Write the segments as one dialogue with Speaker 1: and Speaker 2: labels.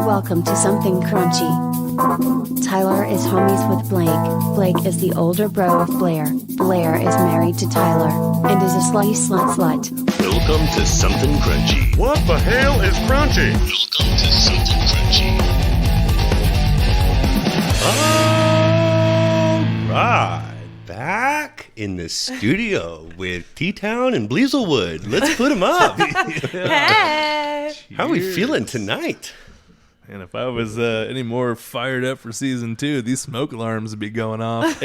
Speaker 1: Welcome to Something Crunchy. Tyler is homies with Blake. Blake is the older bro of Blair. Blair is married to Tyler and is a slutty slut.
Speaker 2: Welcome to Something Crunchy.
Speaker 3: What the hell is crunchy?
Speaker 2: Welcome to Something Crunchy.
Speaker 4: Alright, back in the studio with T-Town and Bleaselwood. Let's put them up.
Speaker 5: Hey!
Speaker 4: How are we feeling tonight?
Speaker 6: And if I was any more fired up for season 2, these smoke alarms would be going off.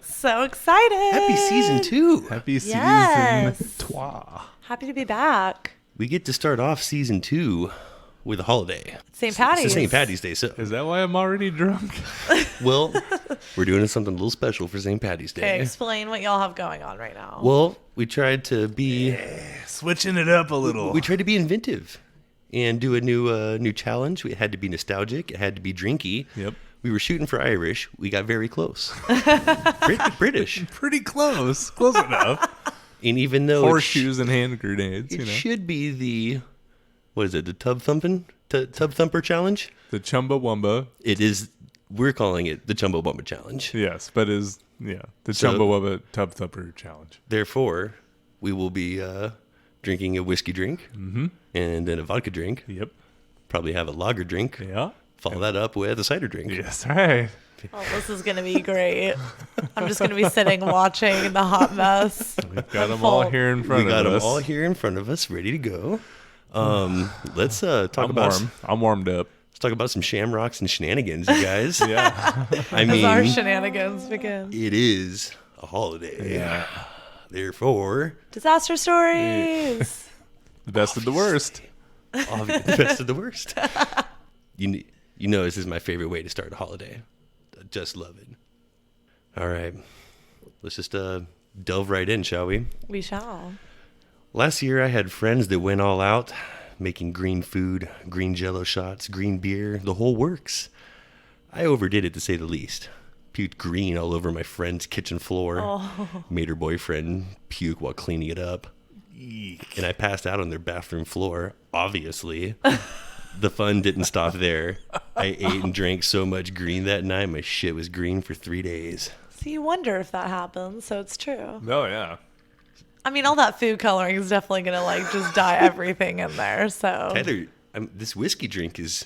Speaker 5: So excited!
Speaker 4: Happy season 2.
Speaker 6: Happy
Speaker 5: Yes.
Speaker 6: season 2.
Speaker 5: Happy to be back.
Speaker 4: We get to start off season 2 with a holiday.
Speaker 5: St. Patty's.
Speaker 4: It's St. Patty's Day. So,
Speaker 6: Is that why I'm already drunk?
Speaker 4: well, we're doing something a little special for St. Patty's Day.
Speaker 5: Okay, explain what y'all have going on right now.
Speaker 4: Well, we tried to be
Speaker 6: Switching it up a little.
Speaker 4: we tried to be inventive and do a new challenge. It had to be nostalgic. It had to be drinky.
Speaker 6: Yep.
Speaker 4: We were shooting for Irish. We got very close. British.
Speaker 6: Pretty close. Close enough.
Speaker 4: And even though
Speaker 6: Horseshoes and hand grenades,
Speaker 4: it
Speaker 6: you know.
Speaker 4: should be the, what is it, the tub thumper challenge?
Speaker 6: The Chambawamba.
Speaker 4: It is, we're calling it the Chambawamba challenge.
Speaker 6: Yes, but the
Speaker 4: So-
Speaker 6: Chambawamba Tub Thumper Challenge.
Speaker 4: Therefore, we will be drinking a whiskey drink and then a vodka drink.
Speaker 6: Yep.
Speaker 4: Probably have a lager drink.
Speaker 6: Yeah.
Speaker 4: Follow that up with a cider drink.
Speaker 6: Yes, right.
Speaker 5: Oh, this is going to be great. I'm just going to be sitting watching the hot mess.
Speaker 6: We've got them all here in front
Speaker 4: We
Speaker 6: of
Speaker 4: got
Speaker 6: us.
Speaker 4: them all here in front of us, ready to go. Let's talk
Speaker 6: I'm
Speaker 4: about
Speaker 6: warm. I'm warmed up.
Speaker 4: let's talk about some shamrocks and shenanigans, you guys.
Speaker 6: Yeah.
Speaker 4: I
Speaker 5: As our
Speaker 4: mean,
Speaker 5: shenanigans begin.
Speaker 4: it is a holiday.
Speaker 6: Yeah.
Speaker 4: Therefore,
Speaker 5: Disaster stories.
Speaker 6: The best of the worst.
Speaker 4: the best of the worst. You know this is my favorite way to start a holiday. I just love it. All right. Let's just delve right in, shall we?
Speaker 5: We shall.
Speaker 4: Last year I had friends that went all out, making green food, green jello shots, green beer, the whole works. I overdid it to say the least. Puked green all over my friend's kitchen floor. Made her boyfriend puke while cleaning it up. And I passed out on their bathroom floor, obviously. The fun didn't stop there. I ate and drank so much green that night, my shit was green for 3 days.
Speaker 5: So you wonder if that happens, so it's true.
Speaker 6: Oh, yeah.
Speaker 5: I mean, all that food coloring is definitely going to, just dye everything in there, so.
Speaker 4: Tyler, this whiskey drink is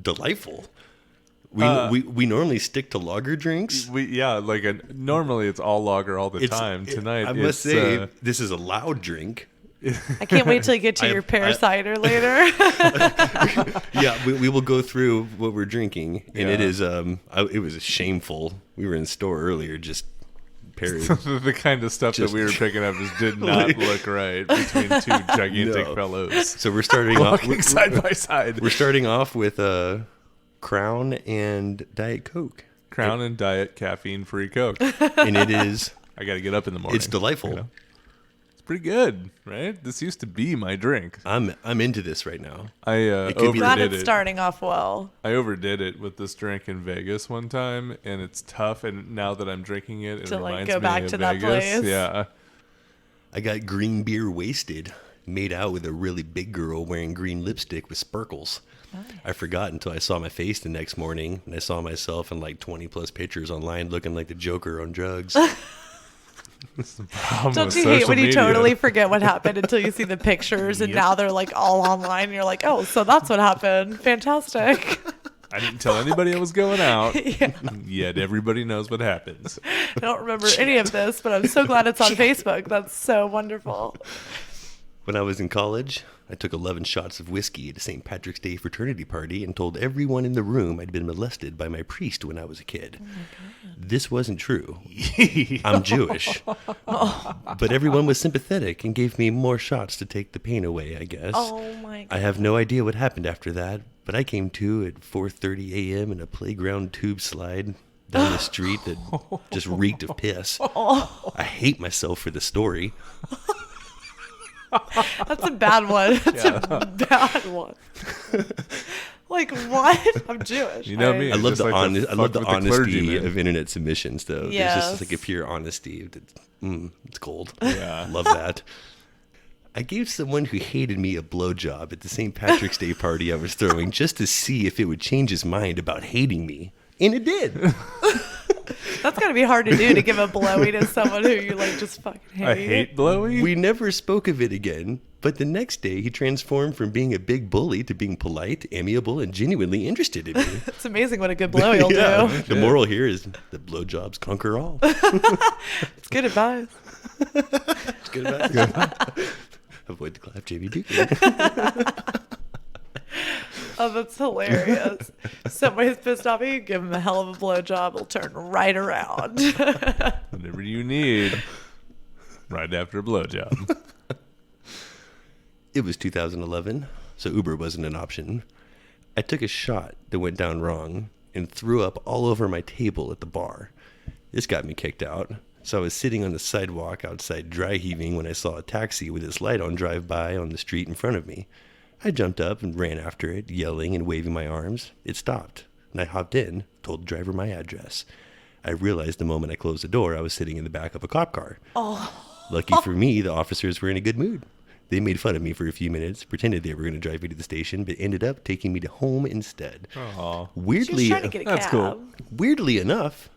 Speaker 4: delightful. We normally stick to lager drinks.
Speaker 6: Normally it's all lager all the time. Tonight,
Speaker 4: I must say, this is a loud drink.
Speaker 5: I can't wait till you get to your pear cider later.
Speaker 4: Yeah, we will go through what we're drinking, and it
Speaker 6: Yeah.
Speaker 4: is it was shameful. We were in the store earlier, just pears.
Speaker 6: the kind of stuff that we were picking up just did not look right between two gigantic
Speaker 4: No.
Speaker 6: fellows
Speaker 4: So we're starting off.
Speaker 6: walking side by side.
Speaker 4: We're starting off with Crown and Diet Coke,
Speaker 6: Crown and Diet caffeine-free Coke.
Speaker 4: and it is
Speaker 6: I got to get up in the morning.
Speaker 4: it's delightful.
Speaker 6: you know? It's pretty good, right? This used to be my drink.
Speaker 4: I'm into this right now.
Speaker 6: I
Speaker 4: could be
Speaker 5: Glad
Speaker 6: overdid
Speaker 5: it's
Speaker 6: it.
Speaker 5: starting off well.
Speaker 6: I overdid it with this drink in Vegas one time, and it's tough. And now that I'm drinking it, it
Speaker 5: To,
Speaker 6: reminds
Speaker 5: go
Speaker 6: me
Speaker 5: back
Speaker 6: of
Speaker 5: to that
Speaker 6: Vegas.
Speaker 5: place.
Speaker 6: Yeah.
Speaker 4: I got green beer wasted, made out with a really big girl wearing green lipstick with sparkles. I forgot until I saw my face the next morning, and I saw myself in like 20 plus pictures online looking like the Joker on drugs.
Speaker 5: Don't you hate when you totally forget what happened until you see the pictures and now they're all online and you're like, oh, so that's what happened. Fantastic.
Speaker 6: I didn't tell anybody I was going out. Yet everybody knows what happens.
Speaker 5: I don't remember any of this, but I'm so glad it's on Facebook. That's so wonderful.
Speaker 4: When I was in college, I took 11 shots of whiskey at a St. Patrick's Day fraternity party and told everyone in the room I'd been molested by my priest when I was a kid. This wasn't true. I'm Jewish. But everyone was sympathetic and gave me more shots to take the pain away, I guess.
Speaker 5: Oh my God.
Speaker 4: I have no idea what happened after that, but I came to at 4:30 a.m. in a playground tube slide down the street that just reeked of piss. I hate myself for the story.
Speaker 5: That's a bad one. That's a bad one. What? I'm Jewish.
Speaker 6: You know me.
Speaker 4: I love
Speaker 6: just
Speaker 4: the
Speaker 6: like to
Speaker 4: I love the
Speaker 6: fuck with the
Speaker 4: honesty
Speaker 6: clergyman.
Speaker 4: of internet submissions, though. There's
Speaker 5: Yes.
Speaker 4: just like a pure honesty. It's cold.
Speaker 6: Yeah.
Speaker 4: Love that. I gave someone who hated me a blowjob at the St. Patrick's Day party I was throwing just to see if it would change his mind about hating me. And it did.
Speaker 5: That's gotta be hard to do, to give a blowy to someone who you like just fucking hate.
Speaker 6: I hate blowy.
Speaker 4: We never spoke of it again, but the next day he transformed from being a big bully to being polite, amiable, and genuinely interested in me.
Speaker 5: It's amazing what a good blowy will do.
Speaker 4: The moral here is that blowjobs conquer all.
Speaker 5: It's good advice.
Speaker 4: It's good about it. Avoid the clap, JB Duke.
Speaker 5: Oh, that's hilarious. Somebody's pissed off at you, give him a hell of a blowjob, he'll turn right around.
Speaker 6: Whatever you need, right after a blowjob.
Speaker 4: It was 2011, so Uber wasn't an option. I took a shot that went down wrong and threw up all over my table at the bar. This got me kicked out, so I was sitting on the sidewalk outside dry heaving when I saw a taxi with its light on drive by on the street in front of me. I jumped up and ran after it, yelling and waving my arms. It stopped, and I hopped in, told the driver my address. I realized the moment I closed the door, I was sitting in the back of a cop car.
Speaker 5: Oh.
Speaker 4: Lucky for me, the officers were in a good mood. They made fun of me for a few minutes, pretended they were going to drive me to the station, but ended up taking me to home instead.
Speaker 6: Aw.
Speaker 4: Weirdly,
Speaker 5: She was trying to get a
Speaker 6: That's
Speaker 5: cab.
Speaker 6: cool.
Speaker 4: weirdly enough,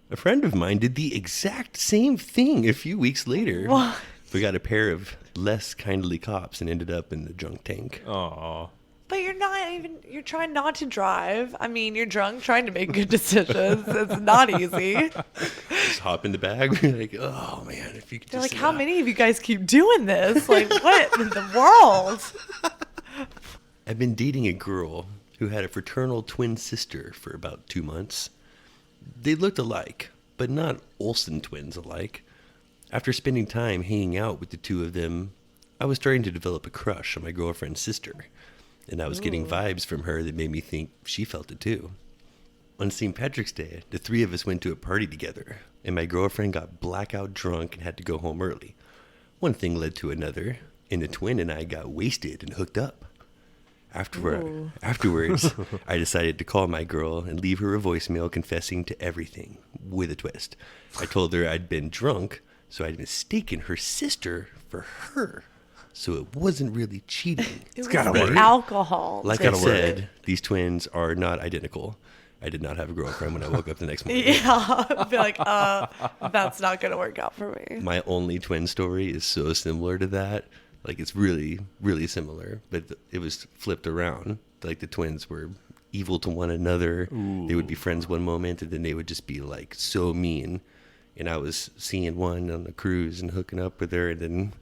Speaker 4: a friend of mine did the exact same thing a few weeks later.
Speaker 5: What?
Speaker 4: We got a pair of less kindly cops and ended up in the drunk tank.
Speaker 6: Aw.
Speaker 5: But you're trying not to drive. I mean, you're drunk, trying to make good decisions. It's not easy.
Speaker 4: Just hop in the bag. Like, oh man, if you could
Speaker 5: They're
Speaker 4: just
Speaker 5: like, how many of you guys keep doing this? Like, what in the world?
Speaker 4: I've been dating a girl who had a fraternal twin sister for about 2 months. They looked alike, but not Olsen twins alike. After spending time hanging out with the two of them, I was starting to develop a crush on my girlfriend's sister, and I was getting vibes from her that made me think she felt it too. On St. Patrick's Day, the three of us went to a party together, and my girlfriend got blackout drunk and had to go home early. One thing led to another, and the twin and I got wasted and hooked up. Afterwards, I decided to call my girl and leave her a voicemail confessing to everything, with a twist. I told her I'd been drunk, so I'd mistaken her sister for her. So it wasn't really cheating.
Speaker 5: It's
Speaker 6: gotta
Speaker 5: the
Speaker 6: work.
Speaker 5: alcohol.
Speaker 4: Like
Speaker 5: Jake.
Speaker 4: I said, these twins are not identical. I did not have a girlfriend when I woke up the next morning.
Speaker 5: Yeah, I'd be like, that's not gonna work out for me.
Speaker 4: My only twin story is so similar to that. Like, it's really, really similar, but it was flipped around. Like, the twins were evil to one another.
Speaker 6: Ooh.
Speaker 4: They would be friends one moment, and then they would just be, like, so mean. And I was seeing one on the cruise and hooking up with her, and then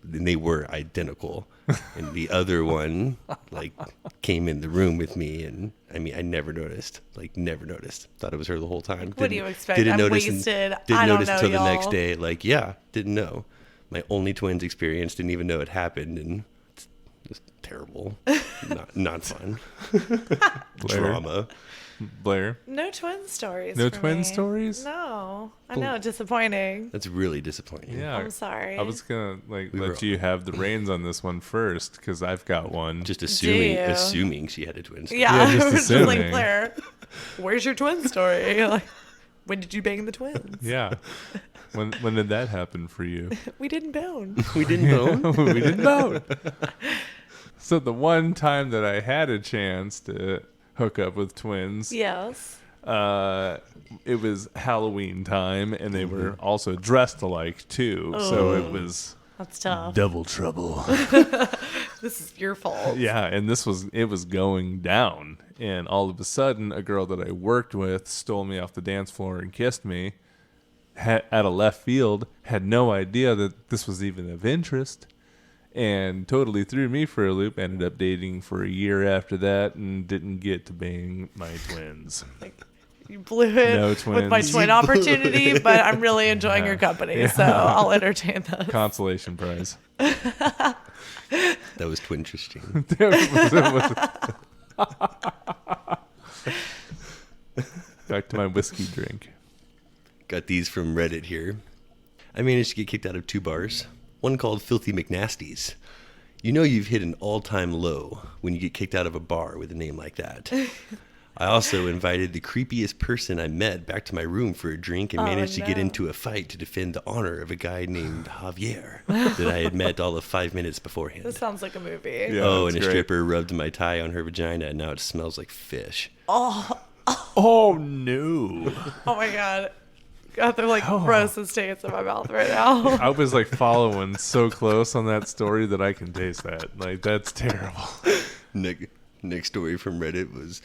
Speaker 4: they were identical. And the other one, like, came in the room with me, and, I mean, I never noticed. Like, never noticed. Thought it was her the whole time.
Speaker 5: What do you expect? I'm wasted.
Speaker 4: Didn't
Speaker 5: I don't
Speaker 4: notice
Speaker 5: know,
Speaker 4: until the next
Speaker 5: y'all.
Speaker 4: day. Like, yeah, didn't know. My only twins experience, didn't even know it happened, and it's just terrible. not fun. Drama.
Speaker 6: Blair.
Speaker 5: No twin stories.
Speaker 6: No
Speaker 5: for
Speaker 6: twin
Speaker 5: me.
Speaker 6: stories?
Speaker 5: No, I know, disappointing.
Speaker 4: That's really disappointing.
Speaker 6: Yeah.
Speaker 5: I'm sorry.
Speaker 6: I was gonna
Speaker 4: We
Speaker 6: let
Speaker 4: were-
Speaker 6: you have the reins on this one first because I've got one.
Speaker 4: Just
Speaker 5: you?
Speaker 4: assuming she had a twin.
Speaker 5: Yeah,
Speaker 6: Yeah, just
Speaker 5: I was just like,
Speaker 6: assuming.
Speaker 5: Blair, where's your twin story? Like, when did you bang the twins?
Speaker 6: Yeah. When did that happen for you?
Speaker 5: We didn't bone.
Speaker 4: We didn't know.
Speaker 6: We didn't know. So the one time that I had a chance to hook up with twins,
Speaker 5: Yes.
Speaker 6: it was Halloween time, and they were also dressed alike too. So it was
Speaker 5: That's tough.
Speaker 6: double trouble.
Speaker 5: This is your fault.
Speaker 6: Yeah, and it was going down, and all of a sudden, a girl that I worked with stole me off the dance floor and kissed me. At a left field, had no idea that this was even of interest, and totally threw me for a loop. Ended up dating for a year after that, and didn't get to bang my twins.
Speaker 5: You blew it
Speaker 6: No
Speaker 5: with my
Speaker 6: twins.
Speaker 5: twin opportunity, but I'm really enjoying your company, so I'll entertain this.
Speaker 6: Consolation prize.
Speaker 4: That was twin interesting.
Speaker 6: Back to my whiskey drink.
Speaker 4: Got these from Reddit here. I managed to get kicked out of 2 bars. One called Filthy McNasties. You know you've hit an all-time low when you get kicked out of a bar with a name like that. I also invited the creepiest person I met back to my room for a drink and managed to get into a fight to defend the honor of a guy named Javier that I had met all of 5 minutes beforehand.
Speaker 5: This sounds like a movie.
Speaker 6: Yeah,
Speaker 4: Oh,
Speaker 6: that's
Speaker 4: and a
Speaker 6: great.
Speaker 4: stripper rubbed my tie on her vagina, and now it smells like fish.
Speaker 6: Oh no!
Speaker 5: Oh my god. God, they're like grossest states in my mouth right now.
Speaker 6: I was like following so close on that story that I can taste that. Like, that's terrible.
Speaker 4: Next story from Reddit was,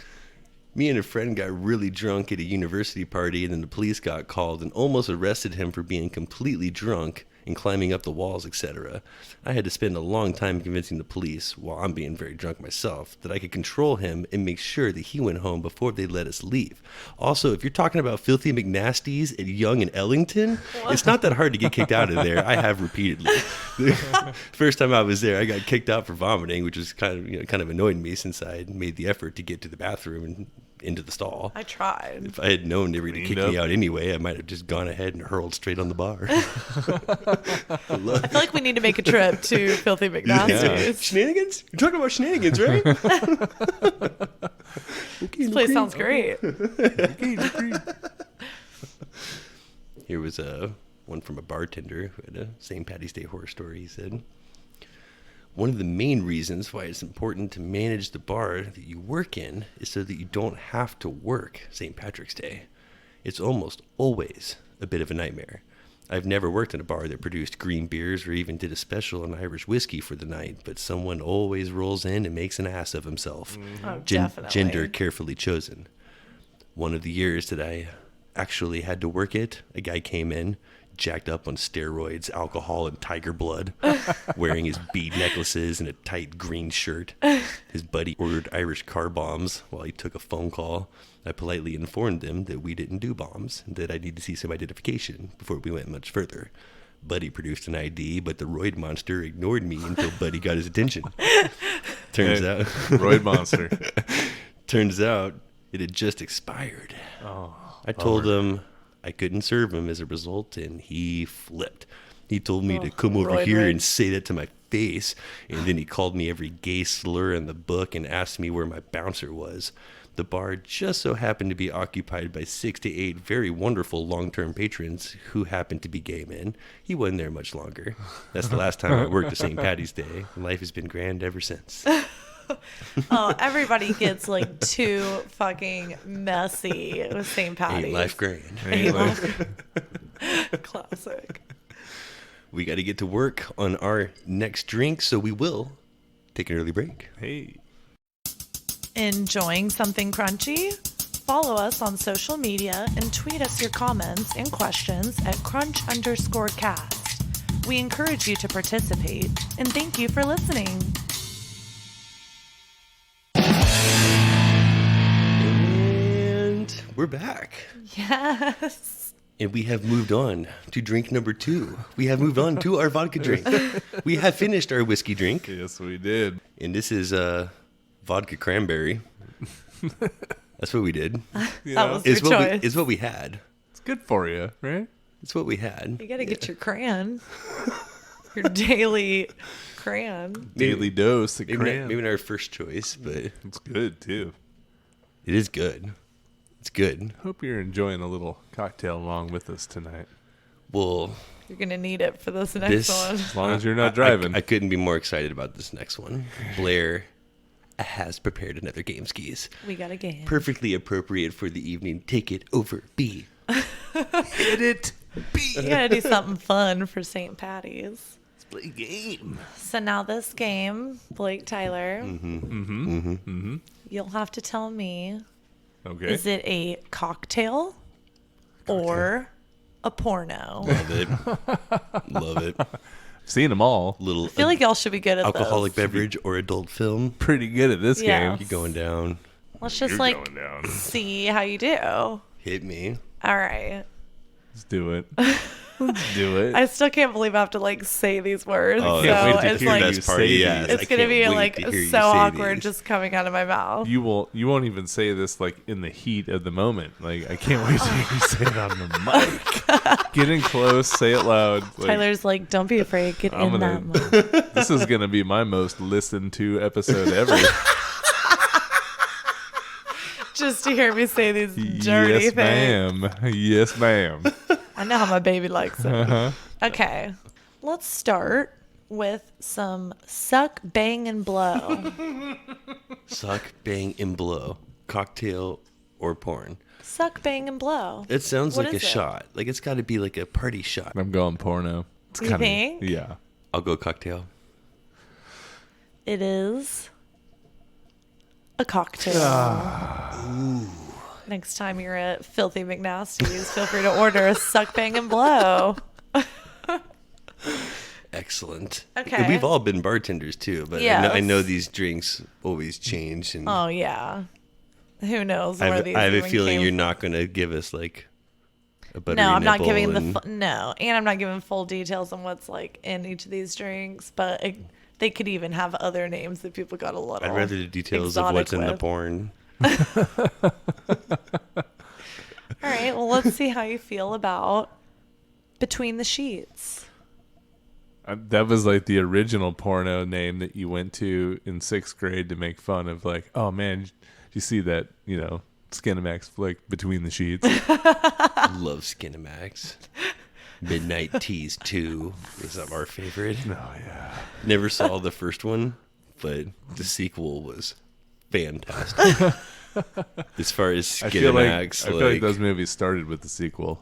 Speaker 4: me and a friend got really drunk at a university party, and then the police got called and almost arrested him for being completely drunk and climbing up the walls, etc. I had to spend a long time convincing the police, while I'm being very drunk myself, that I could control him and make sure that he went home before they let us leave. Also, if you're talking about filthy McNasties at Young and Ellington, it's not that hard to get kicked out of there. I have repeatedly. First time I was there, I got kicked out for vomiting, which was kind of annoyed me since I had made the effort to get to the bathroom and into the stall.
Speaker 5: I tried.
Speaker 4: If I had known they were going to kick
Speaker 6: Cleaned
Speaker 4: me
Speaker 6: up.
Speaker 4: out anyway, I might have just gone ahead and hurled straight on the bar.
Speaker 5: I feel like we need to make a trip to Filthy McNasties.
Speaker 4: Shenanigans? You're talking about shenanigans, right?
Speaker 5: This place sounds great.
Speaker 4: Here was one from a bartender who had a St. Patty's Day horror story. He said, one of the main reasons why it's important to manage the bar that you work in is so that you don't have to work St. Patrick's Day. It's almost always a bit of a nightmare. I've never worked in a bar that produced green beers or even did a special on Irish whiskey for the night, but someone always rolls in and makes an ass of himself.
Speaker 5: Oh, definitely.
Speaker 4: Gender carefully chosen. One of the years that I actually had to work it, a guy came in, jacked up on steroids, alcohol, and tiger blood, wearing his bead necklaces and a tight green shirt. His buddy ordered Irish car bombs while he took a phone call. I politely informed them that we didn't do bombs and that I need to see some identification before we went much further. Buddy produced an ID, but the roid monster ignored me until Buddy got his attention. Turns out
Speaker 6: Roid monster.
Speaker 4: Turns out it had just expired.
Speaker 6: Oh,
Speaker 4: I told him I couldn't serve him as a result, and he flipped. He told me to come over
Speaker 5: roid
Speaker 4: here
Speaker 5: rage.
Speaker 4: and say that to my face, and then he called me every gay slur in the book and asked me where my bouncer was. The bar just so happened to be occupied by 6 to 8 very wonderful long-term patrons who happened to be gay men. He wasn't there much longer. That's the last time I worked at St. Patty's Day. Life has been grand ever since.
Speaker 5: Oh, everybody gets like too fucking messy with St. Patty's.
Speaker 4: Ain't life grand.
Speaker 5: Ain't life. Classic.
Speaker 4: We got to get to work on our next drink, so we will take an early break.
Speaker 6: Hey.
Speaker 5: Enjoying something crunchy? Follow us on social media and tweet us your comments and questions at crunch_cast. We encourage you to participate and thank you for listening.
Speaker 4: And we're back.
Speaker 5: Yes.
Speaker 4: And we have moved on to drink number 2. We have moved on to our vodka drink. We have finished our whiskey drink.
Speaker 6: Yes, we did.
Speaker 4: And this is vodka cranberry. That's what we did.
Speaker 6: You
Speaker 5: That
Speaker 6: know,
Speaker 5: was your choice.
Speaker 4: It's what we had.
Speaker 6: it's good for you, right?
Speaker 4: It's what we had.
Speaker 5: You gotta get your crayon. Your daily crayon.
Speaker 6: Daily dose of cran.
Speaker 4: Maybe not our first choice, but
Speaker 6: It's good too.
Speaker 4: it is good. It's good.
Speaker 6: Hope you're enjoying a little cocktail along with us tonight.
Speaker 4: Well,
Speaker 5: You're gonna need it for this next one.
Speaker 6: As long as you're not driving.
Speaker 4: I couldn't be more excited about this next one. Blair has prepared another game skis.
Speaker 5: We got a game.
Speaker 4: Perfectly appropriate for the evening. Take it over, B.
Speaker 6: Hit it.
Speaker 5: You gotta do something fun for St. Patty's.
Speaker 6: Let's play a game.
Speaker 5: So now this game, Blake Tyler, you'll have to tell me,
Speaker 6: Okay.
Speaker 5: is it a cocktail or a porno?
Speaker 4: Love it. Love it.
Speaker 6: Seen them all.
Speaker 4: Little
Speaker 5: I feel like y'all should be good at
Speaker 4: alcoholic
Speaker 5: this.
Speaker 4: beverage or adult film.
Speaker 6: Pretty good at this
Speaker 5: Yeah.
Speaker 6: game.
Speaker 4: You going down.
Speaker 5: Let's just
Speaker 6: You're
Speaker 5: like
Speaker 6: going down.
Speaker 5: see how you do. All
Speaker 4: Hit me.
Speaker 5: right.
Speaker 6: Let's do it. Let's do it.
Speaker 5: I still can't believe I have to like say these words.
Speaker 4: Oh,
Speaker 5: so
Speaker 6: can't wait to
Speaker 5: it's
Speaker 6: hear
Speaker 5: like
Speaker 6: you
Speaker 4: Best part,
Speaker 6: say
Speaker 4: yes.
Speaker 6: these.
Speaker 5: it's
Speaker 4: I
Speaker 5: gonna
Speaker 4: can't
Speaker 5: be
Speaker 4: wait
Speaker 5: like
Speaker 4: to hear you
Speaker 5: so
Speaker 4: say
Speaker 5: awkward
Speaker 4: these.
Speaker 5: just coming out of my mouth.
Speaker 6: You won't even say this like in the heat of the moment. Like I can't wait to hear you say it on the mic. Get in close, say it loud. Like,
Speaker 5: Tyler's like, don't be afraid, get
Speaker 6: I'm
Speaker 5: in
Speaker 6: gonna-
Speaker 5: that mode.
Speaker 6: this is gonna be my most listened to episode ever.
Speaker 5: Just to hear me say these dirty
Speaker 6: Yes,
Speaker 5: things.
Speaker 6: ma'am. Yes, ma'am.
Speaker 5: I know how my baby likes it.
Speaker 6: Uh-huh.
Speaker 5: Okay. Let's start with some suck, bang, and blow.
Speaker 4: Suck, bang, and blow. Cocktail or porn.
Speaker 5: Suck, bang, and blow.
Speaker 4: It sounds
Speaker 5: What
Speaker 4: like a
Speaker 5: is it?
Speaker 4: shot. Like it's got to be like a party shot.
Speaker 6: I'm going porno. It's
Speaker 5: You
Speaker 6: kinda-
Speaker 5: think?
Speaker 6: Yeah.
Speaker 4: I'll go cocktail.
Speaker 5: It is a cocktail. Next time you're at Filthy McNasty's, feel free to order a suck, bang, and blow.
Speaker 4: Excellent.
Speaker 5: Okay.
Speaker 4: We've all been bartenders too, but
Speaker 5: Yes.
Speaker 4: I know these drinks always change. And
Speaker 5: Oh, yeah. Who knows
Speaker 4: I
Speaker 5: where
Speaker 4: have,
Speaker 5: these
Speaker 4: I have a
Speaker 5: even
Speaker 4: feeling
Speaker 5: came
Speaker 4: you're
Speaker 5: from.
Speaker 4: not going to give us like a buttery
Speaker 5: No, I'm not
Speaker 4: nipple
Speaker 5: giving
Speaker 4: and-
Speaker 5: no, and I'm not giving full details on what's like in each of these drinks, but they could even have other names that people got a little.
Speaker 4: I'd rather the details of
Speaker 5: exotic
Speaker 4: what's in the
Speaker 5: with.
Speaker 4: porn.
Speaker 5: All right, well, let's see how you feel about Between the Sheets.
Speaker 6: That was like the original porno name that you went to in 6th grade to make fun of. Like, oh man, did you see that, Skinamax flick Between the Sheets?
Speaker 4: Love Skinamax. Midnight Tease 2 is our favorite.
Speaker 6: Oh, yeah.
Speaker 4: Never saw the first one, but the sequel was fantastic. As far as
Speaker 6: I feel
Speaker 4: Skinamax,
Speaker 6: like those movies started with the sequel.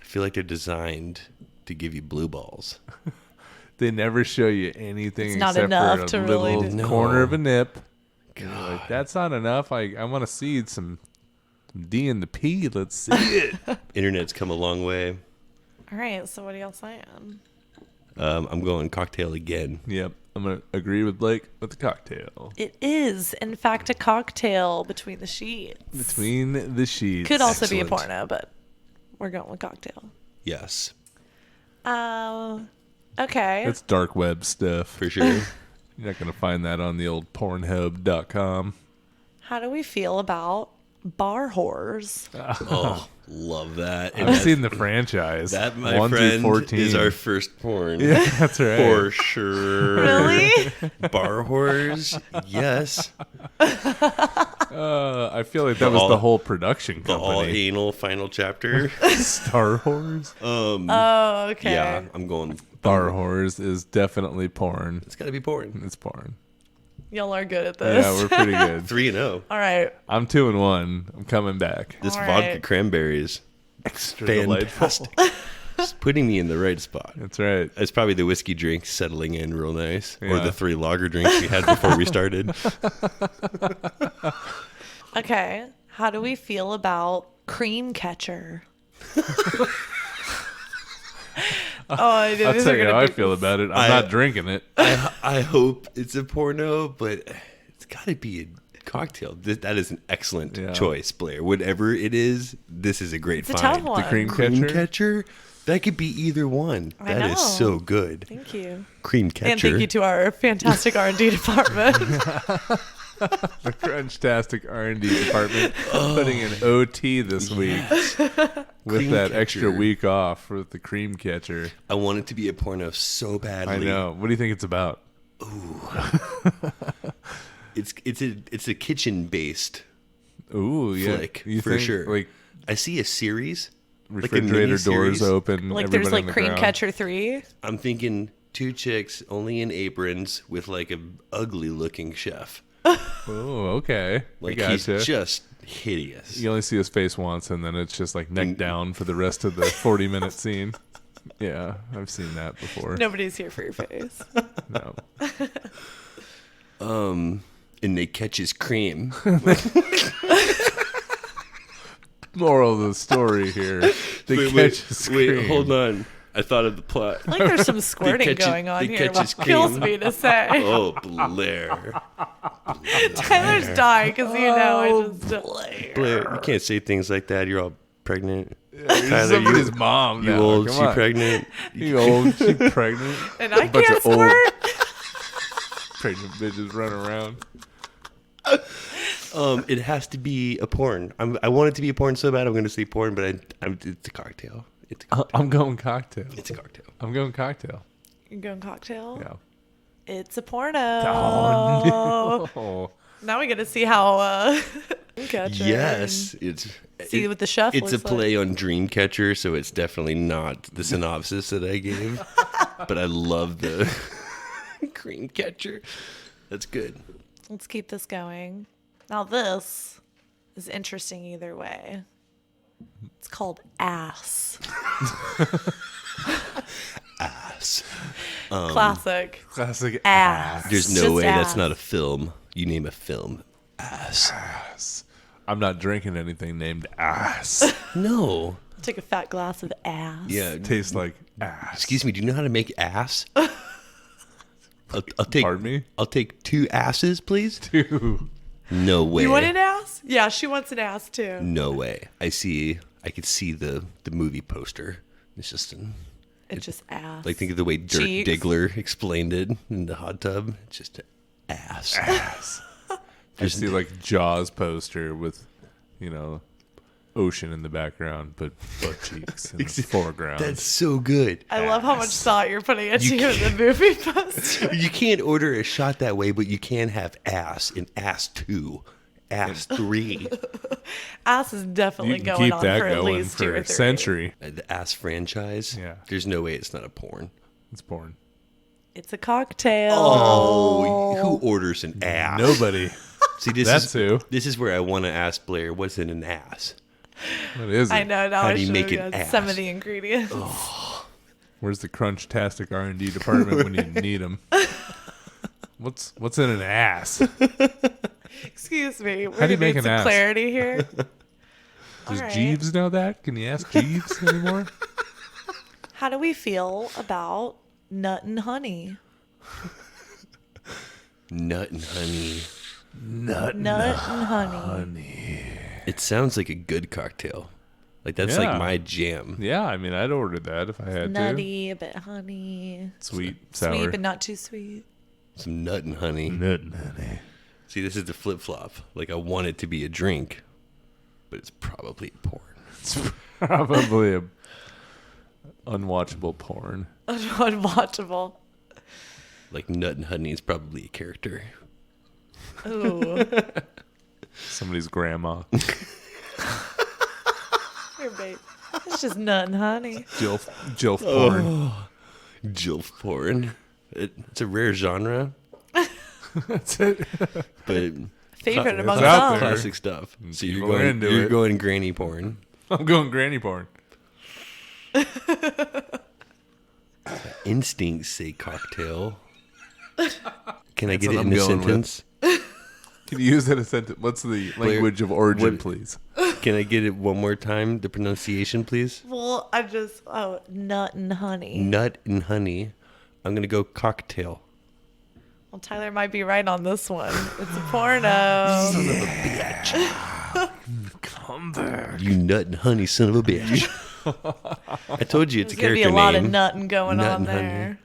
Speaker 4: I feel like they're designed to give you blue balls.
Speaker 6: They never show you anything
Speaker 5: It's not
Speaker 6: except
Speaker 5: enough
Speaker 6: for
Speaker 5: to
Speaker 6: a
Speaker 5: really
Speaker 6: little
Speaker 5: do-
Speaker 6: corner
Speaker 4: No.
Speaker 6: of a nip. And you're like, that's not enough. I want to see some D and the P. Let's see it.
Speaker 4: Internet's come a long way.
Speaker 5: All right, so what are y'all saying?
Speaker 4: I'm going cocktail again.
Speaker 6: Yep. I'm going to agree with Blake with the cocktail.
Speaker 5: It is, in fact, a cocktail between the sheets.
Speaker 6: Between the Sheets.
Speaker 5: Could also be a
Speaker 4: Excellent.
Speaker 5: porno, but we're going with cocktail.
Speaker 4: Yes,
Speaker 5: Okay.
Speaker 6: It's dark web stuff.
Speaker 4: for sure.
Speaker 6: You're not going to find that on the old Pornhub.com.
Speaker 5: How do we feel about bar whores?
Speaker 4: Oh, love that. And
Speaker 6: I've
Speaker 4: that-
Speaker 6: seen the franchise.
Speaker 4: that, my
Speaker 6: 1 through
Speaker 4: friend,
Speaker 6: 14.
Speaker 4: is our first porn.
Speaker 6: Yeah, that's right.
Speaker 4: For sure.
Speaker 5: Really?
Speaker 4: Bar whores? Yes.
Speaker 6: I feel like that was
Speaker 4: all-
Speaker 6: the whole production
Speaker 4: The all
Speaker 6: company.
Speaker 4: anal final chapter.
Speaker 6: Star Whores.
Speaker 5: Oh, okay.
Speaker 4: Yeah, I'm going.
Speaker 6: Bar Whores is definitely porn.
Speaker 4: It's got to be porn.
Speaker 6: It's porn.
Speaker 5: Y'all are good at this.
Speaker 6: Yeah, we're pretty good.
Speaker 4: 3-0.
Speaker 5: All right.
Speaker 6: I'm 2-1. I'm coming back.
Speaker 4: This
Speaker 5: All
Speaker 4: vodka
Speaker 5: right.
Speaker 4: cranberries,
Speaker 6: Extra
Speaker 4: fantastic. Just putting me in the right spot.
Speaker 6: That's right.
Speaker 4: It's probably the whiskey drink settling in real nice, or
Speaker 6: Yeah.
Speaker 4: the 3 lager drinks we had before we started.
Speaker 5: Okay. How do we feel about cream catcher? I knew
Speaker 6: I'll
Speaker 5: these
Speaker 6: tell
Speaker 5: were
Speaker 6: you
Speaker 5: gonna
Speaker 6: how I
Speaker 5: be-
Speaker 6: feel about it. I'm not drinking it.
Speaker 4: I hope it's a porno, but it's got to be a cocktail. That is an excellent
Speaker 6: Yeah.
Speaker 4: choice, Blair. Whatever it is, this is a great
Speaker 5: It's a
Speaker 4: find.
Speaker 5: tough one.
Speaker 6: The cream
Speaker 4: Cream
Speaker 6: catcher.
Speaker 4: catcher? That could be either one.
Speaker 5: I
Speaker 4: That is
Speaker 5: know.
Speaker 4: so good.
Speaker 5: Thank you.
Speaker 4: Cream catcher.
Speaker 5: And thank you to our fantastic R&D department.
Speaker 6: The Crunchtastic R&D department putting in OT this week with
Speaker 4: Cream
Speaker 6: that extra
Speaker 4: catcher.
Speaker 6: week off with the cream catcher.
Speaker 4: I want it to be a porno so badly.
Speaker 6: I know. What do you think it's about?
Speaker 4: It's a kitchen based
Speaker 6: Ooh, yeah.
Speaker 4: flick
Speaker 6: You
Speaker 4: for
Speaker 6: think,
Speaker 4: sure.
Speaker 6: Like
Speaker 4: I see a series, like a
Speaker 6: refrigerator doors
Speaker 4: miniseries.
Speaker 6: open.
Speaker 5: Like there's
Speaker 6: everybody on
Speaker 5: like
Speaker 6: the
Speaker 5: cream
Speaker 6: ground.
Speaker 5: catcher 3.
Speaker 4: I'm thinking 2 chicks only in aprons with like a ugly looking chef.
Speaker 6: Oh, okay.
Speaker 4: Like
Speaker 6: I
Speaker 4: he's
Speaker 6: gotcha.
Speaker 4: just hideous.
Speaker 6: You only see his face once, and then it's just like neck down for the rest of the 40-minute scene. Yeah, I've seen that before.
Speaker 5: Nobody's here for your face.
Speaker 6: No.
Speaker 4: And they catch his cream.
Speaker 6: Moral of the story here: they catch his cream.
Speaker 4: hold on. I thought of the plot.
Speaker 5: Like there's some squirting
Speaker 4: catch it-
Speaker 5: going on
Speaker 4: they
Speaker 5: here.
Speaker 4: catch
Speaker 5: What
Speaker 4: his
Speaker 5: kills
Speaker 4: cream.
Speaker 5: me to say.
Speaker 4: Oh, Blair.
Speaker 5: Tyler's dying because I just
Speaker 4: Blair, you can't say things like that. You're all pregnant.
Speaker 6: He's
Speaker 4: Tyler,
Speaker 6: somebody's mom.
Speaker 4: You
Speaker 6: now.
Speaker 4: old,
Speaker 6: Come
Speaker 4: she
Speaker 6: on.
Speaker 4: pregnant.
Speaker 6: You old, she pregnant.
Speaker 5: and I
Speaker 6: bunch
Speaker 5: can't
Speaker 6: of old-
Speaker 5: squirt.
Speaker 6: Pregnant bitches run around.
Speaker 4: It has to be a porn. I want it to be a porn so bad. I'm going to say porn, but it's a cocktail. It's a cocktail.
Speaker 6: I'm going cocktail.
Speaker 4: It's a cocktail.
Speaker 6: I'm going cocktail.
Speaker 5: You're going cocktail?
Speaker 6: Yeah.
Speaker 5: It's a porno.
Speaker 6: Oh no.
Speaker 5: Now we get to see how Dreamcatcher.
Speaker 4: Yes,
Speaker 5: See what the chef
Speaker 4: It's a
Speaker 5: looks like.
Speaker 4: play on Dreamcatcher, so it's definitely not the synopsis that I gave. But I love the Dreamcatcher. That's good.
Speaker 5: Let's keep this going. Now this is interesting either way. It's called Ass.
Speaker 4: Ass.
Speaker 5: Classic.
Speaker 6: Classic
Speaker 5: Ass.
Speaker 4: There's no
Speaker 5: Just
Speaker 4: way
Speaker 5: ass.
Speaker 4: that's not a film. You name a film. Ass.
Speaker 6: I'm not drinking anything named ass.
Speaker 4: No.
Speaker 5: Take a fat glass of ass.
Speaker 4: Yeah.
Speaker 6: Tastes like ass.
Speaker 4: Excuse me. Do you know how to make ass? I'll take.
Speaker 6: Pardon me?
Speaker 4: I'll take 2 asses, please.
Speaker 6: Dude.
Speaker 4: No way.
Speaker 5: You want an ass? Yeah, she wants an ass too.
Speaker 4: No way. I could see the movie poster. It's just
Speaker 5: It's just ass.
Speaker 4: like think of the way Dirk
Speaker 5: Cheeks.
Speaker 4: Diggler explained it in the hot tub. It's just ass.
Speaker 6: Ass. I see like Jaws poster with, ocean in the background, but butt cheeks in the foreground.
Speaker 4: That's so good.
Speaker 5: I love how much thought you're putting into the movie poster.
Speaker 4: You can't order a shot that way, but you can have ass in ass 2, ass 3.
Speaker 5: Ass is
Speaker 6: you
Speaker 5: definitely
Speaker 6: can
Speaker 5: going
Speaker 6: keep
Speaker 5: on
Speaker 6: that
Speaker 5: for at
Speaker 6: going
Speaker 5: least 2
Speaker 6: for
Speaker 5: or
Speaker 6: a
Speaker 5: 3.
Speaker 6: century.
Speaker 4: The ass franchise.
Speaker 6: Yeah.
Speaker 4: There's no way it's not a porn.
Speaker 6: It's porn.
Speaker 5: It's a cocktail.
Speaker 4: Oh, who orders an ass?
Speaker 6: Nobody.
Speaker 4: See, this
Speaker 6: That's
Speaker 4: is
Speaker 6: who.
Speaker 4: This is where I want to ask Blair, what's in an ass?
Speaker 6: What is it?
Speaker 5: I know. Now
Speaker 4: How
Speaker 5: I
Speaker 4: do you
Speaker 5: should
Speaker 4: make
Speaker 5: have
Speaker 4: an
Speaker 5: got some
Speaker 4: ass?
Speaker 5: of the ingredients.
Speaker 6: Where's the Crunch-tastic R&D department when you need them? What's in an ass?
Speaker 5: Excuse me. We're
Speaker 6: How do you
Speaker 5: gonna
Speaker 6: make
Speaker 5: need
Speaker 6: an
Speaker 5: some
Speaker 6: ass?
Speaker 5: clarity here.
Speaker 6: Does
Speaker 5: All right.
Speaker 6: Jeeves know that? Can you ask Jeeves anymore?
Speaker 5: How do we feel about nut and honey?
Speaker 4: Nut and honey.
Speaker 5: Nut and honey.
Speaker 4: It sounds like a good cocktail. Like that's like
Speaker 6: Yeah.
Speaker 4: my jam.
Speaker 6: Yeah, I mean, I'd order that if I had
Speaker 5: Nutty, a bit honey.
Speaker 6: to. Sweet, sour.
Speaker 5: Sweet, but not too sweet.
Speaker 4: Some nut and honey.
Speaker 6: Nut and honey.
Speaker 4: See, this is the flip flop. Like I want it to be a drink, but it's probably porn.
Speaker 6: It's probably a unwatchable porn.
Speaker 5: Unwatchable.
Speaker 4: Like nut and honey is probably a character.
Speaker 5: Ooh.
Speaker 6: Somebody's grandma.
Speaker 5: Here, babe. It's just nut and honey.
Speaker 6: Jilf porn.
Speaker 4: Jilf porn. It's a rare genre,
Speaker 6: That's it.
Speaker 4: but
Speaker 5: Favorite among
Speaker 6: It's out
Speaker 5: some.
Speaker 6: there.
Speaker 4: classic stuff. So
Speaker 6: People are into
Speaker 4: you're
Speaker 6: it.
Speaker 4: going granny porn.
Speaker 6: I'm going granny porn.
Speaker 4: Instincts say cocktail. Can I
Speaker 6: That's
Speaker 4: get
Speaker 6: what
Speaker 4: it
Speaker 6: I'm
Speaker 4: in a
Speaker 6: going with.
Speaker 4: sentence?
Speaker 6: Can you use that in a sentence? What's the language of origin, please?
Speaker 4: Can I get it one more time? The pronunciation, please.
Speaker 5: Well, nut and honey.
Speaker 4: Nut and honey. I'm gonna go cocktail.
Speaker 5: Well, Tyler might be right on this one. It's a porno.
Speaker 6: Come back.
Speaker 4: You nut and honey son of a bitch. I told you it's
Speaker 5: There's
Speaker 4: a
Speaker 5: gonna be
Speaker 4: character
Speaker 5: a lot
Speaker 4: name.
Speaker 5: of nutting going
Speaker 4: Nut
Speaker 5: on
Speaker 4: and honey.
Speaker 5: there.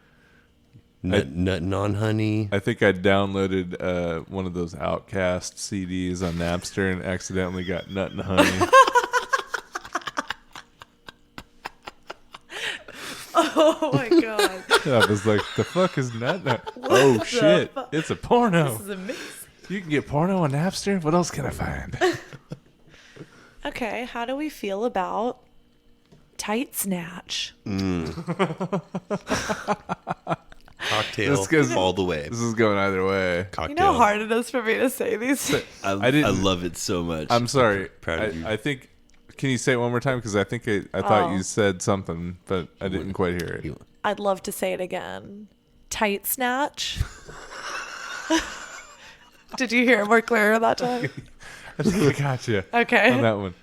Speaker 4: Nutting on honey.
Speaker 6: I think I downloaded one of those Outcast CDs on Napster and accidentally got Nut and Honey.
Speaker 5: Oh my god.
Speaker 6: I was like, the fuck is Nut and Honey? Oh shit,
Speaker 5: fuck?
Speaker 6: it's a porno.
Speaker 5: This is amazing.
Speaker 6: You can get porno on Napster? What else can I find?
Speaker 5: Okay, how do we feel about tight snatch?
Speaker 4: Cocktail
Speaker 6: This goes-
Speaker 4: all the way.
Speaker 6: This is going either way.
Speaker 4: Cocktail.
Speaker 5: You know how hard it is for me to say these.
Speaker 4: I
Speaker 6: didn't-
Speaker 4: love it so much.
Speaker 6: I'm sorry.
Speaker 4: Proud of you.
Speaker 6: I think. Can you say it one more time? Because I think I thought you said something, but I didn't quite hear it.
Speaker 5: I'd love to say it again. Tight snatch. Did you hear it more clear that time?
Speaker 6: I think I got you
Speaker 5: Okay.
Speaker 6: on that one.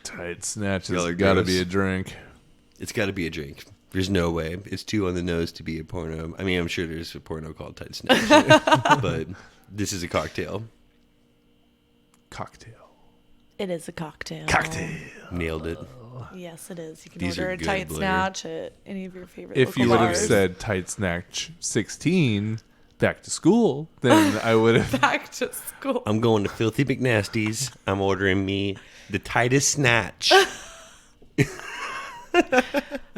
Speaker 6: Tight snatch
Speaker 4: Y'all
Speaker 6: has
Speaker 4: are
Speaker 6: got to
Speaker 4: gross.
Speaker 6: be a drink.
Speaker 4: It's got to be a drink. There's no way. It's too on the nose to be a porno. I mean, I'm sure there's a porno called Tight Snatch, but this is a cocktail.
Speaker 6: Cocktail.
Speaker 5: It is a cocktail.
Speaker 4: Nailed it.
Speaker 5: Yes, it is. You can
Speaker 4: These
Speaker 5: order
Speaker 4: are
Speaker 5: a
Speaker 4: good,
Speaker 5: tight
Speaker 4: Blair.
Speaker 5: snatch at any of your favorite
Speaker 6: If
Speaker 5: local
Speaker 6: you would have
Speaker 5: bars.
Speaker 6: said tight snatch 16 back to school, then I would have.
Speaker 5: Back to school.
Speaker 4: I'm going to Filthy McNasty's. I'm ordering me the tightest snatch.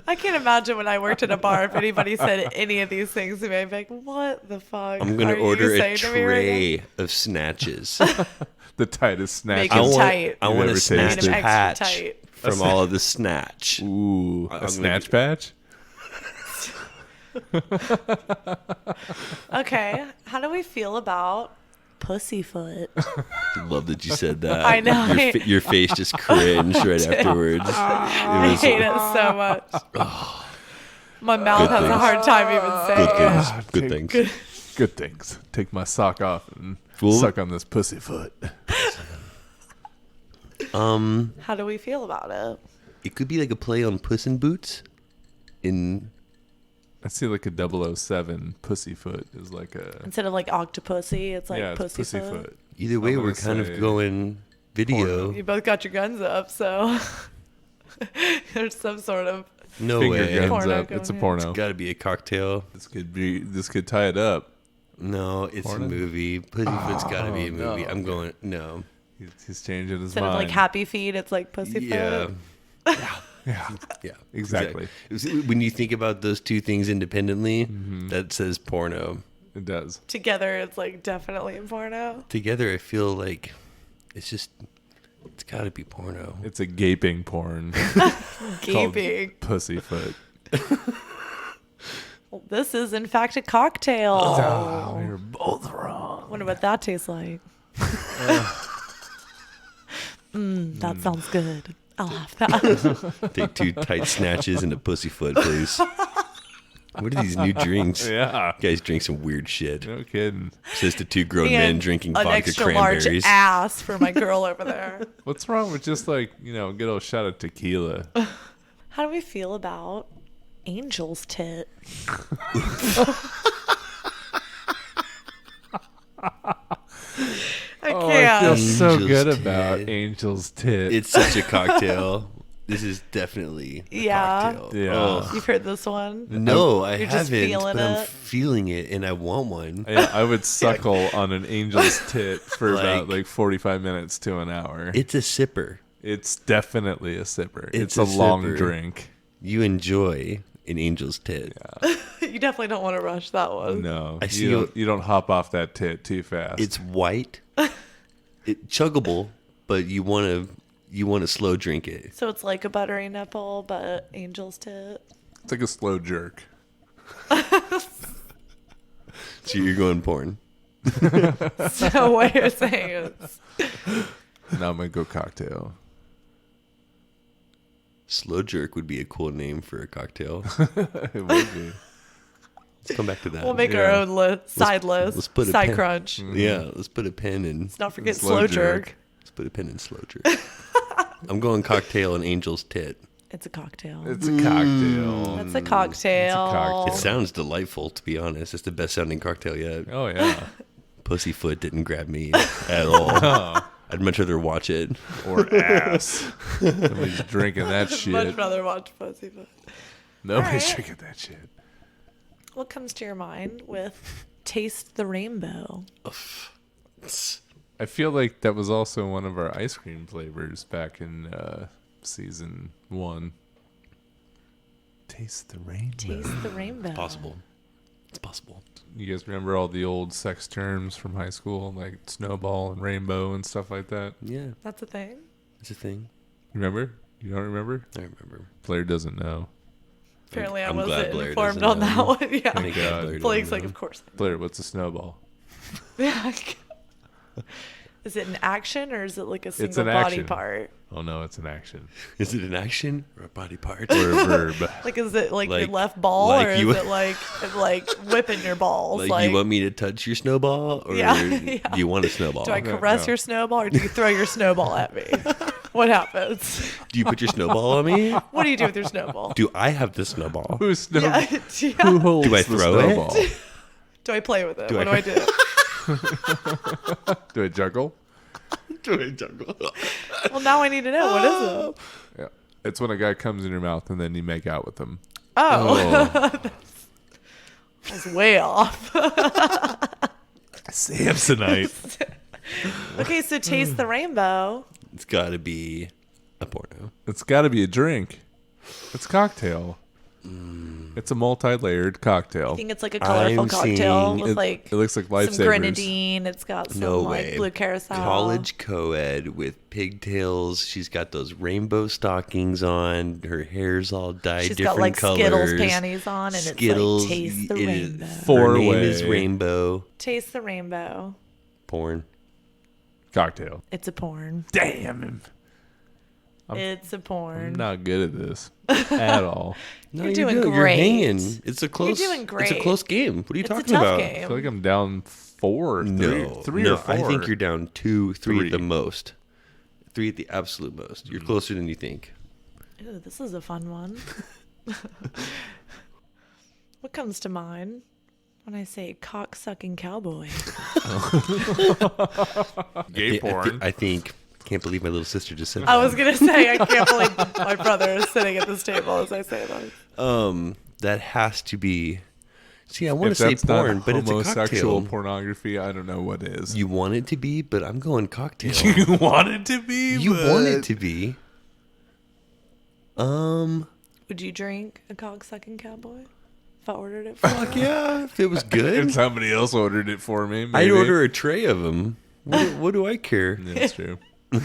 Speaker 5: I can't imagine when I worked at a bar if anybody said any of these things to me. I'd be like, what the fuck?
Speaker 4: I'm going
Speaker 5: are
Speaker 4: to
Speaker 5: you
Speaker 4: order a
Speaker 5: saying to me right
Speaker 4: tray of snatches.
Speaker 6: The tightest snatch.
Speaker 5: Make it tight.
Speaker 4: I want
Speaker 6: ever
Speaker 4: to snatch
Speaker 5: tasted.
Speaker 4: a
Speaker 5: Extra
Speaker 4: patch
Speaker 5: tight.
Speaker 4: from all of the snatch.
Speaker 6: Ooh,
Speaker 4: I'm
Speaker 6: a
Speaker 4: gonna
Speaker 6: snatch patch?
Speaker 5: Okay, how do we feel about pussyfoot?
Speaker 4: Love that you said that.
Speaker 5: I know.
Speaker 4: Your face just cringed right afterwards.
Speaker 5: I hate it so much. My mouth has a hard time even saying it.
Speaker 4: Good things.
Speaker 6: Good things. Take my sock off and
Speaker 4: Fool.
Speaker 6: suck on this pussyfoot.
Speaker 5: How do we feel about it?
Speaker 4: It could be like a play on Puss in Boots.
Speaker 6: I see like a 007 pussyfoot is like a...
Speaker 5: Instead of like octopussy, it's like
Speaker 6: yeah, it's
Speaker 5: pussyfoot.
Speaker 6: pussyfoot.
Speaker 4: Either way,
Speaker 6: I'm
Speaker 4: we're
Speaker 6: gonna
Speaker 4: kind
Speaker 6: say
Speaker 4: of going video.
Speaker 5: You both got your guns up, so there's some sort of
Speaker 4: No
Speaker 6: Finger
Speaker 4: way.
Speaker 6: guns
Speaker 5: Porno
Speaker 6: up. It's a
Speaker 5: going
Speaker 6: porno.
Speaker 4: Got to be a cocktail.
Speaker 6: This could tie it up.
Speaker 4: No, it's
Speaker 6: Porno?
Speaker 4: a movie. Pussyfoot's got to be a
Speaker 6: no.
Speaker 4: movie. I'm going, no.
Speaker 6: He's changing his
Speaker 5: instead
Speaker 6: mind.
Speaker 5: of like happy feet, it's like pussyfoot.
Speaker 4: Yeah.
Speaker 6: Yeah.
Speaker 4: Yeah.
Speaker 6: Exactly.
Speaker 4: When you think about those two things independently, that says porno.
Speaker 6: It does.
Speaker 5: Together, it's like definitely a porno.
Speaker 4: Together, I feel like it's got to be porno.
Speaker 6: It's a gaping porn.
Speaker 5: Gaping.
Speaker 6: Pussyfoot.
Speaker 5: Well, this is in fact a cocktail.
Speaker 6: Oh, you're both wrong.
Speaker 5: Wonder what that tastes like. That sounds good. I'll have that.
Speaker 4: Take 2 tight snatches and a pussyfoot, please. What are these new drinks?
Speaker 6: Yeah.
Speaker 4: You guys drink some weird shit.
Speaker 6: No kidding.
Speaker 4: Says the 2 grown men
Speaker 5: And
Speaker 4: drinking
Speaker 5: an
Speaker 4: vodka
Speaker 5: extra large
Speaker 4: cranberries.
Speaker 5: ass for my girl over there.
Speaker 6: What's wrong with just like, good old shot of tequila?
Speaker 5: How do we feel about Angel's tit? I
Speaker 6: I
Speaker 5: can't.
Speaker 6: feel so
Speaker 4: Angel's
Speaker 6: good
Speaker 4: tit.
Speaker 6: about Angel's tit.
Speaker 4: It's such a cocktail. This is definitely a
Speaker 5: Yeah.
Speaker 4: cocktail.
Speaker 6: Yeah.
Speaker 4: Oh.
Speaker 5: You've heard this one?
Speaker 4: No, I
Speaker 5: You're just
Speaker 4: haven't,
Speaker 5: feeling
Speaker 4: but I'm
Speaker 5: it?
Speaker 4: feeling it, and I want one.
Speaker 6: Yeah, I would suckle on an angel's tit for about
Speaker 4: Like-
Speaker 6: 45 minutes to an hour.
Speaker 4: It's a sipper.
Speaker 6: It's definitely a sipper.
Speaker 4: It's
Speaker 6: It's a
Speaker 4: a
Speaker 6: long
Speaker 4: sipper.
Speaker 6: drink.
Speaker 4: You enjoy an angel's tit.
Speaker 5: You definitely don't want to rush that one.
Speaker 6: No,
Speaker 4: I see
Speaker 6: you don't hop off that tit too fast.
Speaker 4: It's white. Chuggable, but you want to slow drink it.
Speaker 5: So it's like a buttery nipple, but Angel's tit.
Speaker 6: It's like a slow jerk.
Speaker 4: So you're going porn.
Speaker 5: So what you're saying is,
Speaker 6: Now I'm gonna go cocktail.
Speaker 4: Slow jerk would be a cool name for a cocktail.
Speaker 6: It would be.
Speaker 4: Let's come back to that.
Speaker 5: we'll make our
Speaker 6: Yeah.
Speaker 5: own list, side list,
Speaker 4: let's put a
Speaker 5: side
Speaker 4: pen-
Speaker 5: crunch.
Speaker 4: Yeah, let's put a pen in.
Speaker 5: Let's not forget
Speaker 6: Slow
Speaker 5: slow
Speaker 6: jerk.
Speaker 5: jerk.
Speaker 4: Let's put a pen in slow jerk. I'm going cocktail and angel's tit.
Speaker 5: It's a cocktail.
Speaker 6: It's a cocktail.
Speaker 5: That's a cocktail.
Speaker 6: cocktail.
Speaker 4: It sounds delightful, to be honest. It's the best sounding cocktail yet.
Speaker 6: Oh yeah.
Speaker 4: Pussyfoot didn't grab me at all. I'd much rather watch it.
Speaker 6: Or ass. Nobody's drinking that shit.
Speaker 5: Much rather watch Pussyfoot.
Speaker 6: Nobody's
Speaker 5: Alright.
Speaker 6: drinking that shit.
Speaker 5: What comes to your mind with Taste the Rainbow?
Speaker 6: I feel like that was also one of our ice cream flavors back in season 1. Taste the rainbow.
Speaker 5: Taste the Rainbow.
Speaker 4: Possible. It's possible.
Speaker 6: You guys remember all the old sex terms from high school, like snowball and rainbow and stuff like that?
Speaker 4: Yeah,
Speaker 5: That's a thing?
Speaker 4: it's a thing.
Speaker 6: Remember? You don't remember?
Speaker 4: I remember.
Speaker 6: Blair doesn't know.
Speaker 5: Apparently I
Speaker 4: I'm glad
Speaker 5: wasn't
Speaker 4: Blair
Speaker 5: informed
Speaker 4: doesn't
Speaker 5: on that
Speaker 4: know.
Speaker 5: one.
Speaker 4: Thank
Speaker 5: Yeah.
Speaker 4: God Blair doesn't
Speaker 5: Blake's like,
Speaker 4: know.
Speaker 5: of course.
Speaker 6: Blair, what's a snowball?
Speaker 5: Yeah. Is it an action or is it like a
Speaker 6: an
Speaker 5: single body
Speaker 6: action.
Speaker 5: part?
Speaker 6: Oh no, it's an action.
Speaker 4: Is it an action or a body part?
Speaker 6: Or a verb.
Speaker 5: Like, is it like your
Speaker 4: Like-
Speaker 5: left ball
Speaker 4: like
Speaker 5: or is
Speaker 4: you-
Speaker 5: it like whipping your balls?
Speaker 4: Like, you want me to touch your snowball, or
Speaker 5: Yeah,
Speaker 4: do
Speaker 5: yeah.
Speaker 4: you want a snowball?
Speaker 5: do I caress
Speaker 6: no.
Speaker 5: your snowball or do you throw your snowball at me? What happens?
Speaker 4: Do you put your snowball on me?
Speaker 5: What do you do with your snowball?
Speaker 4: Do I have the snowball?
Speaker 6: Who's snow-
Speaker 5: Yeah,
Speaker 6: Who holds
Speaker 4: Do I
Speaker 6: the
Speaker 4: throw it?
Speaker 6: snowball?
Speaker 5: do I play with it?
Speaker 4: Do
Speaker 5: What
Speaker 4: I-
Speaker 5: do I do?
Speaker 6: Do I juggle?
Speaker 4: Do I juggle?
Speaker 5: Well, now I need to know. What is it?
Speaker 6: Yeah. It's when a guy comes in your mouth and then you make out with him.
Speaker 5: Oh, that's way off.
Speaker 6: Samsonite.
Speaker 5: Okay, so Taste the Rainbow.
Speaker 4: It's got to be a porno.
Speaker 6: It's got to be a drink. It's cocktail. It's a multi-layered cocktail.
Speaker 5: I think it's like a colorful cocktail with
Speaker 6: it looks like
Speaker 5: some
Speaker 6: Lifesavers.
Speaker 5: grenadine. It's got some
Speaker 4: No
Speaker 5: like
Speaker 4: way.
Speaker 5: blue carousel.
Speaker 4: College co-ed with pigtails. She's got those rainbow stockings on. Her hair's all dyed
Speaker 5: She's got
Speaker 4: different
Speaker 5: like
Speaker 4: colors.
Speaker 5: Skittles panties on, and
Speaker 4: Skittles,
Speaker 5: it's like taste the
Speaker 4: it is-
Speaker 5: rainbow.
Speaker 4: Her name
Speaker 6: Four-way.
Speaker 4: is Rainbow.
Speaker 5: Taste the rainbow.
Speaker 4: Porn.
Speaker 6: Cocktail.
Speaker 5: It's a porn.
Speaker 6: Damn.
Speaker 5: It's a
Speaker 6: I'm
Speaker 5: porn.
Speaker 6: not good at this at all.
Speaker 4: No,
Speaker 5: You're doing
Speaker 4: good.
Speaker 5: great.
Speaker 4: You're hanging. It's a close.
Speaker 5: doing
Speaker 4: It's
Speaker 5: great.
Speaker 4: a close game. What are you
Speaker 5: It's a
Speaker 4: talking
Speaker 5: tough
Speaker 4: about?
Speaker 6: I
Speaker 5: game.
Speaker 6: feel like I'm down 4,
Speaker 4: No,
Speaker 6: 3
Speaker 4: no.
Speaker 6: or 4.
Speaker 4: I think you're down 2, 3 at the
Speaker 6: Three.
Speaker 4: most. 3 at the absolute most. You're closer than you think.
Speaker 5: Ooh, this is a fun one. What comes to mind when I say cock-sucking cowboy?
Speaker 6: Gay porn.
Speaker 4: I think. Can't believe my little sister just said that.
Speaker 5: I was gonna say I can't believe my brother is sitting at this table as I say that.
Speaker 4: That has to be. See, I want
Speaker 6: If
Speaker 4: to say
Speaker 6: that's not
Speaker 4: porn, but it's a
Speaker 6: homosexual
Speaker 4: cocktail.
Speaker 6: pornography, I don't know what is.
Speaker 4: You want it to be, but I'm going cocktail.
Speaker 6: You want it to be?
Speaker 4: You want it to be.
Speaker 5: Would you drink a cock-sucking cowboy if I ordered it for you?
Speaker 4: Fuck yeah, if it was
Speaker 6: If
Speaker 4: good,
Speaker 6: somebody else ordered it for me,
Speaker 4: I'd
Speaker 6: maybe.
Speaker 4: order a tray of them. What do I care?
Speaker 6: Yeah, that's true.
Speaker 4: Yeah,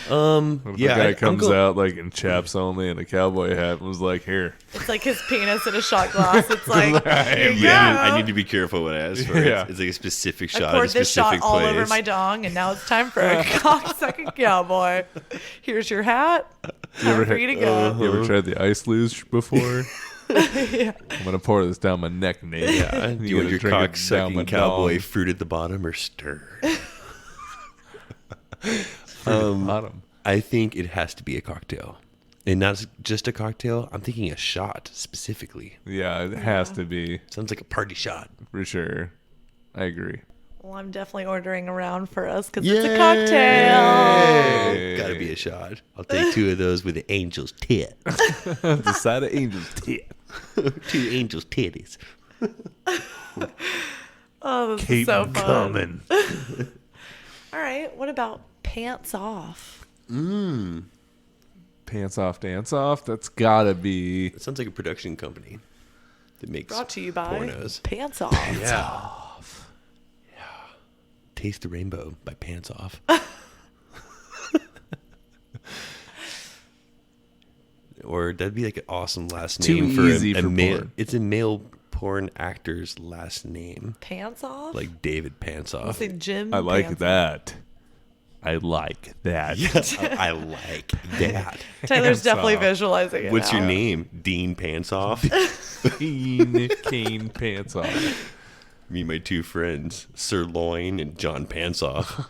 Speaker 6: The guy
Speaker 4: I'm
Speaker 6: comes
Speaker 4: go-
Speaker 6: out like in chaps only and a cowboy hat and was like, "Here,
Speaker 5: It's like his penis in a shot glass. It's like, here you
Speaker 4: Yeah,
Speaker 5: go.
Speaker 4: I need to be careful what I ask for.
Speaker 6: Yeah.
Speaker 4: It's like a specific
Speaker 5: I
Speaker 4: shot.
Speaker 5: poured
Speaker 4: at a
Speaker 5: this shot
Speaker 4: specific
Speaker 5: all
Speaker 4: place.
Speaker 5: over my dong, and now it's time for a cock-sucking cowboy. Here's your hat. Time for you to go.
Speaker 6: you ever tried the ice luge before?" I'm gonna pour this down my neck, Nate.
Speaker 4: Yeah, do you want
Speaker 6: gotta
Speaker 4: your
Speaker 6: drink it
Speaker 4: cock
Speaker 6: down my
Speaker 4: sucking cowboy
Speaker 6: dong.
Speaker 4: fruit at the bottom or stir?
Speaker 6: Bottom.
Speaker 4: I think it has to be a cocktail, and not just a cocktail. I'm thinking a shot specifically.
Speaker 6: Yeah, it has to be
Speaker 4: Sounds like a party shot.
Speaker 6: for sure. I agree.
Speaker 5: Well, I'm definitely ordering around for us because it's a cocktail.
Speaker 6: Hey.
Speaker 4: Gotta be a shot. I'll take 2 of those with the angel's tit.
Speaker 6: The side of Angel's tit.
Speaker 4: 2 angel's titties.
Speaker 5: Oh, this is
Speaker 6: Keep
Speaker 5: so fun.
Speaker 6: coming.
Speaker 5: All right, what about pants off?
Speaker 6: Pants off, dance off. That's gotta be.
Speaker 4: It sounds like a production company that makes
Speaker 5: Brought to you by
Speaker 4: pornos.
Speaker 5: Pants Off.
Speaker 4: Yeah. Taste the Rainbow by Pants Off. Or that'd be like an awesome last
Speaker 6: Too
Speaker 4: name
Speaker 6: easy
Speaker 4: for a
Speaker 6: for
Speaker 4: male.
Speaker 6: porn.
Speaker 4: It's a male porn actor's last name,
Speaker 5: Pants Off?
Speaker 4: like David Pants
Speaker 5: Let's
Speaker 4: Off.
Speaker 5: say Jim
Speaker 6: I like
Speaker 5: Pants
Speaker 6: that. I like that.
Speaker 4: I like that.
Speaker 5: Off. Tyler's definitely
Speaker 6: Off.
Speaker 5: visualizing it
Speaker 4: What's
Speaker 5: now.
Speaker 4: your name? Dean Pants Off.
Speaker 6: Cane pants off.
Speaker 4: Me and my 2 friends, Sirloin and John Pants Off.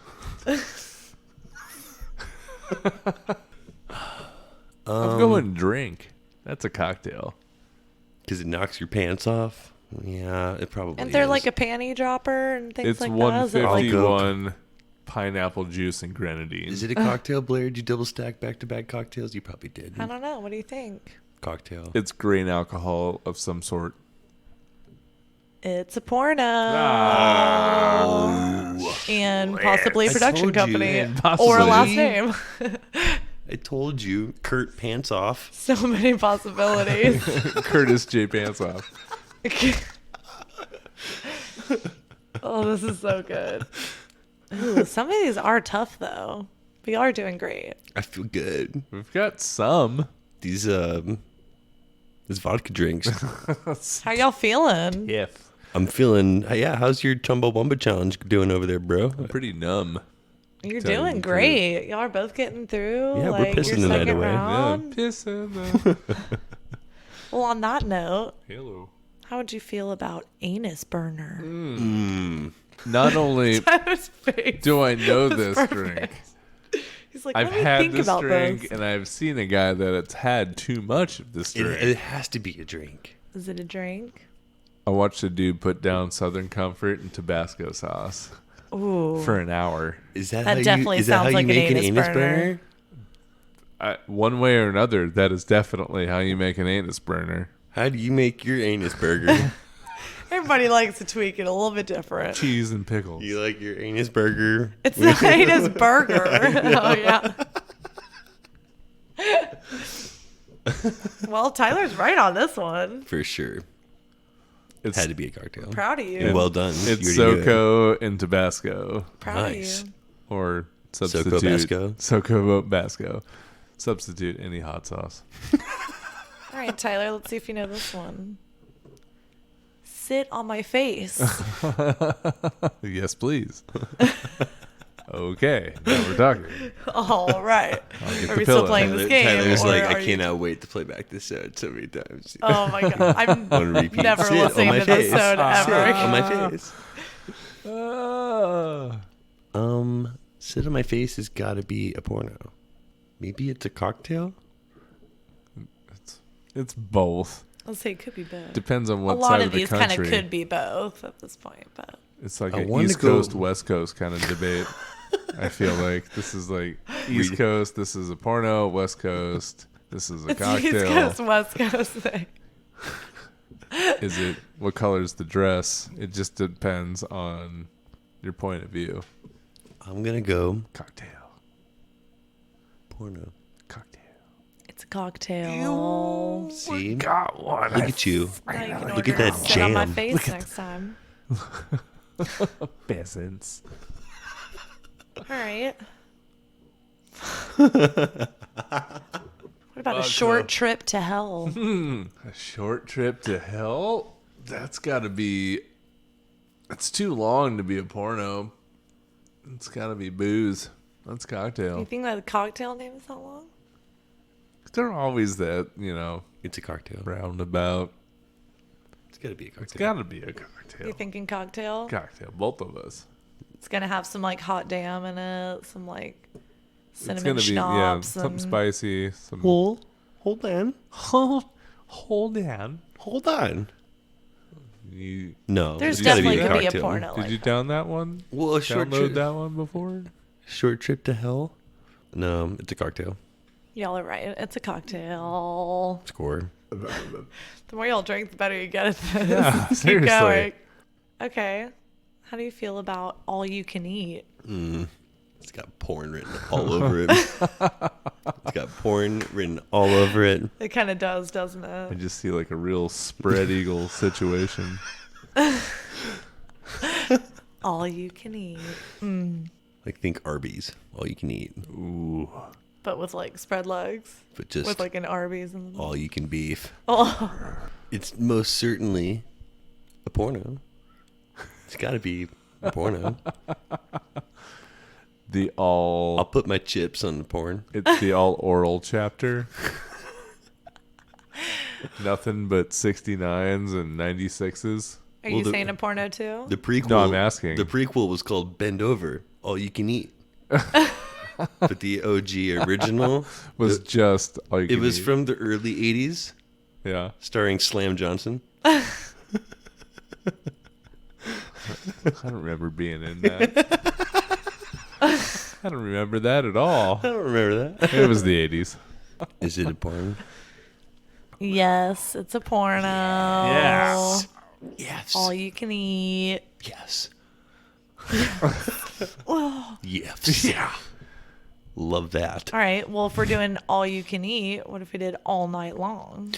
Speaker 6: I'm going drink. That's a cocktail.
Speaker 4: Because it knocks your pants off. Yeah, it probably
Speaker 5: And they're
Speaker 4: is.
Speaker 5: like a panty dropper and things
Speaker 6: It's
Speaker 5: like that. Is it like
Speaker 6: 151 pineapple juice and grenadine.
Speaker 4: Is it a cocktail, Blair? Did you double stack back-to-back cocktails? You probably did.
Speaker 5: I don't know. What do you think?
Speaker 4: Cocktail.
Speaker 6: It's grain alcohol of some sort.
Speaker 5: It's a porno.
Speaker 6: Ah.
Speaker 5: And possibly a
Speaker 4: I
Speaker 5: production
Speaker 4: told you.
Speaker 5: company.
Speaker 6: And possibly-
Speaker 5: Or a last name.
Speaker 4: I told you, Kurt Pants Off.
Speaker 5: So many possibilities.
Speaker 6: Curtis J. Pants off.
Speaker 5: Oh, this is so good. Ooh, some of these are tough, though. We are doing great.
Speaker 4: I feel good.
Speaker 6: We've got some.
Speaker 4: These vodka drinks.
Speaker 5: How y'all feeling?
Speaker 6: If.
Speaker 4: I'm feeling. Yeah, how's your Chambawamba challenge doing over there, bro?
Speaker 6: I'm pretty numb.
Speaker 5: You're
Speaker 6: Tell you
Speaker 5: doing
Speaker 6: the
Speaker 5: great. Y'all are both getting through.
Speaker 4: Yeah, we're
Speaker 5: like,
Speaker 4: pissing
Speaker 5: your
Speaker 4: the night
Speaker 5: second
Speaker 4: away.
Speaker 5: round.
Speaker 6: Yeah, pissing.
Speaker 5: Well, on that note,
Speaker 6: Hello.
Speaker 5: how would you feel about anus burner?
Speaker 6: Not only
Speaker 5: Tyler's face.
Speaker 6: do I know
Speaker 5: was
Speaker 6: this
Speaker 5: perfect.
Speaker 6: drink,
Speaker 5: He's like,
Speaker 6: I've
Speaker 5: let me
Speaker 6: had
Speaker 5: think
Speaker 6: this
Speaker 5: about
Speaker 6: drink
Speaker 5: this.
Speaker 6: and I've seen a guy that it's had too much of this drink.
Speaker 4: It has to be a drink.
Speaker 5: Is it a drink?
Speaker 6: I watched a dude put down Southern Comfort and Tabasco sauce
Speaker 5: Ooh.
Speaker 6: for an hour.
Speaker 4: Is that,
Speaker 5: That
Speaker 4: how
Speaker 5: definitely
Speaker 4: you, is that how
Speaker 5: sounds
Speaker 4: you
Speaker 5: like an
Speaker 4: make an
Speaker 5: anus
Speaker 4: anus
Speaker 5: burner.
Speaker 4: burner?
Speaker 6: One way or another, that is definitely how you make an anus burner.
Speaker 4: How do you make your anus burger?
Speaker 5: Everybody likes to tweak it a little bit different.
Speaker 6: Cheese and pickles.
Speaker 4: You like your anus burger?
Speaker 5: It's the anus burger. Oh, yeah. Well, Tyler's right on this one.
Speaker 4: For sure.
Speaker 6: It's
Speaker 4: Had to be a cocktail.
Speaker 5: Proud of you.
Speaker 4: And well done.
Speaker 6: it's
Speaker 4: You already knew it.
Speaker 6: SoCo and Tabasco,
Speaker 5: Proud
Speaker 4: Nice.
Speaker 5: of you.
Speaker 6: or substitute
Speaker 4: Basco?
Speaker 6: SoCo Basco. Substitute any hot sauce.
Speaker 5: All right, Tyler, let's see if you know this one. Sit on my face.
Speaker 6: Yes, please. Okay, now we're talking.
Speaker 5: All right.
Speaker 6: get
Speaker 5: Are
Speaker 6: the
Speaker 5: we still
Speaker 6: pillow.
Speaker 5: playing this game?
Speaker 4: Tyler's
Speaker 5: or
Speaker 4: like,
Speaker 5: are
Speaker 4: I
Speaker 5: you-
Speaker 4: cannot wait to play back this out so many times.
Speaker 5: Oh my god. I'm
Speaker 4: On repeat.
Speaker 5: never
Speaker 4: Sit on
Speaker 5: listening
Speaker 4: my
Speaker 5: to this
Speaker 4: face.
Speaker 5: episode
Speaker 4: Sit
Speaker 5: ever.
Speaker 4: on my face.
Speaker 6: Ah.
Speaker 4: Sit on my face has got to be a porno. Maybe it's a cocktail.
Speaker 6: It's both.
Speaker 5: Let's say it could be both.
Speaker 6: Depends on
Speaker 5: A
Speaker 6: what
Speaker 5: lot
Speaker 6: side
Speaker 5: of
Speaker 6: of the
Speaker 5: these kind
Speaker 6: country.
Speaker 5: of could be both at this point, but
Speaker 6: It's like
Speaker 4: I
Speaker 6: an
Speaker 4: wanted
Speaker 6: East
Speaker 4: to go-
Speaker 6: Coast, West Coast kind of debate. I feel like this is like East Coast, this is a porno. West Coast, this is a
Speaker 5: it's
Speaker 6: cocktail.
Speaker 5: East Coast, West Coast thing.
Speaker 6: Is it what color is the dress? It just depends on your point of view.
Speaker 4: I'm gonna go
Speaker 6: Cocktail,
Speaker 4: porno.
Speaker 6: cocktail.
Speaker 5: It's a cocktail.
Speaker 4: See,
Speaker 6: Got one.
Speaker 4: look at you.
Speaker 5: Now you can
Speaker 4: Look
Speaker 5: order
Speaker 4: at that
Speaker 5: Sit on my
Speaker 4: jam.
Speaker 5: face next time.
Speaker 6: Peasants.
Speaker 5: All right. What about a short trip to hell?
Speaker 6: A short trip to hell? That's got to be. It's too long to be a porno. It's got to be booze. That's
Speaker 5: You
Speaker 6: cocktail.
Speaker 5: think that the cocktail name is that long?
Speaker 6: They're always that,
Speaker 4: It's a cocktail.
Speaker 6: roundabout.
Speaker 4: It's gotta be a
Speaker 6: It's
Speaker 4: cocktail.
Speaker 6: got to be a cocktail.
Speaker 5: You thinking cocktail?
Speaker 6: Cocktail, both of us.
Speaker 5: It's gonna have some like hot damn in it, some like
Speaker 6: It's
Speaker 5: cinnamon
Speaker 6: gonna be
Speaker 5: schnapps,
Speaker 6: something
Speaker 5: and
Speaker 6: spicy. Some
Speaker 4: Hold on.
Speaker 6: hold on.
Speaker 4: Hold on.
Speaker 6: You,
Speaker 4: No,
Speaker 5: there's
Speaker 4: it's gotta
Speaker 5: definitely
Speaker 4: a
Speaker 5: gonna be a
Speaker 4: cocktail.
Speaker 5: porno.
Speaker 6: did
Speaker 5: like
Speaker 6: you
Speaker 5: that.
Speaker 6: down that one?
Speaker 4: Well, a short
Speaker 6: Download
Speaker 4: trip.
Speaker 6: that one before?
Speaker 4: Short trip to hell. No, it's a cocktail.
Speaker 5: Y'all are right. It's a cocktail.
Speaker 4: Score.
Speaker 5: The more y'all drink, the better you get at this.
Speaker 6: Yeah,
Speaker 5: Keep
Speaker 6: seriously.
Speaker 5: going. Okay. How do you feel about all you can eat?
Speaker 4: It's got porn written all over it. It's got porn written all over it.
Speaker 5: It kind of does, doesn't
Speaker 6: I
Speaker 5: it?
Speaker 6: just see like a real spread eagle situation.
Speaker 5: All you can eat.
Speaker 4: Like think Arby's, all you can eat,
Speaker 6: Ooh.
Speaker 5: But with like spread legs.
Speaker 4: but just
Speaker 5: With like an Arby's and
Speaker 4: all you can beef.
Speaker 5: oh,
Speaker 4: It's most certainly a porno. It's got to be a porno.
Speaker 6: The all
Speaker 4: I'll put my chips on the porn.
Speaker 6: it's the all oral chapter. Nothing but 69s and 96s.
Speaker 5: are
Speaker 4: Well,
Speaker 5: you
Speaker 4: the-
Speaker 5: saying a porno too?
Speaker 4: The prequel.
Speaker 6: No, I'm asking.
Speaker 4: The prequel was called Bend Over, All You Can Eat. But the OG original
Speaker 6: Was just all you
Speaker 4: it
Speaker 6: can
Speaker 4: was
Speaker 6: eat.
Speaker 4: from the early '80s,
Speaker 6: Yeah.
Speaker 4: starring Slam Johnson.
Speaker 6: I don't remember being in that. I don't remember that at all.
Speaker 4: I don't remember that.
Speaker 6: It was the 80s.
Speaker 4: Is it a porn?
Speaker 5: Yes, it's a porno.
Speaker 6: Yes.
Speaker 4: Yes.
Speaker 5: All you can eat.
Speaker 4: Yes. Yes. Yeah. Love that.
Speaker 5: All right. Well, if we're doing all you can eat, what if we did all night long?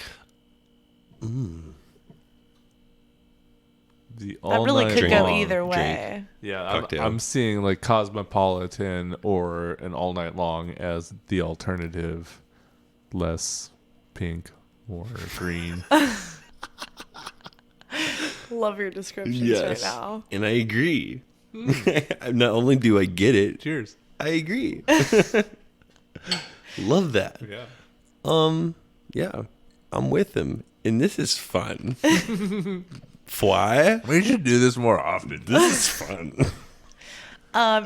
Speaker 6: The
Speaker 5: That
Speaker 6: all
Speaker 5: really
Speaker 6: night
Speaker 5: could go
Speaker 6: long.
Speaker 5: either way.
Speaker 6: Yeah,
Speaker 4: Cocktail.
Speaker 6: I'm seeing like Cosmopolitan or an all night long as the alternative, less pink or green.
Speaker 5: Love your descriptions right now.
Speaker 4: And I agree. Not only do I get it,
Speaker 6: Cheers.
Speaker 4: I agree. Love that.
Speaker 6: Yeah.
Speaker 4: Yeah. I'm with him. And this is fun. Why?
Speaker 6: We should do this more often.
Speaker 4: This is fun.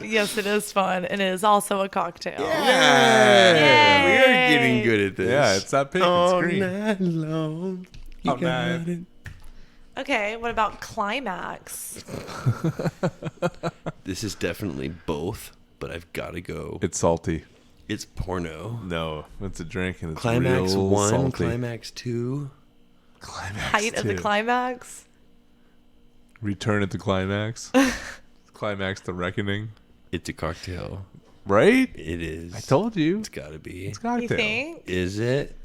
Speaker 5: Yes, it is fun, and it is also a cocktail.
Speaker 4: Yeah. We are getting good at this.
Speaker 6: Yeah, it's not pink,
Speaker 4: All
Speaker 6: it's green.
Speaker 4: night long. You
Speaker 6: All
Speaker 4: got
Speaker 6: night.
Speaker 4: it.
Speaker 5: Okay, what about climax?
Speaker 4: This is definitely both, but I've got to go.
Speaker 6: It's salty.
Speaker 4: It's porno.
Speaker 6: No, it's a drink and it's
Speaker 4: Climax
Speaker 6: real
Speaker 4: 1,
Speaker 6: salty.
Speaker 4: Climax 2.
Speaker 6: Climax
Speaker 5: Height of the
Speaker 6: two.
Speaker 5: climax?
Speaker 6: Return at the climax. Climax the reckoning.
Speaker 4: It's a cocktail.
Speaker 6: Right?
Speaker 4: It is.
Speaker 6: I told you.
Speaker 4: It's got to be.
Speaker 6: It's
Speaker 5: You
Speaker 6: cocktail.
Speaker 5: think?
Speaker 4: Is it?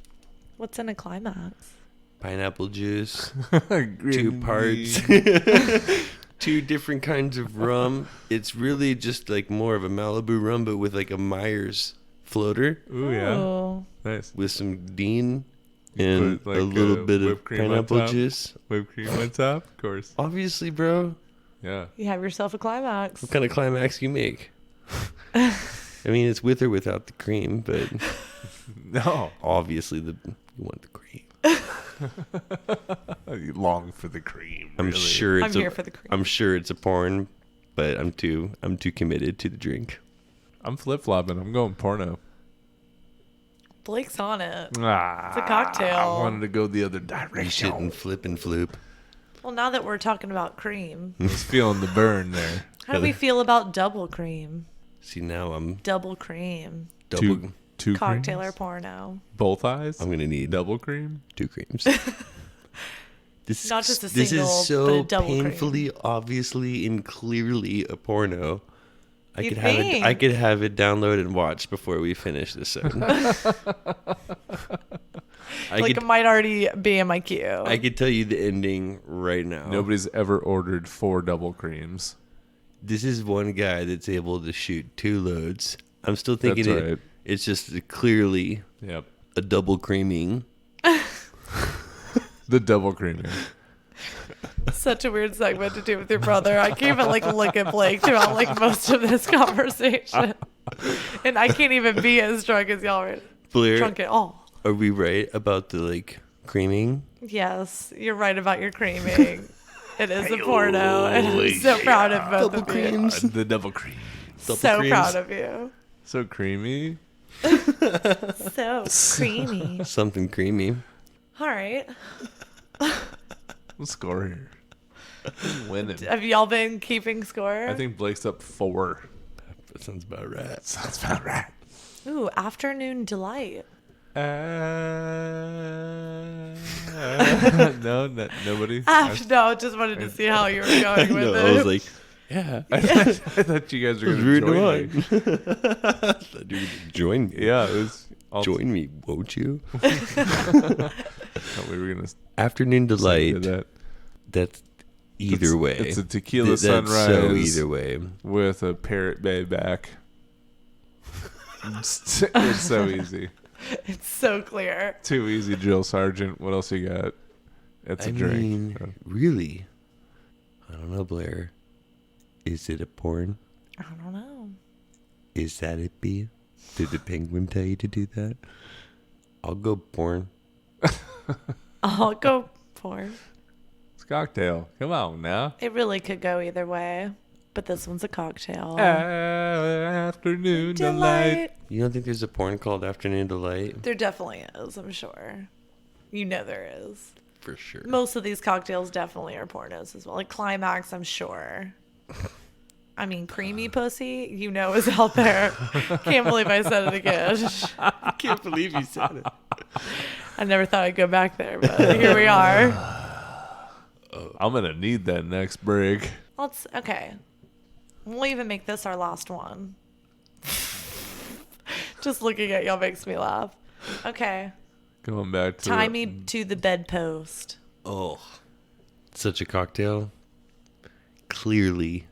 Speaker 5: What's in a climax?
Speaker 4: Pineapple juice,
Speaker 6: Green
Speaker 4: 2 parts,
Speaker 6: bean.
Speaker 4: 2 different kinds of rum. It's really just like more of a Malibu rum, but with like a Myers floater
Speaker 6: Ooh, yeah.
Speaker 5: Oh.
Speaker 6: Nice.
Speaker 4: with some Dean and
Speaker 6: Put, like,
Speaker 4: a little bit of
Speaker 6: whipped cream on
Speaker 4: pineapple
Speaker 6: top.
Speaker 4: juice.
Speaker 6: Whipped cream on top, of course.
Speaker 4: Obviously, bro.
Speaker 6: Yeah.
Speaker 5: You have yourself a climax.
Speaker 4: What kind of climax you make? I mean, it's with or without the cream, but
Speaker 6: No.
Speaker 4: obviously you want the cream.
Speaker 6: You long for the cream.
Speaker 4: I'm
Speaker 6: really.
Speaker 4: sure
Speaker 5: I'm
Speaker 4: it's
Speaker 5: here for the cream.
Speaker 4: I'm sure it's a porn, but I'm too committed to the drink.
Speaker 6: I'm flip flopping. I'm going porno.
Speaker 5: Blake's on it.
Speaker 6: Ah,
Speaker 5: It's a cocktail.
Speaker 6: I wanted to go the other
Speaker 4: You
Speaker 6: direction.
Speaker 4: shouldn't flip and floop.
Speaker 5: Well, now that we're talking about cream,
Speaker 6: I was feeling the burn there.
Speaker 5: how do we feel about double cream?
Speaker 4: See, now I'm
Speaker 5: Double cream.
Speaker 4: double.
Speaker 6: Two
Speaker 5: Cocktail or
Speaker 6: creams?
Speaker 5: porno.
Speaker 6: Both eyes?
Speaker 4: I'm gonna need
Speaker 6: Double cream?
Speaker 4: 2 creams. This
Speaker 5: Not just a
Speaker 4: this
Speaker 5: single,
Speaker 4: is
Speaker 5: but
Speaker 4: so
Speaker 5: a double cream.
Speaker 4: painfully, obviously, and clearly a porno. I
Speaker 5: You
Speaker 4: could have it.
Speaker 5: think?
Speaker 4: I could have it download and watch before we finish this.
Speaker 5: Like it might already be in my queue.
Speaker 4: I could tell you the ending right now.
Speaker 6: Nobody's ever ordered 4 double creams.
Speaker 4: This is one guy that's able to shoot 2 loads. I'm still thinking
Speaker 6: That's right.
Speaker 4: it's just clearly
Speaker 6: Yep.
Speaker 4: a double creaming.
Speaker 6: The double creaming.
Speaker 5: Such a weird segment to do with your brother. I can't even look at Blake throughout most of this conversation, and I can't even be as drunk as y'all are
Speaker 4: Blair,
Speaker 5: drunk at all.
Speaker 4: are we right about the creaming?
Speaker 5: Yes, you're right about your creaming. It is a porno, and I'm so proud of both
Speaker 4: Double
Speaker 5: of you.
Speaker 4: creams.
Speaker 6: The double cream.
Speaker 5: So
Speaker 4: creams.
Speaker 5: proud of you.
Speaker 6: So creamy.
Speaker 5: So creamy.
Speaker 4: Something creamy.
Speaker 5: All right.
Speaker 6: Let's score here. I'm winning.
Speaker 5: Have y'all been keeping score?
Speaker 6: I think Blake's up 4.
Speaker 4: That sounds about right.
Speaker 6: Sounds about right.
Speaker 5: Ooh, afternoon delight.
Speaker 6: No, nobody.
Speaker 5: No, just wanted to see how you were going with
Speaker 4: No,
Speaker 5: it.
Speaker 4: I was like, yeah.
Speaker 6: I thought you guys were going to join me.
Speaker 4: Thought you would join me.
Speaker 6: Yeah, it was.
Speaker 4: Join me, won't you?
Speaker 6: Thought we were going to
Speaker 4: Afternoon delight.
Speaker 6: that.
Speaker 4: That's either way.
Speaker 6: It's a tequila
Speaker 4: That's so
Speaker 6: sunrise.
Speaker 4: either way.
Speaker 6: With a Parrot Bay back. It's so easy.
Speaker 5: It's so clear.
Speaker 6: Too easy, Jill Sargent. What else you got? It's a
Speaker 4: I
Speaker 6: drink.
Speaker 4: mean, really? I don't know, Blair. Is it a porn?
Speaker 5: I don't know.
Speaker 4: Is that it, B? Did the penguin tell you to do that? I'll go porn.
Speaker 5: I'll go porn.
Speaker 6: It's a cocktail. Come on now.
Speaker 5: It really could go either way, but this one's a cocktail.
Speaker 6: Afternoon delight.
Speaker 4: You don't think there's a porn called Afternoon Delight?
Speaker 5: There definitely is, I'm sure. You know there is.
Speaker 4: For sure.
Speaker 5: Most of these cocktails definitely are pornos as well. Like Climax, I'm sure. I mean, Creamy Pussy, you know, is out there. Can't believe I said it again.
Speaker 4: I can't believe you said it.
Speaker 5: I never thought I'd go back there, but here we are.
Speaker 6: I'm going to need that next break.
Speaker 5: Okay. We'll even make this our last one. Just looking at y'all makes me laugh. Okay.
Speaker 6: Going back to
Speaker 5: Tie me to the bedpost.
Speaker 4: Oh. Such a cocktail. Clearly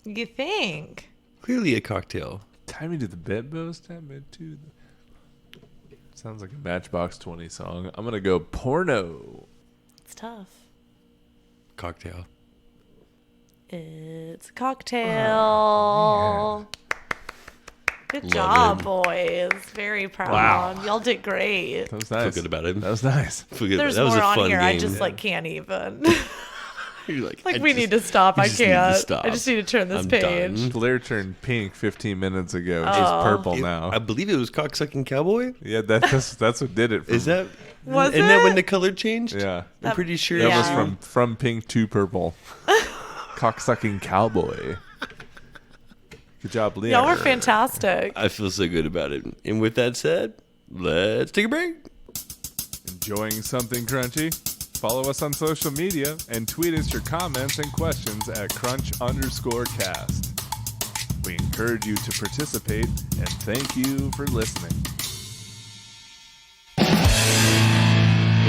Speaker 5: You think?
Speaker 4: a cocktail.
Speaker 6: Tie me to the bedpost. Tie me to the... Sounds like a Matchbox 20 song. I'm going to go porno.
Speaker 5: It's tough.
Speaker 4: Cocktail.
Speaker 5: It's a cocktail. Good
Speaker 4: Love
Speaker 5: job,
Speaker 4: it.
Speaker 5: boys. Very proud.
Speaker 6: Wow.
Speaker 5: Y'all did great.
Speaker 6: That was
Speaker 4: Feel
Speaker 6: nice.
Speaker 4: good about it.
Speaker 6: That was nice.
Speaker 4: Feel good
Speaker 5: There's
Speaker 4: that was
Speaker 5: more
Speaker 4: a
Speaker 5: on
Speaker 4: fun
Speaker 5: here.
Speaker 4: game.
Speaker 5: I just can't even.
Speaker 4: You're like,
Speaker 5: We need to stop.
Speaker 4: you
Speaker 5: I
Speaker 4: just need to
Speaker 5: can't.
Speaker 4: stop.
Speaker 5: I just need to turn this
Speaker 4: I'm
Speaker 5: page.
Speaker 4: done.
Speaker 6: Blair turned pink 15 minutes ago.
Speaker 5: Oh.
Speaker 6: She's purple now.
Speaker 4: I believe it was Cocksucking Cowboy.
Speaker 6: Yeah, that's what did it.
Speaker 4: Is that?
Speaker 5: Was
Speaker 4: Isn't that when
Speaker 5: it?
Speaker 4: the color changed?
Speaker 6: Yeah.
Speaker 4: I'm pretty sure.
Speaker 6: That
Speaker 5: Yeah.
Speaker 6: was from pink to purple. Cocksucking cowboy. Good job, Leah.
Speaker 5: Y'all were fantastic.
Speaker 4: I feel so good about it. And with that said, let's take a break.
Speaker 6: Enjoying something crunchy? Follow us on social media and tweet us your comments and questions at crunch_cast. We encourage you to participate and thank you for listening.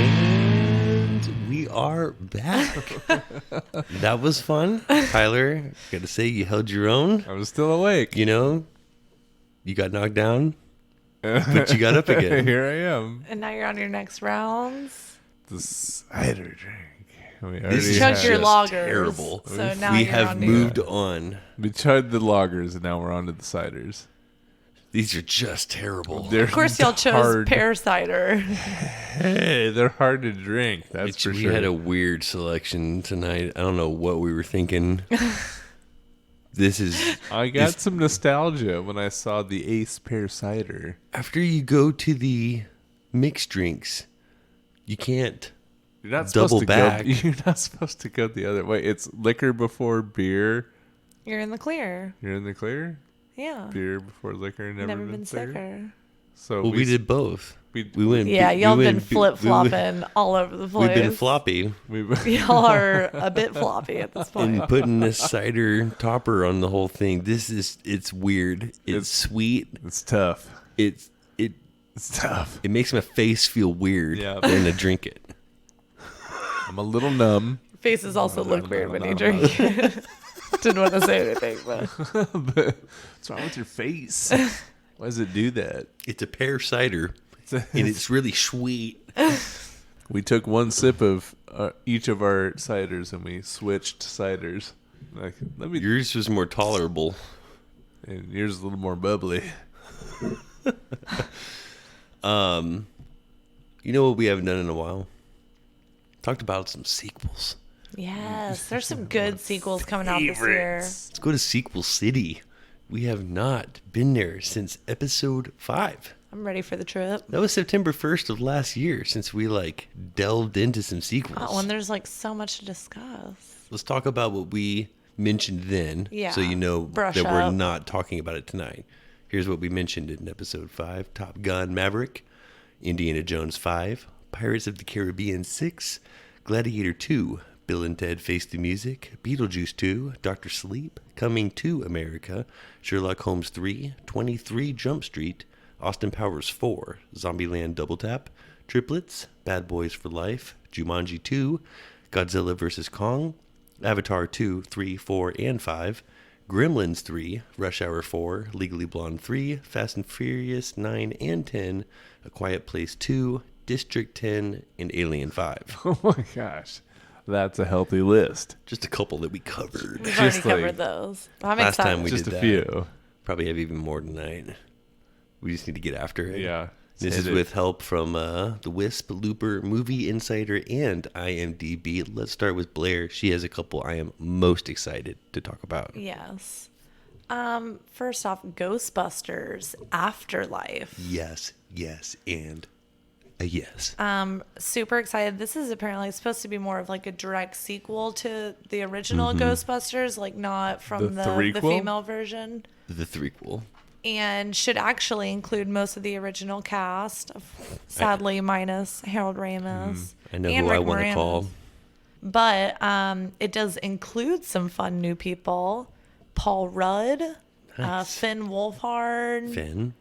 Speaker 4: And we are back. That was fun. Tyler, got to say, you held your own.
Speaker 6: I was still awake.
Speaker 4: You know, you got knocked down, but you got up again.
Speaker 6: Here I am.
Speaker 5: And now you're on your next rounds.
Speaker 6: The cider drink. We
Speaker 4: This
Speaker 6: already
Speaker 4: is
Speaker 5: Chug
Speaker 6: had-
Speaker 5: your
Speaker 4: just
Speaker 5: lagers.
Speaker 4: terrible.
Speaker 5: So now
Speaker 4: We
Speaker 5: you're
Speaker 4: have
Speaker 5: on to
Speaker 4: moved on.
Speaker 6: We chugged the lagers, and now we're on to the ciders.
Speaker 4: These are just terrible.
Speaker 6: They're
Speaker 5: Of course, y'all chose
Speaker 6: hard.
Speaker 5: pear cider.
Speaker 6: Hey, they're hard to drink. That's for
Speaker 4: We
Speaker 6: sure.
Speaker 4: had a weird selection tonight. I don't know what we were thinking. This is
Speaker 6: I got some nostalgia when I saw the Ace pear cider.
Speaker 4: after you go to the mixed drinks, you can't.
Speaker 6: You're not
Speaker 4: Double
Speaker 6: supposed to
Speaker 4: back.
Speaker 6: go. You're not supposed to go the other way. It's liquor before beer.
Speaker 5: You're in the clear.
Speaker 6: You're in the clear.
Speaker 5: Yeah.
Speaker 6: Beer before liquor. Never
Speaker 5: been
Speaker 6: clear.
Speaker 5: sicker.
Speaker 6: So
Speaker 4: Well, we did both.
Speaker 6: we
Speaker 4: went.
Speaker 5: Yeah, y'all
Speaker 4: we
Speaker 5: been
Speaker 4: went-
Speaker 5: flip flopping all over the place.
Speaker 4: We've been floppy
Speaker 5: Y'all are a bit floppy at this point.
Speaker 4: and putting a cider topper on the whole thing. It's weird. It's
Speaker 6: It's-
Speaker 4: sweet.
Speaker 6: It's tough.
Speaker 4: It
Speaker 6: It's tough.
Speaker 4: it makes my face feel weird
Speaker 6: Yeah.
Speaker 4: when I drink it.
Speaker 6: I'm a little numb.
Speaker 5: Faces also look weird when you drink it. Didn't want to say anything, but
Speaker 6: What's wrong with your face? Why does it do that?
Speaker 4: It's a pear cider, and it's really sweet.
Speaker 6: We took one sip of each of our ciders and we switched ciders. Like, let me.
Speaker 4: Yours was more tolerable.
Speaker 6: And yours is a little more bubbly.
Speaker 4: You know what we haven't done in a while? Talked about some sequels.
Speaker 5: yes, there's some good sequels coming out this year.
Speaker 4: Let's go to Sequel City. We have not been there since episode 5.
Speaker 5: I'm ready for the trip.
Speaker 4: That was September 1st of last year since we delved into some sequels.
Speaker 5: Oh, and there's so much to discuss.
Speaker 4: Let's talk about what we mentioned then,
Speaker 5: Yeah,
Speaker 4: so you know
Speaker 5: brush
Speaker 4: that we're
Speaker 5: up.
Speaker 4: not talking about it tonight. Here's what we mentioned in episode 5: Top Gun Maverick, Indiana Jones 5, Pirates of the Caribbean 6, Gladiator 2, Bill and Ted Face the Music, Beetlejuice 2, Dr. Sleep, Coming to America, Sherlock Holmes 3, 23 Jump Street, Austin Powers 4, Zombieland Double Tap, Triplets, Bad Boys for Life, Jumanji 2, Godzilla vs. Kong, Avatar 2, 3, 4, and 5, Gremlins 3, Rush Hour 4, Legally Blonde 3, Fast and Furious 9 and 10, A Quiet Place 2, District 10, and Alien 5.
Speaker 6: Oh my gosh. That's a healthy list.
Speaker 4: Just a couple that we covered.
Speaker 5: We've already
Speaker 6: Just like-
Speaker 5: covered those. I'm
Speaker 4: Last
Speaker 5: excited.
Speaker 4: time we
Speaker 6: Just
Speaker 4: did
Speaker 6: a
Speaker 4: that.
Speaker 6: few.
Speaker 4: Probably have even more tonight. We just need to get after it.
Speaker 6: Yeah.
Speaker 4: This
Speaker 6: Hit
Speaker 4: is
Speaker 6: it.
Speaker 4: with help from the Wisp, Looper, Movie Insider, and IMDb. Let's start with Blair. She has a couple I am most excited to talk about.
Speaker 5: Yes. First off, Ghostbusters Afterlife.
Speaker 4: Yes, yes, and a yes.
Speaker 5: Super excited. This is apparently supposed to be more of a direct sequel to the original Ghostbusters, not from
Speaker 6: The
Speaker 5: the
Speaker 6: threequel?
Speaker 5: female version.
Speaker 4: The threequel.
Speaker 5: And should actually include most of the original cast, sadly minus Harold Ramis.
Speaker 4: I know
Speaker 5: and
Speaker 4: who I
Speaker 5: Rick
Speaker 4: want to
Speaker 5: Moranis.
Speaker 4: call.
Speaker 5: But it does include some fun new people. Paul Rudd,
Speaker 4: Nice.
Speaker 5: Finn Wolfhard,
Speaker 4: Finn.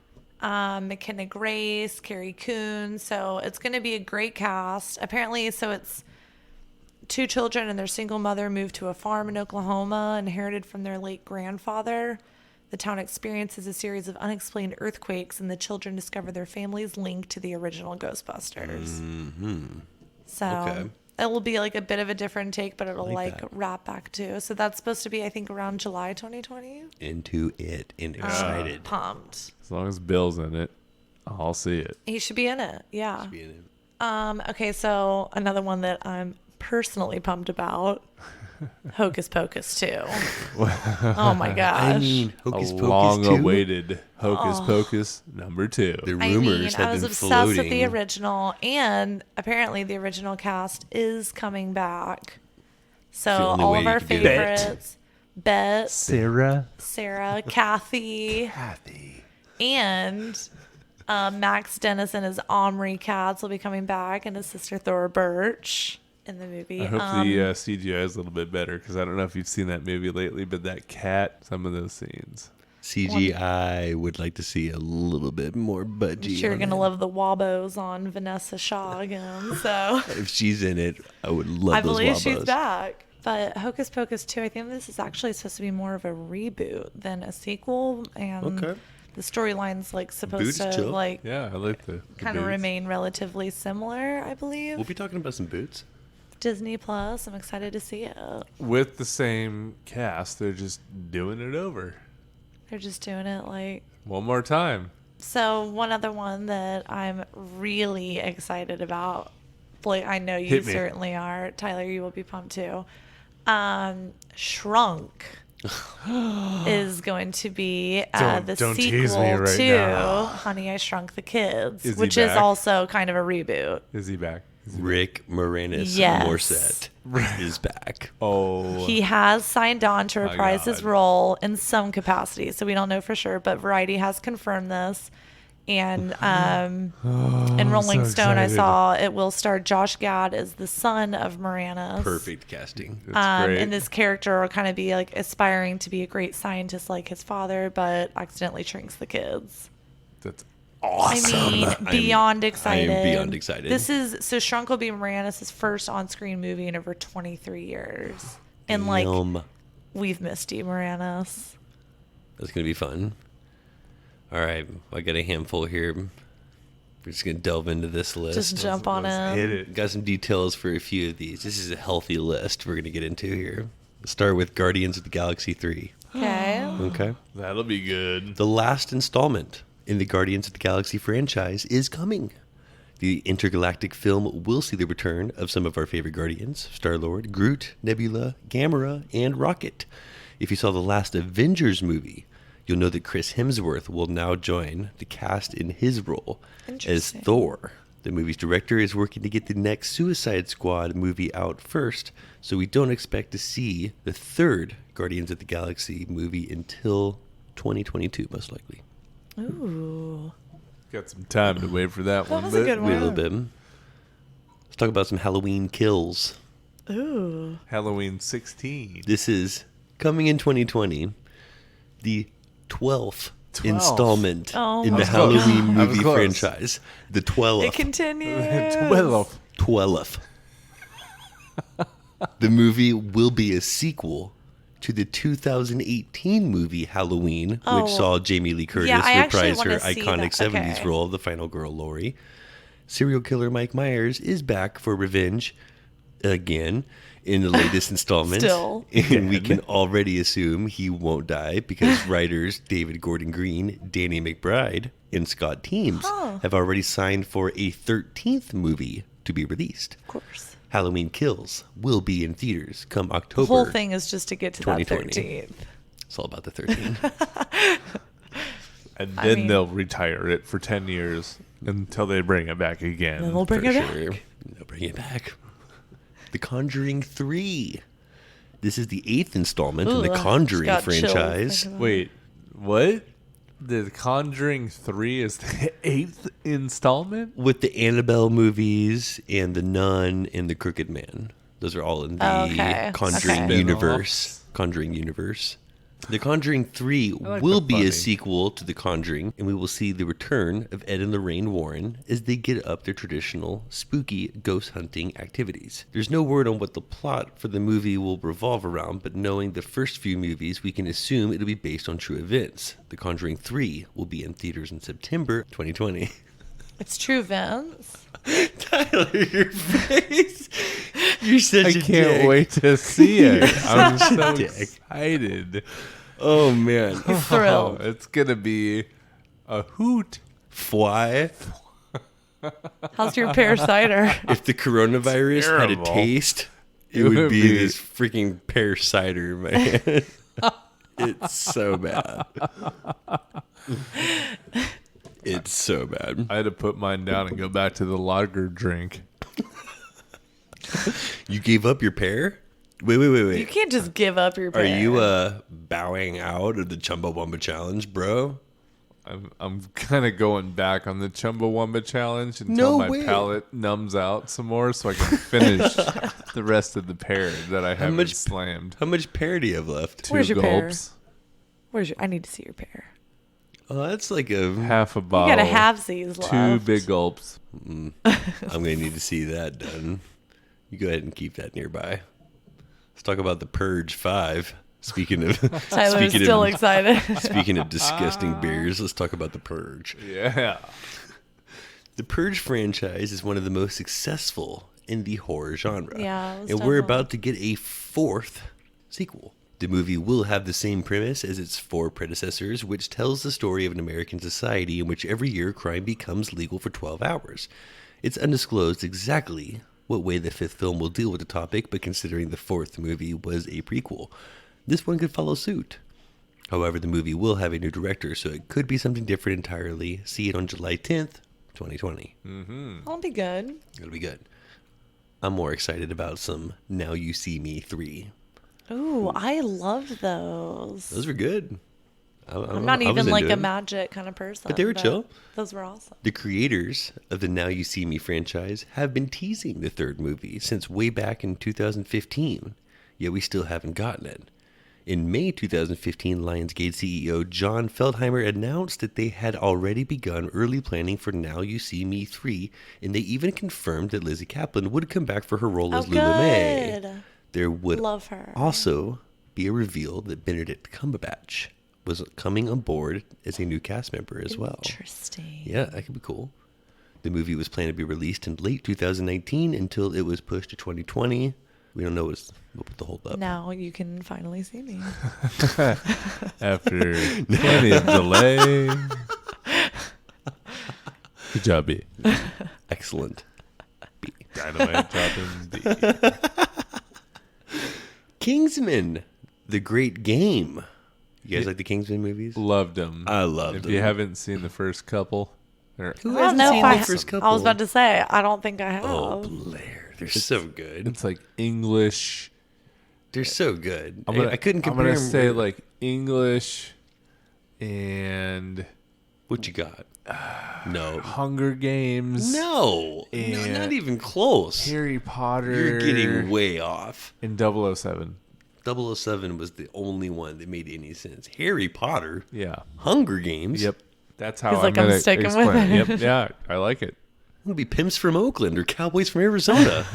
Speaker 5: McKenna Grace, Carrie Coon. So it's going to be a great cast. Apparently, so it's two children and their single mother moved to a farm in Oklahoma, inherited from their late grandfather. The town experiences a series of unexplained earthquakes, and the children discover their family's link to the original Ghostbusters. Mm-hmm. So
Speaker 4: Okay.
Speaker 5: it will be a bit of a different take, but it'll
Speaker 4: Like that.
Speaker 5: wrap back too. So that's supposed to be, I think, around July 2020.
Speaker 4: Into it and excited.
Speaker 5: Pumped.
Speaker 6: As long as Bill's in it, I'll see it.
Speaker 5: He should be in it. Yeah.
Speaker 4: Being in-
Speaker 5: Okay, so another one that I'm personally pumped about. Hocus Pocus 2. Oh my gosh.
Speaker 4: I mean, Hocus
Speaker 6: A
Speaker 4: Pocus 2.
Speaker 6: long-awaited Hocus Pocus number 2.
Speaker 4: The
Speaker 5: I
Speaker 4: rumors
Speaker 5: mean,
Speaker 4: have
Speaker 5: I was
Speaker 4: been
Speaker 5: obsessed
Speaker 4: floating.
Speaker 5: with the original, and apparently the original cast is coming back. So
Speaker 4: the only
Speaker 5: all
Speaker 4: way
Speaker 5: of
Speaker 4: you
Speaker 5: our
Speaker 4: could do that.
Speaker 5: favorites, Bet,
Speaker 6: Sarah.
Speaker 5: Kathy, and Max Dennison as Omri Katz will be coming back, and his sister Thora Birch in the movie.
Speaker 6: I hope the CGI is a little bit better because I don't know if you've seen that movie lately, but that cat, some of those scenes.
Speaker 4: CGI would like to see a little bit more budgie.
Speaker 5: You're
Speaker 4: on
Speaker 5: gonna
Speaker 4: it.
Speaker 5: love the Wabos on Vanessa Shaw again. So
Speaker 4: If she's in it, I would love
Speaker 5: I
Speaker 4: those
Speaker 5: believe
Speaker 4: Wabos.
Speaker 5: she's back. But Hocus Pocus 2, I think this is actually supposed to be more of a reboot than a sequel, and
Speaker 4: Okay.
Speaker 5: the storyline's like supposed
Speaker 4: Boots
Speaker 5: to
Speaker 4: chill.
Speaker 5: like
Speaker 6: Yeah, I like the
Speaker 5: kind of
Speaker 6: boots.
Speaker 5: remain relatively similar, I believe.
Speaker 4: We'll be talking about some boots.
Speaker 5: Disney Plus, I'm excited to see it.
Speaker 6: With the same cast. They're just doing it over
Speaker 5: They're just doing it like.
Speaker 6: one more time.
Speaker 5: So one other one that I'm really excited about, Blake, I know you
Speaker 6: Hit me.
Speaker 5: certainly are. Tyler, you will be pumped too. Shrunk is going to be the
Speaker 6: Don't tease
Speaker 5: sequel
Speaker 6: me right
Speaker 5: to
Speaker 6: now.
Speaker 5: Honey, I Shrunk the Kids,
Speaker 6: Is he
Speaker 5: which is
Speaker 6: back?
Speaker 5: also kind of a reboot.
Speaker 6: Is he back?
Speaker 4: Rick Moranis
Speaker 5: Yes.
Speaker 4: Morissette is back.
Speaker 6: Oh,
Speaker 5: He has signed on to
Speaker 6: My
Speaker 5: reprise his
Speaker 6: God.
Speaker 5: role in some capacity, so we don't know for sure, but Variety has confirmed this. And in Rolling
Speaker 6: so
Speaker 5: Stone, I
Speaker 6: excited.
Speaker 5: saw it will star Josh Gad as the son of Moranis.
Speaker 4: Perfect casting.
Speaker 6: that's great.
Speaker 5: And this character will kind of be like aspiring to be a great scientist like his father, but accidentally shrinks the kids.
Speaker 6: That's
Speaker 4: Awesome.
Speaker 5: I mean, beyond excited.
Speaker 4: I am beyond excited.
Speaker 5: This is so Shrunk will be Moranis' first on-screen movie in over 23 years, and like
Speaker 4: Damn.
Speaker 5: we've missed you, Moranis.
Speaker 4: That's going to be fun. All right. I got a handful here. We're just going to delve into this list.
Speaker 5: Just jump on
Speaker 6: Let's hit
Speaker 5: it.
Speaker 6: it.
Speaker 4: Got some details for a few of these. This is a healthy list we're going to get into here. Let's start with Guardians of the Galaxy 3.
Speaker 5: Okay.
Speaker 4: Okay.
Speaker 6: That'll be good.
Speaker 4: The last installment in the Guardians of the Galaxy franchise is coming. The intergalactic film will see the return of some of our favorite Guardians, Star-Lord, Groot, Nebula, Gamora, and Rocket. If you saw the last Avengers movie, you'll know that Chris Hemsworth will now join the cast in his role as
Speaker 5: Interesting.
Speaker 4: Thor. The movie's director is working to get the next Suicide Squad movie out first, so we don't expect to see the third Guardians of the Galaxy movie until 2022, most likely.
Speaker 5: Ooh.
Speaker 6: Got some time to wait for that one.
Speaker 5: was a
Speaker 6: but
Speaker 5: good
Speaker 4: Wait a
Speaker 5: one.
Speaker 4: little bit. Let's talk about some Halloween kills.
Speaker 5: Ooh.
Speaker 6: Halloween 16.
Speaker 4: This is coming in 2020, the 12th
Speaker 6: 12th.
Speaker 4: installment
Speaker 5: Oh
Speaker 4: in
Speaker 5: my
Speaker 4: the
Speaker 6: close.
Speaker 4: Halloween
Speaker 6: I was
Speaker 4: movie
Speaker 6: close.
Speaker 4: franchise. The 12th.
Speaker 5: It continues.
Speaker 6: 12.
Speaker 4: 12th. The movie will be a sequel to the 2018 movie Halloween,
Speaker 5: Oh.
Speaker 4: which saw Jamie Lee Curtis
Speaker 5: Yeah, I actually
Speaker 4: reprise her
Speaker 5: wanna see
Speaker 4: iconic
Speaker 5: that.
Speaker 4: 70s
Speaker 5: Okay.
Speaker 4: role of the final girl Laurie. Serial killer Mike Myers is back for revenge again in the latest installment.
Speaker 5: Still.
Speaker 4: And we can already assume he won't die because writers David Gordon Green, Danny McBride, and Scott Teems have already signed for a 13th movie to be released.
Speaker 5: Of course.
Speaker 4: Halloween Kills will be in theaters come October.
Speaker 5: The whole thing is just to get to that
Speaker 4: 2020.
Speaker 5: 13th.
Speaker 4: It's all about the 13.
Speaker 6: And
Speaker 5: I
Speaker 6: then
Speaker 5: mean-
Speaker 6: they'll retire it for 10 years until they bring it back again.
Speaker 5: Then we'll bring
Speaker 4: For
Speaker 5: it back.
Speaker 4: sure. They'll bring it back. The Conjuring 3. This is the 8th installment in the
Speaker 5: Ugh,
Speaker 4: Conjuring
Speaker 5: got chills
Speaker 4: franchise.
Speaker 5: thinking about
Speaker 6: Wait, what? The Conjuring 3 is the 8th installment?
Speaker 4: With the Annabelle movies and The Nun and The Crooked Man. Those are all in the
Speaker 5: Oh, okay.
Speaker 4: Conjuring
Speaker 5: Okay.
Speaker 4: universe. Conjuring universe. The Conjuring 3
Speaker 6: like
Speaker 4: will
Speaker 6: the
Speaker 4: be
Speaker 6: funny.
Speaker 4: a sequel to The Conjuring, and we will see the return of Ed and Lorraine Warren as they get up their traditional spooky ghost hunting activities. There's no word on what the plot for the movie will revolve around, but knowing the first few movies, we can assume it'll be based on true events. The Conjuring 3 will be in theaters in September 2020.
Speaker 5: It's true, Vince.
Speaker 4: Tyler, your face. You're such
Speaker 6: I
Speaker 4: a
Speaker 6: can't
Speaker 4: dick.
Speaker 6: wait to see it. I'm so
Speaker 4: dick.
Speaker 6: excited.
Speaker 4: Oh, man.
Speaker 5: Thrilled.
Speaker 6: It's going to be a hoot.
Speaker 4: Why?
Speaker 5: How's your pear cider?
Speaker 4: If the coronavirus had a
Speaker 6: Terrible.
Speaker 4: taste, it
Speaker 6: It
Speaker 4: would
Speaker 6: would
Speaker 4: be
Speaker 6: be-
Speaker 4: this freaking pear cider, man. It's so bad. It's so bad.
Speaker 6: I had to put mine down and go back to the lager drink.
Speaker 4: You gave up your pear? Wait.
Speaker 5: You can't just give up your pear.
Speaker 4: Are you bowing out of the Chumbawamba challenge, bro?
Speaker 6: I'm kind of going back on the Chumbawamba challenge until
Speaker 4: No
Speaker 6: my
Speaker 4: way.
Speaker 6: palate numbs out some more so I can finish the rest of the pear that I haven't
Speaker 4: much-
Speaker 6: slammed.
Speaker 4: How much pear do you have left?
Speaker 6: Two
Speaker 5: Where's your pear?
Speaker 6: gulps.
Speaker 5: I need to see your pair.
Speaker 4: Oh, that's like a...
Speaker 6: Half a
Speaker 5: You
Speaker 6: bottle.
Speaker 5: gotta have these left.
Speaker 6: 2 big gulps.
Speaker 4: I'm going to need to see that done. You go ahead and keep that nearby. Let's talk about The Purge 5. Speaking of...
Speaker 5: Tyler's still excited.
Speaker 4: Speaking of disgusting beers, let's talk about The Purge.
Speaker 6: Yeah.
Speaker 4: The Purge franchise is one of the most successful in the horror genre.
Speaker 5: Yeah, it was
Speaker 4: and we're
Speaker 5: definitely-
Speaker 4: about to get a 4th sequel. The movie will have the same premise as its 4 predecessors, which tells the story of an American society in which every year crime becomes legal for 12 hours. It's undisclosed exactly what way the 5th film will deal with the topic, but considering the 4th movie was a prequel, this one could follow suit. However, the movie will have a new director, so it could be something different entirely. See it on July 10th, 2020.
Speaker 5: That'll be good.
Speaker 4: It'll be good. I'm more excited about some Now You See Me 3.
Speaker 5: Ooh, I loved those.
Speaker 4: Those were good.
Speaker 5: I'm not even like a magic kind of person.
Speaker 4: But they were chill.
Speaker 5: Those were awesome.
Speaker 4: The creators of the Now You See Me franchise have been teasing the 3rd movie since way back in 2015, yet we still haven't gotten it. In May 2015, Lionsgate CEO John Feldheimer announced that they had already begun early planning for Now You See Me 3, and they even confirmed that Lizzie Kaplan would come back for her role as Lula May.
Speaker 5: Good.
Speaker 4: There would
Speaker 5: Love her.
Speaker 4: also be a reveal that Benedict Cumberbatch was coming on board as a new cast member as well.
Speaker 5: Interesting.
Speaker 4: Yeah, that could be cool. The movie was planned to be released in late 2019 until it was pushed to 2020. We don't know what the hold up.
Speaker 5: Now you can finally see me.
Speaker 6: After plenty of delay. Good job, B.
Speaker 4: Excellent.
Speaker 6: Dynamite dropping B.
Speaker 4: Kingsman, The Great Game. You guys like the Kingsman movies?
Speaker 6: Loved them.
Speaker 4: I loved
Speaker 6: If
Speaker 4: them.
Speaker 6: you haven't seen the first couple, or
Speaker 4: Who
Speaker 5: I don't
Speaker 4: hasn't
Speaker 5: know
Speaker 4: seen
Speaker 5: if
Speaker 4: the
Speaker 5: I
Speaker 4: first couple?
Speaker 5: I was about to say, I don't think I have.
Speaker 4: Oh, Blair. They're so good.
Speaker 6: it's like English.
Speaker 4: They're so good.
Speaker 6: I'm gonna,
Speaker 4: I couldn't compare
Speaker 6: I'm gonna
Speaker 4: them.
Speaker 6: say like English and
Speaker 4: What you got? No.
Speaker 6: Hunger Games.
Speaker 4: No. No,
Speaker 6: And
Speaker 4: not even close.
Speaker 6: Harry Potter.
Speaker 4: You're getting way off.
Speaker 6: in 007.
Speaker 4: 007 was the only one that made any sense. Harry Potter,
Speaker 6: Yeah.
Speaker 4: Hunger Games.
Speaker 6: Yep. That's how
Speaker 5: He's like, I'm
Speaker 6: gonna
Speaker 5: sticking with
Speaker 6: explain
Speaker 5: it.
Speaker 6: Yep. Yeah, I like it.
Speaker 4: It'll be pimps from Oakland or cowboys from Arizona.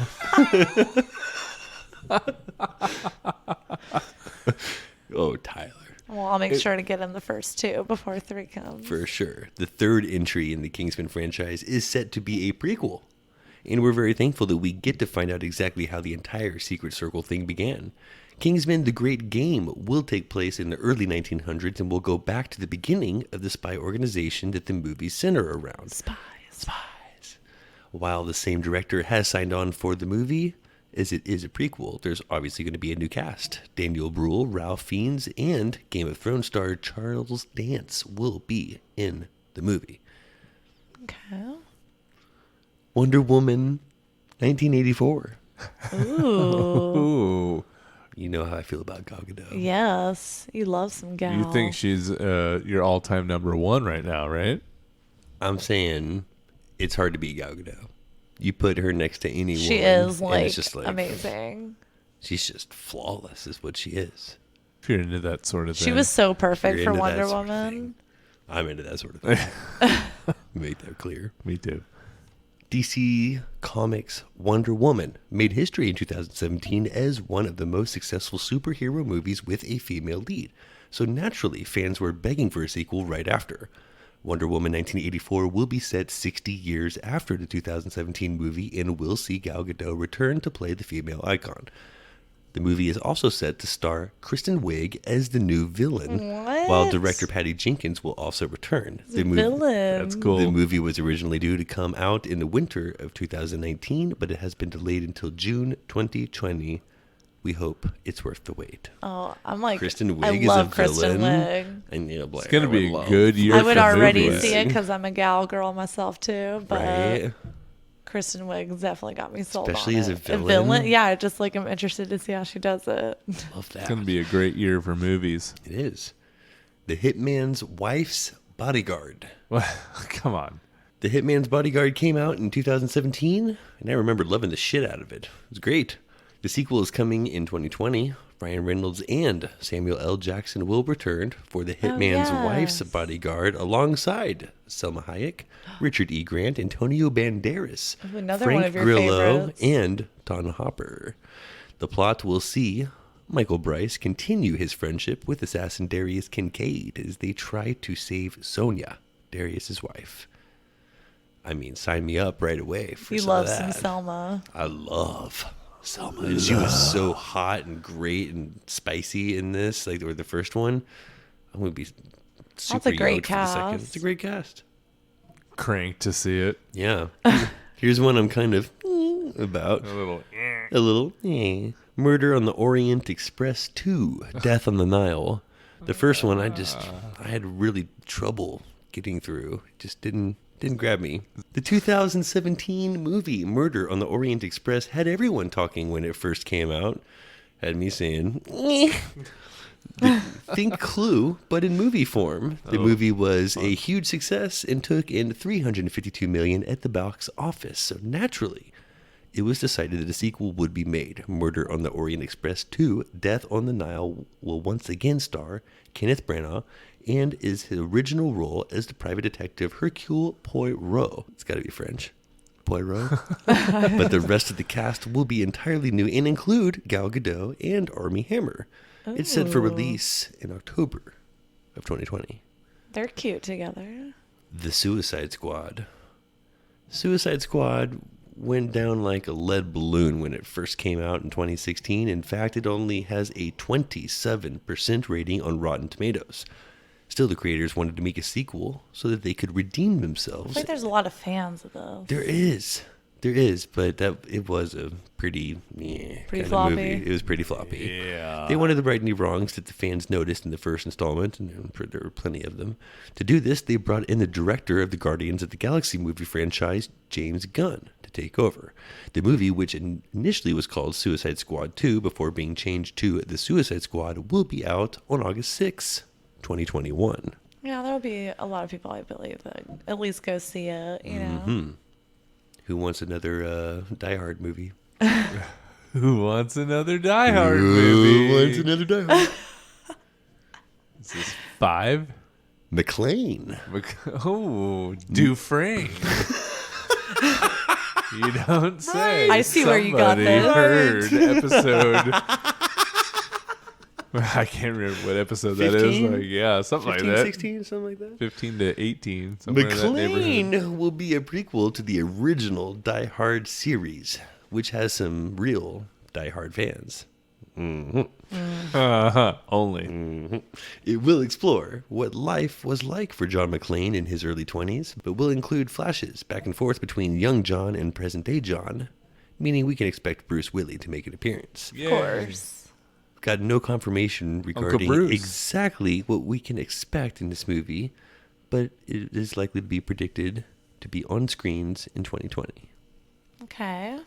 Speaker 4: Oh, Tyler.
Speaker 5: Well, I'll make sure to get in the first 2 before 3 comes.
Speaker 4: For sure. The 3rd entry in the Kingsman franchise is set to be a prequel. And we're very thankful that we get to find out exactly how the entire Secret Circle thing began. Kingsman: The Great Game will take place in the early 1900s and will go back to the beginning of the spy organization that the movies center around. Spies. While the same director has signed on for the movie, as it is a prequel, there's obviously going to be a new cast. Daniel Bruhl, Ralph Fiennes, and Game of Thrones star Charles Dance will be in the movie.
Speaker 5: Okay.
Speaker 4: Wonder Woman 1984.
Speaker 6: Ooh.
Speaker 4: You know how I feel about Gal Gadot.
Speaker 5: Yes. You love some gal.
Speaker 6: You think she's your all-time number 1 right now, right?
Speaker 4: I'm saying it's hard to beat Gal Gadot. You put her next to any
Speaker 5: she
Speaker 4: woman,
Speaker 5: is
Speaker 4: and
Speaker 5: like,
Speaker 4: it's just like
Speaker 5: amazing.
Speaker 4: She's just flawless, is what she is.
Speaker 6: If you're into that sort of thing.
Speaker 5: She was so perfect
Speaker 4: You're
Speaker 5: for
Speaker 4: into that
Speaker 5: Wonder
Speaker 4: sort of
Speaker 5: Woman.
Speaker 4: thing. I'm into that sort of thing. Make that clear.
Speaker 6: Me too.
Speaker 4: DC Comics' Wonder Woman made history in 2017 as one of the most successful superhero movies with a female lead. So naturally, fans were begging for a sequel right after. Wonder Woman 1984 will be set 60 years after the 2017 movie and will see Gal Gadot return to play the female icon. The movie is also set to star Kristen Wiig as the new villain, while director Patty Jenkins will also return.
Speaker 5: Villain.
Speaker 6: That's cool.
Speaker 4: The movie was originally due to come out in the winter of 2019, but it has been delayed until June 2020. We hope it's worth the wait.
Speaker 5: Oh, I'm like,
Speaker 4: Kristen
Speaker 5: I
Speaker 4: Wiig is
Speaker 5: love
Speaker 4: a
Speaker 5: Kristen
Speaker 4: villain.
Speaker 5: Wiig.
Speaker 4: And you know, Blair,
Speaker 6: It's going to be
Speaker 4: I
Speaker 6: a
Speaker 4: would love-
Speaker 6: good year
Speaker 5: I would
Speaker 6: for
Speaker 5: already
Speaker 6: movies.
Speaker 5: see it because I'm a gal girl myself too. But
Speaker 4: Right?
Speaker 5: Kristen Wiig definitely got me sold
Speaker 4: Especially
Speaker 5: on
Speaker 4: as a
Speaker 5: it.
Speaker 4: villain.
Speaker 5: Yeah, I just like I'm interested to see how she does it.
Speaker 4: Love that.
Speaker 6: It's going to be a great year for movies.
Speaker 4: It is. The Hitman's Wife's Bodyguard.
Speaker 6: Well, come on.
Speaker 4: The Hitman's Bodyguard came out in 2017, and I remember loving the shit out of it. It was great. The sequel is coming in 2020. Ryan Reynolds and Samuel L. Jackson will return for the hitman's wife's bodyguard alongside Selma Hayek, Richard E. Grant, Antonio Banderas,
Speaker 5: Another
Speaker 4: Frank
Speaker 5: one of your
Speaker 4: Grillo,
Speaker 5: favorites.
Speaker 4: and Ton Hopper. The plot will see Michael Bryce continue his friendship with assassin Darius Kincaid as they try to save Sonia, Darius's wife. I mean, sign me up right away for
Speaker 5: You
Speaker 4: some
Speaker 5: love
Speaker 4: of
Speaker 5: some
Speaker 4: that.
Speaker 5: Selma.
Speaker 4: I love Selma. And she was so hot and great and spicy in this, like, or the first one. I'm going to be super
Speaker 5: a great
Speaker 4: yoked for the second.
Speaker 5: cast.
Speaker 4: It's a great cast.
Speaker 6: Cranked to see it.
Speaker 4: Yeah. Here's one I'm kind of about. A little. Murder on the Orient Express 2, Death on the Nile. The first one, I had really trouble getting through. It just didn't grab me. The 2017 movie Murder on the Orient Express had everyone talking when it first came out. Had me saying, think Clue, but in movie form. The movie was a huge success and took in $352 million at the box office. So naturally, it was decided that a sequel would be made. Murder on the Orient Express 2, Death on the Nile will once again star Kenneth Branagh and is his original role as the private detective Hercule Poirot. It's got to be French. Poirot. But the rest of the cast will be entirely new and include Gal Gadot and Armie Hammer. It's set for release in October of 2020.
Speaker 5: They're cute together.
Speaker 4: The Suicide Squad. Suicide Squad went down like a lead balloon when it first came out in 2016. In fact, it only has a 27% rating on Rotten Tomatoes. Still, the creators wanted to make a sequel so that they could redeem
Speaker 5: I
Speaker 4: themselves.
Speaker 5: feel like there's a lot of fans of those.
Speaker 4: There is, but it was a pretty kind
Speaker 5: floppy.
Speaker 4: of movie. It was pretty floppy.
Speaker 6: Yeah.
Speaker 4: They wanted to right any wrongs that the fans noticed in the first installment, and there were plenty of them. To do this, they brought in the director of the Guardians of the Galaxy movie franchise, James Gunn, to take over. The movie, which initially was called Suicide Squad 2 before being changed to The Suicide Squad, will be out on August 6, 2021.
Speaker 5: Yeah, there'll be a lot of people, I believe, that at least go see it, you know.
Speaker 4: Who wants another Die Hard movie?
Speaker 6: Who wants another Die Hard movie?
Speaker 4: Who wants another Die Hard?
Speaker 6: Is this 5?
Speaker 4: McClane.
Speaker 6: Oh, Dufresne. You don't say.
Speaker 5: I see where you got
Speaker 6: Somebody
Speaker 5: this.
Speaker 6: heard episode. I can't remember what episode that is.
Speaker 4: 15?
Speaker 6: Like, yeah, something
Speaker 4: 15,
Speaker 6: like that.
Speaker 4: 16, something like that.
Speaker 6: 15 to 18. Somewhere in that neighborhood.
Speaker 4: McClane will be a prequel to the original Die Hard series, which has some real Die Hard fans.
Speaker 6: Only.
Speaker 4: It will explore what life was like for John McClane in his early 20s, but will include flashes back and forth between young John and present-day John, meaning we can expect Bruce Willis to make an appearance.
Speaker 5: Of course.
Speaker 4: Got no confirmation regarding
Speaker 6: Bruce.
Speaker 4: exactly what we can expect in this movie, but it is likely to be predicted to be on screens in 2020.
Speaker 5: Okay.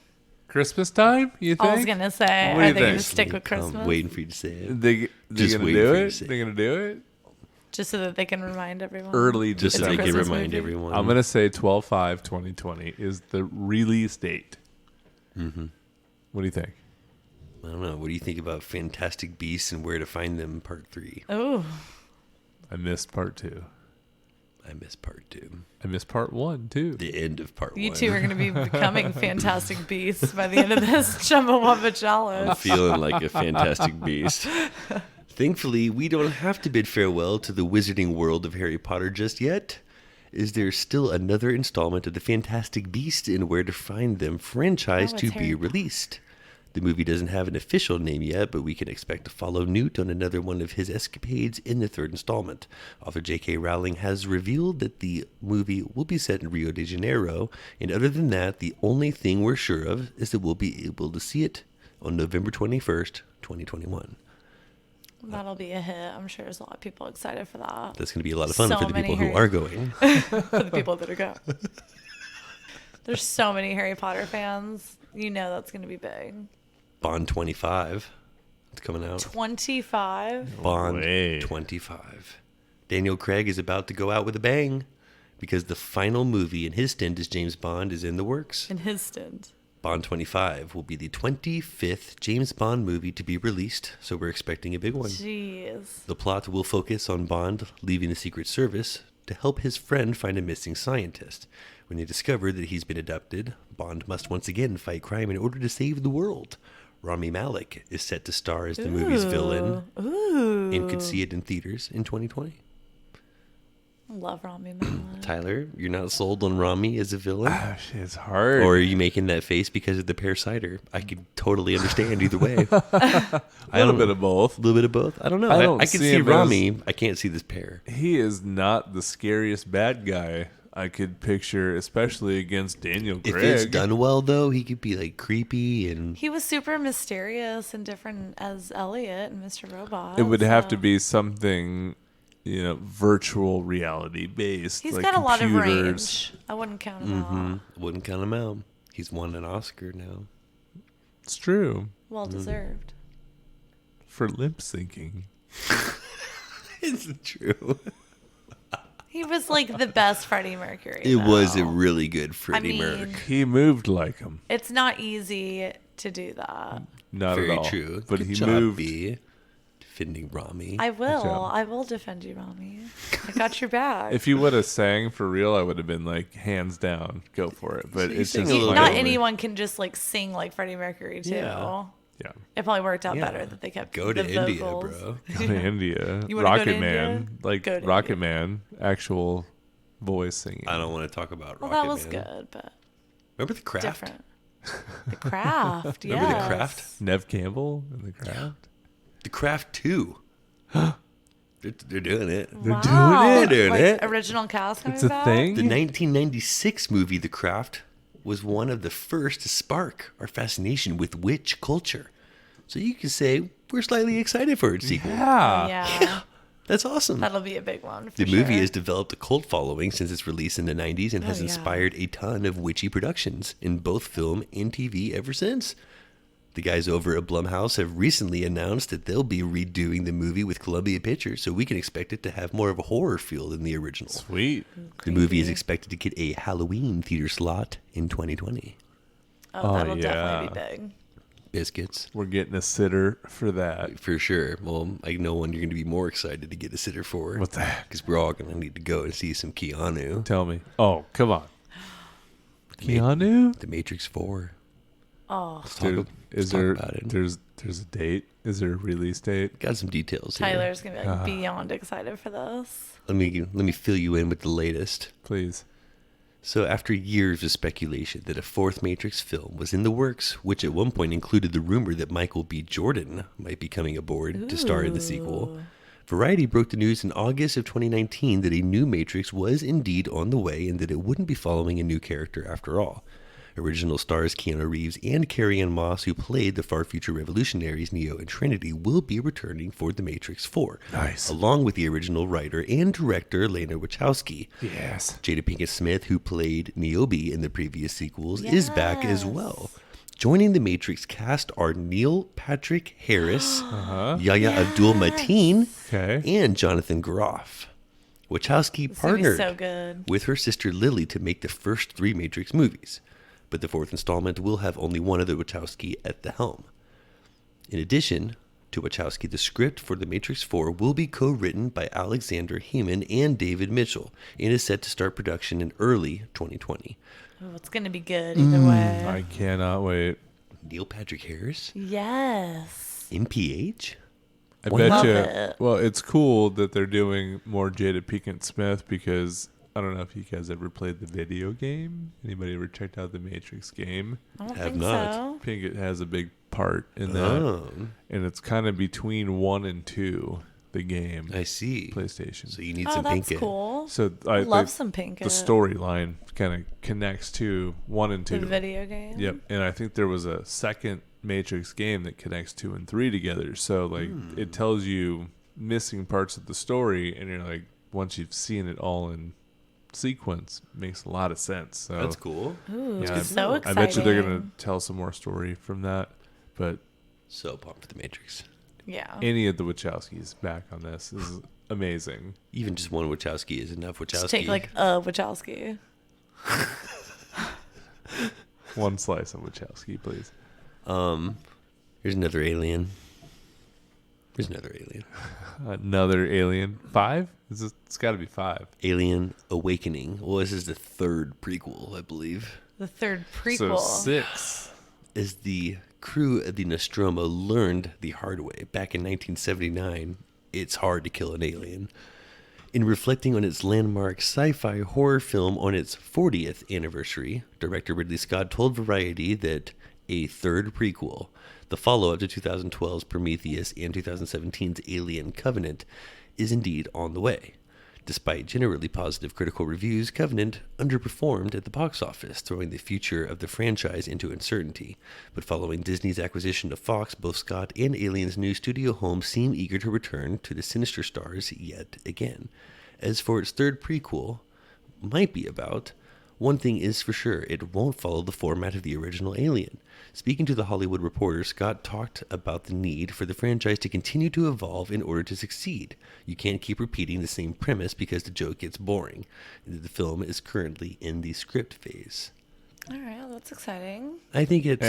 Speaker 6: Christmas time, you think?
Speaker 5: I was going to say,
Speaker 6: What do you
Speaker 5: are they going to
Speaker 6: think?
Speaker 5: stick with
Speaker 4: I'm
Speaker 5: Christmas?
Speaker 4: waiting for you to say it.
Speaker 6: They
Speaker 4: Just
Speaker 6: gonna
Speaker 4: waiting
Speaker 6: do
Speaker 4: for you to
Speaker 6: it?
Speaker 4: say it.
Speaker 6: They're going to do it?
Speaker 5: Just so that they can remind everyone.
Speaker 6: Early
Speaker 4: Just so
Speaker 5: It's a
Speaker 4: they can
Speaker 5: Christmas
Speaker 4: remind
Speaker 5: movie.
Speaker 4: everyone.
Speaker 6: I'm going to say 12/5/2020 is the release date. Mm-hmm. What do you think?
Speaker 4: I don't know. What do you think about Fantastic Beasts and Where to Find Them Part 3?
Speaker 5: Oh,
Speaker 6: I missed part 2.
Speaker 4: I missed Part 2.
Speaker 6: I missed part 1, too.
Speaker 4: The end of Part 1.
Speaker 5: you two are going to be becoming fantastic beasts by the end of this Chumbawamba
Speaker 4: I'm
Speaker 5: challenge.
Speaker 4: feeling like a fantastic beast. Thankfully, we don't have to bid farewell to the wizarding world of Harry Potter just yet. Is there still another installment of the Fantastic Beasts and Where to Find Them franchise
Speaker 5: Oh,
Speaker 4: to
Speaker 5: it's
Speaker 4: be
Speaker 5: Harry
Speaker 4: released? The movie doesn't have an official name yet, but we can expect to follow Newt on another one of his escapades in the third installment. Author J.K. Rowling has revealed that the movie will be set in Rio de Janeiro, and other than that, the only thing we're sure of is that we'll be able to see it on November 21st, 2021.
Speaker 5: That'll be a hit. I'm sure there's a lot of people excited for that.
Speaker 4: That's going to be a lot of fun
Speaker 5: So
Speaker 4: for the
Speaker 5: many
Speaker 4: people who
Speaker 5: Harry-
Speaker 4: are going.
Speaker 5: For the people that are going. There's so many Harry Potter fans. You know that's going to be big.
Speaker 4: Bond 25. It's coming out.
Speaker 5: 25?
Speaker 4: Bond
Speaker 6: way.
Speaker 4: 25. Daniel Craig is about to go out with a bang because the final movie in his stint as James Bond is in the works.
Speaker 5: In his stint.
Speaker 4: Bond 25 will be the 25th James Bond movie to be released, so we're expecting a big one.
Speaker 5: Jeez.
Speaker 4: The plot will focus on Bond leaving the Secret Service to help his friend find a missing scientist. When they discover that he's been abducted, Bond must once again fight crime in order to save the world. Rami Malek is set to star as the movie's villain and could see it in theaters in 2020.
Speaker 5: Love Rami Malek.
Speaker 4: Tyler, you're not sold on Rami as a villain?
Speaker 6: It's hard.
Speaker 4: Or are you making that face because of the pear cider? I could totally understand either way.
Speaker 6: A little bit of both.
Speaker 4: A little bit of both? I don't know.
Speaker 6: I don't
Speaker 4: I can
Speaker 6: see
Speaker 4: see
Speaker 6: him
Speaker 4: Rami. I can't see this pear.
Speaker 6: He is not the scariest bad guy I could picture, especially against Daniel
Speaker 4: If
Speaker 6: Craig.
Speaker 4: it's done well, though, he could be like creepy and...
Speaker 5: He was super mysterious and different as Elliot and Mr. Robot.
Speaker 6: It would have
Speaker 5: so-
Speaker 6: to be something, virtual reality based.
Speaker 5: He's
Speaker 6: like
Speaker 5: got a lot of
Speaker 6: computers.
Speaker 5: range. I wouldn't count him out.
Speaker 4: Wouldn't count him out. He's won an Oscar now.
Speaker 6: It's true.
Speaker 5: Well deserved.
Speaker 6: For lip syncing.
Speaker 4: It's true.
Speaker 5: He was like the best Freddie Mercury.
Speaker 4: It was a
Speaker 5: though.
Speaker 4: really good Freddie
Speaker 5: mean-
Speaker 4: Merc.
Speaker 6: He moved like him.
Speaker 5: It's not easy to do that.
Speaker 6: Not
Speaker 4: Very
Speaker 6: at all.
Speaker 4: true.
Speaker 6: But
Speaker 4: Good
Speaker 6: he
Speaker 4: job,
Speaker 6: moved.
Speaker 4: B. Defending Rami.
Speaker 5: I will.
Speaker 6: job.
Speaker 5: I will defend you, Rami. I got your back.
Speaker 6: If you would have sang for real, I would have been like, hands down, go for it. But
Speaker 4: So you
Speaker 6: it's
Speaker 4: sing
Speaker 6: just
Speaker 4: a little
Speaker 6: my
Speaker 5: not
Speaker 4: bit.
Speaker 6: only-
Speaker 5: anyone can just like sing like Freddie Mercury too.
Speaker 4: Yeah.
Speaker 6: Yeah.
Speaker 5: It probably worked out
Speaker 4: Yeah.
Speaker 5: better that they kept
Speaker 4: Go to
Speaker 5: the
Speaker 4: India,
Speaker 5: vocals.
Speaker 4: bro.
Speaker 6: Go to India.
Speaker 5: You wanna go to
Speaker 6: Rocket
Speaker 5: India?
Speaker 6: Man. Like
Speaker 5: Go to
Speaker 6: Rocket
Speaker 5: India.
Speaker 6: Man, actual voice singing.
Speaker 4: I don't want to talk about
Speaker 5: Well,
Speaker 4: Rocket
Speaker 5: that was
Speaker 4: Man.
Speaker 5: good, but
Speaker 4: Remember The Craft?
Speaker 5: different. The Craft, yeah.
Speaker 4: Remember The Craft?
Speaker 6: Nev Campbell in the crowd.
Speaker 4: The Craft 2. They're doing it.
Speaker 5: Wow.
Speaker 4: They're doing
Speaker 5: Like,
Speaker 4: it.
Speaker 5: Original cast coming
Speaker 6: It's a
Speaker 5: back?
Speaker 6: thing.
Speaker 4: The 1996 movie The Craft was one of the first to spark our fascination with witch culture. So you could say we're slightly excited for its sequel.
Speaker 5: Yeah.
Speaker 4: That's awesome.
Speaker 5: That'll be a big one. For
Speaker 4: The movie
Speaker 5: sure.
Speaker 4: has developed a cult following since its release in the 90s and has
Speaker 5: yeah.
Speaker 4: inspired a ton of witchy productions in both film and TV ever since. The guys over at Blumhouse have recently announced that they'll be redoing the movie with Columbia Pictures, so we can expect it to have more of a horror feel than the original.
Speaker 6: Sweet.
Speaker 4: The movie is expected to get a Halloween theater slot in 2020.
Speaker 5: Oh, that'll
Speaker 6: yeah.
Speaker 5: definitely be big.
Speaker 4: Biscuits,
Speaker 6: We're getting a sitter for that.
Speaker 4: for sure. Well, I know one you're going to be more excited to get a sitter for.
Speaker 6: What's that?
Speaker 4: Because we're all going to need to go and see some Keanu.
Speaker 6: Tell me. Oh, come on. Keanu?
Speaker 4: The Matrix 4.
Speaker 5: Oh,
Speaker 4: Let's
Speaker 6: There,
Speaker 4: talk,
Speaker 6: is
Speaker 4: talk
Speaker 6: there?
Speaker 4: about it.
Speaker 6: There's a date. Is there a release date?
Speaker 4: Got some details here.
Speaker 5: Tyler's gonna be like beyond excited for this.
Speaker 4: Let me fill you in with the latest.
Speaker 6: Please.
Speaker 4: So after years of speculation that a fourth Matrix film was in the works, which at one point included the rumor that Michael B. Jordan might be coming aboard to star in the sequel, Variety broke the news in August of 2019 that a new Matrix was indeed on the way and that it wouldn't be following a new character after all. Original stars Keanu Reeves and Carrie-Anne Moss, who played the far future revolutionaries Neo and Trinity, will be returning for The Matrix 4.
Speaker 6: Nice.
Speaker 4: Along with the original writer and director Lana Wachowski.
Speaker 6: Yes.
Speaker 4: Jada Pinkett Smith, who played Niobe in the previous sequels, is back as well. Joining the Matrix cast are Neil Patrick Harris, Yahya Abdul Mateen,
Speaker 6: Okay.
Speaker 4: and Jonathan Groff. Wachowski
Speaker 5: This movie's
Speaker 4: partnered
Speaker 5: so good.
Speaker 4: with her sister Lily to make the first three Matrix movies, but the fourth installment will have only one of the Wachowski at the helm. In addition to Wachowski, the script for The Matrix 4 will be co-written by Alexander Heyman and David Mitchell and is set to start production in early 2020.
Speaker 5: Oh, it's gonna be good either way.
Speaker 6: I cannot wait.
Speaker 4: Neil Patrick Harris?
Speaker 5: Yes.
Speaker 4: MPH?
Speaker 6: I
Speaker 4: Why
Speaker 6: bet
Speaker 5: not?
Speaker 6: you.
Speaker 5: Love it.
Speaker 6: Well, it's cool that they're doing more Jada Pinkett Smith because I don't know if you guys ever played the video game. Anybody ever checked out the Matrix game?
Speaker 5: I don't
Speaker 4: Have
Speaker 5: think
Speaker 4: not.
Speaker 5: so.
Speaker 6: Pinkett has a big part in that,
Speaker 4: Oh,
Speaker 6: and it's kind of between 1 and 2, the game,
Speaker 4: I see.
Speaker 6: PlayStation.
Speaker 4: So you need
Speaker 5: Oh,
Speaker 4: some
Speaker 5: that's
Speaker 4: Pinkett.
Speaker 5: cool.
Speaker 6: So
Speaker 5: I love some Pinkett.
Speaker 6: The storyline kind of connects to 1 and 2.
Speaker 5: The video game.
Speaker 6: Yep, and I think there was a second Matrix game that connects 2 and 3 together. So like it tells you missing parts of the story, and you're like, once you've seen it all in sequence, makes a lot of sense. So
Speaker 4: That's cool.
Speaker 5: Ooh,
Speaker 6: Yeah,
Speaker 5: so
Speaker 6: I
Speaker 5: exciting.
Speaker 6: bet you they're gonna tell some more story from that. But
Speaker 4: So pumped for The Matrix.
Speaker 5: Yeah.
Speaker 6: any of the Wachowskis back on this is amazing.
Speaker 4: Even just one Wachowski is enough Wachowski.
Speaker 5: Just take like a Wachowski.
Speaker 6: One slice of Wachowski, please.
Speaker 4: Here's another alien. There's another alien.
Speaker 6: Another Alien. 5? It's got to be 5.
Speaker 4: Alien Awakening. Well, this is the third prequel, I believe.
Speaker 5: The third
Speaker 6: So
Speaker 5: prequel.
Speaker 6: 6.
Speaker 4: As the crew of the Nostromo learned the hard way back in 1979, it's hard to kill an alien. In reflecting on its landmark sci-fi horror film on its 40th anniversary, director Ridley Scott told Variety that a third prequel, the follow-up to 2012's Prometheus and 2017's Alien Covenant, is indeed on the way. Despite generally positive critical reviews, Covenant underperformed at the box office, throwing the future of the franchise into uncertainty. But following Disney's acquisition of Fox, both Scott and Alien's new studio home seem eager to return to the sinister stars yet again. As for its third prequel, might be about, one thing is for sure, it won't follow the format of the original Alien. Speaking to The Hollywood Reporter, Scott talked about the need for the franchise to continue to evolve in order to succeed. You can't keep repeating the same premise because the joke gets boring. The film is currently in the script phase.
Speaker 5: All right, well, that's exciting.
Speaker 4: I think it's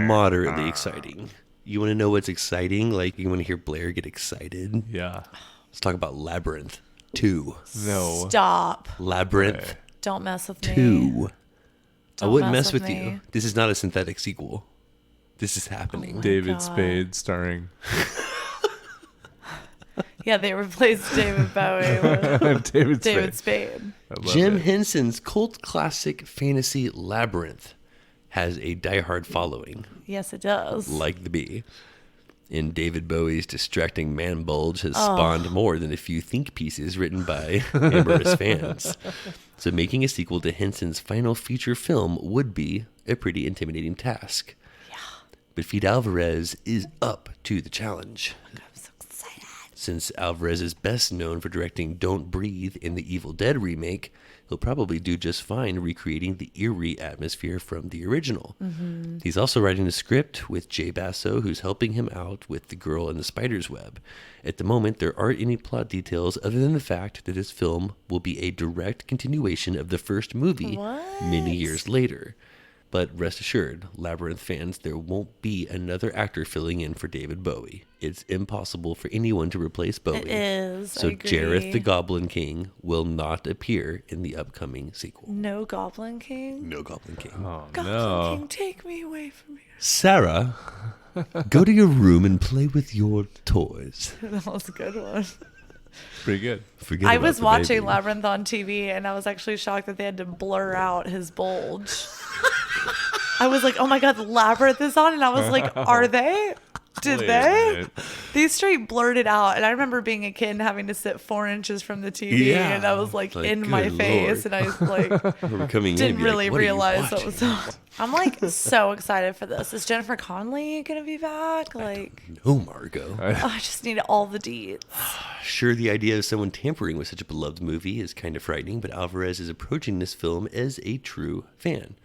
Speaker 4: moderately exciting. You want to know what's exciting? Like, you want to hear Blair get excited?
Speaker 6: Yeah.
Speaker 4: Let's talk about Labyrinth 2.
Speaker 6: No.
Speaker 5: Stop.
Speaker 4: Labyrinth
Speaker 5: Don't mess with me.
Speaker 4: 2. I
Speaker 5: Don't
Speaker 4: wouldn't mess with
Speaker 5: me.
Speaker 4: you. This is not a synthetic sequel. This is happening.
Speaker 6: David
Speaker 5: God.
Speaker 6: Spade starring
Speaker 5: Yeah, they replaced David Bowie with
Speaker 6: David
Speaker 5: David
Speaker 6: Spade.
Speaker 5: Spade.
Speaker 6: I love
Speaker 4: Jim
Speaker 6: it.
Speaker 4: Henson's cult classic fantasy Labyrinth has a diehard following,
Speaker 5: Yes, it does.
Speaker 4: like the bee. And David Bowie's distracting man bulge has spawned more than a few think pieces written by amorous fans. So making a sequel to Henson's final feature film would be a pretty intimidating task.
Speaker 5: Yeah.
Speaker 4: But Fede Alvarez is up to the challenge.
Speaker 5: I'm so excited.
Speaker 4: Since Alvarez is best known for directing Don't Breathe in the Evil Dead remake, he'll probably do just fine recreating the eerie atmosphere from the original. Mm-hmm. He's also writing a script with Jay Basso, who's helping him out with The Girl in the Spider's Web. At the moment, there aren't any plot details other than the fact that this film will be a direct continuation of the first movie many years later. But rest assured, Labyrinth fans, there won't be another actor filling in for David Bowie. It's impossible for anyone to replace Bowie.
Speaker 5: It is.
Speaker 4: So
Speaker 5: I agree.
Speaker 4: Jareth the Goblin King will not appear in the upcoming sequel.
Speaker 5: No Goblin King?
Speaker 4: No Goblin King.
Speaker 6: Oh,
Speaker 5: Goblin
Speaker 6: no.
Speaker 5: King, take me away from here.
Speaker 4: Sarah, go to your room and play with your toys.
Speaker 5: That was a good one.
Speaker 6: Pretty good.
Speaker 4: Forget
Speaker 5: I
Speaker 4: about
Speaker 5: was
Speaker 4: the
Speaker 5: watching
Speaker 4: baby.
Speaker 5: Labyrinth on TV, and I was actually shocked that they had to blur out his bulge. I was like, oh my God, Labyrinth is on. And I was like, are they? Did
Speaker 6: Wait a
Speaker 5: they?
Speaker 6: minute.
Speaker 5: These straight blurred it out. And I remember being a kid and having to sit 4 inches from the TV.
Speaker 4: Yeah.
Speaker 5: And I was like,
Speaker 4: Like,
Speaker 5: in my
Speaker 4: good
Speaker 5: face.
Speaker 4: Lord.
Speaker 5: And I was like,
Speaker 4: We're coming in and
Speaker 5: didn't
Speaker 4: be like,
Speaker 5: really
Speaker 4: "What are you
Speaker 5: realize what
Speaker 4: watching?"
Speaker 5: was on. I'm like so excited for this. Is Jennifer Connelly going to be back? Like,
Speaker 4: No, Margot.
Speaker 5: oh, I just need all the deets.
Speaker 4: Sure, the idea of someone tampering with such a beloved movie is kind of frightening, but Alvarez is approaching this film as a true fan.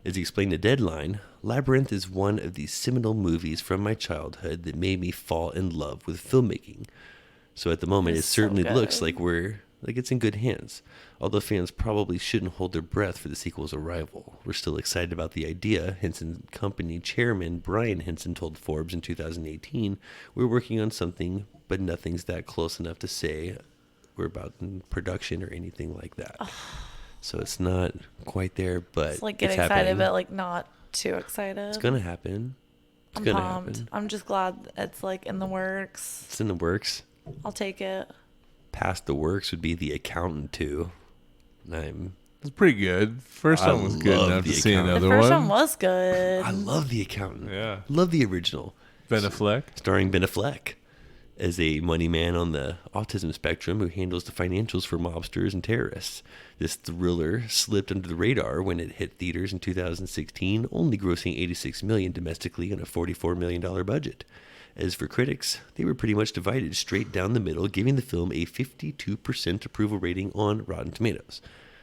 Speaker 4: As he explained to Deadline, Labyrinth is one of the seminal movies from my childhood that made me fall in love with filmmaking. So at the moment, it
Speaker 5: It's so
Speaker 4: certainly looks
Speaker 5: good.
Speaker 4: like it's in good hands. Although fans probably shouldn't hold their breath for the sequel's arrival. We're still excited about the idea. Henson Company chairman Brian Henson told Forbes in 2018, "We're working on something, but nothing's that close enough to say we're about in production or anything like that." So it's not quite there, but
Speaker 5: It's like get
Speaker 4: it's
Speaker 5: excited,
Speaker 4: happening.
Speaker 5: but like not too excited.
Speaker 4: It's gonna happen. It's
Speaker 5: I'm
Speaker 4: gonna
Speaker 5: pumped.
Speaker 4: happen.
Speaker 5: I'm just glad it's like in the works.
Speaker 4: It's in the works.
Speaker 5: I'll take it.
Speaker 4: Past the works would be The Accountant 2.
Speaker 6: It's pretty good. First
Speaker 4: I
Speaker 6: one was good
Speaker 4: love
Speaker 6: enough
Speaker 4: The
Speaker 6: to see
Speaker 4: Accountant.
Speaker 5: The
Speaker 6: another
Speaker 5: first
Speaker 6: one.
Speaker 5: one was good.
Speaker 4: I love The Accountant.
Speaker 6: Yeah.
Speaker 4: Love the original.
Speaker 6: Ben Affleck.
Speaker 4: Starring Ben Affleck as a money man on the autism spectrum who handles the financials for mobsters and terrorists. This thriller slipped under the radar when it hit theaters in 2016, only grossing $86 million domestically on a $44 million budget. As for critics, they were pretty much divided straight down the middle, giving the film a 52% approval rating on Rotten Tomatoes.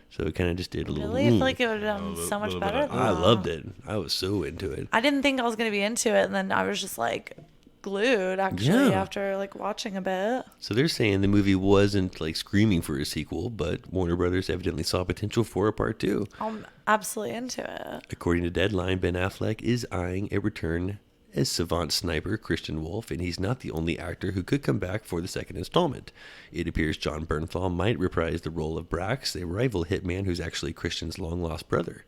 Speaker 4: So it kind of just did a little...
Speaker 5: Really? I feel like it would have done so much
Speaker 6: little
Speaker 5: better
Speaker 6: bit.
Speaker 5: than
Speaker 4: I
Speaker 5: that.
Speaker 4: loved it. I was so into it.
Speaker 5: I didn't think I was going to be into it, and then I was just like, glued actually
Speaker 4: Yeah.
Speaker 5: after like watching a bit.
Speaker 4: So they're saying the movie wasn't like screaming for a sequel, but Warner Brothers evidently saw potential for a part 2.
Speaker 5: I'm absolutely into it.
Speaker 4: According to Deadline, Ben Affleck is eyeing a return as savant sniper Christian Wolf, and he's not the only actor who could come back for the second installment. It appears John Bernthal might reprise the role of Brax, a rival hitman who's actually Christian's long-lost brother.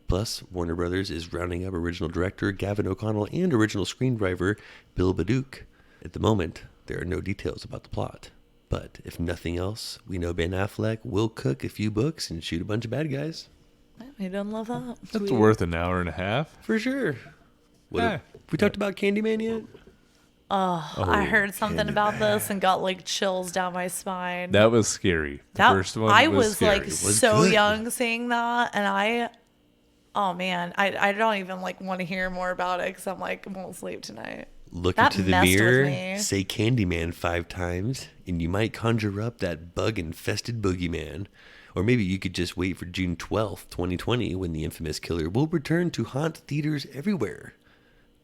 Speaker 4: Plus, Warner Brothers is rounding up original director Gavin O'Connell and original screenwriter Bill Baduch. At the moment, there are no details about the plot. But if nothing else, we know Ben Affleck will cook a few books and shoot a bunch of bad guys.
Speaker 5: You don't love that?
Speaker 6: That's worth an hour and a half.
Speaker 4: For sure. What
Speaker 6: Yeah.
Speaker 4: have we talked about Candyman yet?
Speaker 5: I heard something about this and got like chills down my spine.
Speaker 6: That was scary. The first one
Speaker 5: I
Speaker 6: was
Speaker 5: was
Speaker 6: scary.
Speaker 5: like
Speaker 4: was
Speaker 5: so
Speaker 4: good.
Speaker 5: young seeing that, and oh man, I don't even like want to hear more about it because I'm like, I won't sleep tonight.
Speaker 4: Look
Speaker 5: That
Speaker 4: into the
Speaker 5: messed with
Speaker 4: mirror,
Speaker 5: me.
Speaker 4: say Candyman 5 times, and you might conjure up that bug-infested boogeyman. Or maybe you could just wait for June 12th, 2020, when the infamous killer will return to haunt theaters everywhere.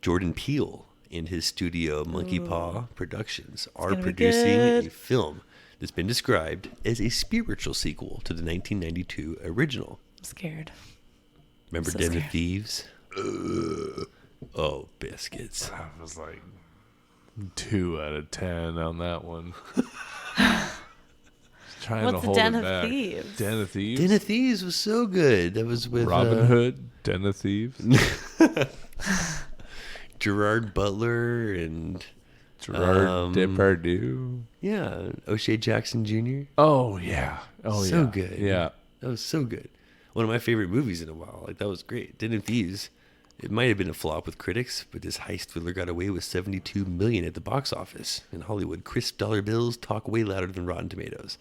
Speaker 4: Jordan Peele and his studio Monkey Paw Productions are
Speaker 5: gonna be
Speaker 4: producing
Speaker 5: good.
Speaker 4: a film that's been described as a spiritual sequel to the 1992 original.
Speaker 5: I'm scared.
Speaker 4: Remember
Speaker 5: So
Speaker 4: Den of
Speaker 5: scared.
Speaker 4: Thieves? Oh, biscuits.
Speaker 6: I was like 2 out of 10 on that one. Trying
Speaker 5: What's
Speaker 6: to hold
Speaker 5: Den
Speaker 6: it
Speaker 5: of
Speaker 6: back.
Speaker 5: Thieves?
Speaker 6: Den of Thieves.
Speaker 4: Den of Thieves was so good. That was with
Speaker 6: Robin Hood. Den of Thieves.
Speaker 4: Gerard Butler and
Speaker 6: Gerard Depardieu.
Speaker 4: yeah, O'Shea Jackson Jr.
Speaker 6: Oh yeah. Oh
Speaker 4: So
Speaker 6: yeah.
Speaker 4: good.
Speaker 6: Yeah.
Speaker 4: That was so good. One of my favorite movies in a while. Like that was great. Den of Thieves. It might have been a flop with critics, but this heist thriller got away with $72 million at the box office. In Hollywood, crisp dollar bills talk way louder than Rotten Tomatoes.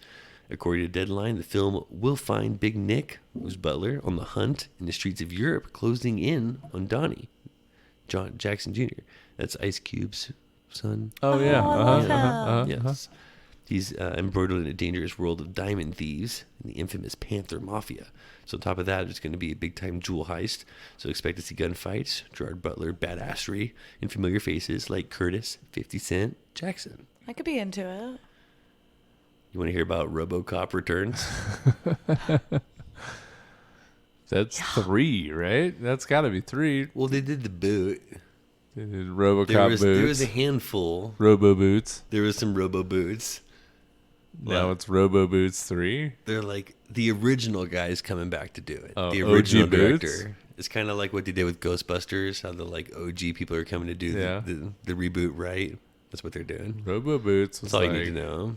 Speaker 4: According to Deadline, the film will find Big Nick, who's Butler, on the hunt in the streets of Europe, closing in on Donnie, John Jackson Jr. That's Ice Cube's son.
Speaker 6: Oh yeah.
Speaker 5: I love
Speaker 4: Yes. He's embroiled in a dangerous world of diamond thieves and the infamous Panther Mafia. So on top of that, there's going to be a big-time jewel heist. So expect to see gunfights, Gerard Butler, badassery, and familiar faces like Curtis, 50 Cent, Jackson.
Speaker 5: I could be into it.
Speaker 4: You want to hear about RoboCop returns?
Speaker 6: That's 3, right? That's got to be 3.
Speaker 4: Well, they did the boot.
Speaker 6: They did RoboCop
Speaker 4: There
Speaker 6: boots.
Speaker 4: was a handful.
Speaker 6: Robo Boots.
Speaker 4: There was some Robo boots.
Speaker 6: Now
Speaker 4: Well,
Speaker 6: it's Robo Boots 3.
Speaker 4: they're like the original guys coming back to do it.
Speaker 6: Oh,
Speaker 4: The
Speaker 6: OG
Speaker 4: original
Speaker 6: boots?
Speaker 4: director. It's kind of like what they did with Ghostbusters. How the like OG people are coming to do
Speaker 6: Yeah.
Speaker 4: the reboot right. That's what they're doing.
Speaker 6: Robo Boots was
Speaker 4: That's all
Speaker 6: like,
Speaker 4: you need to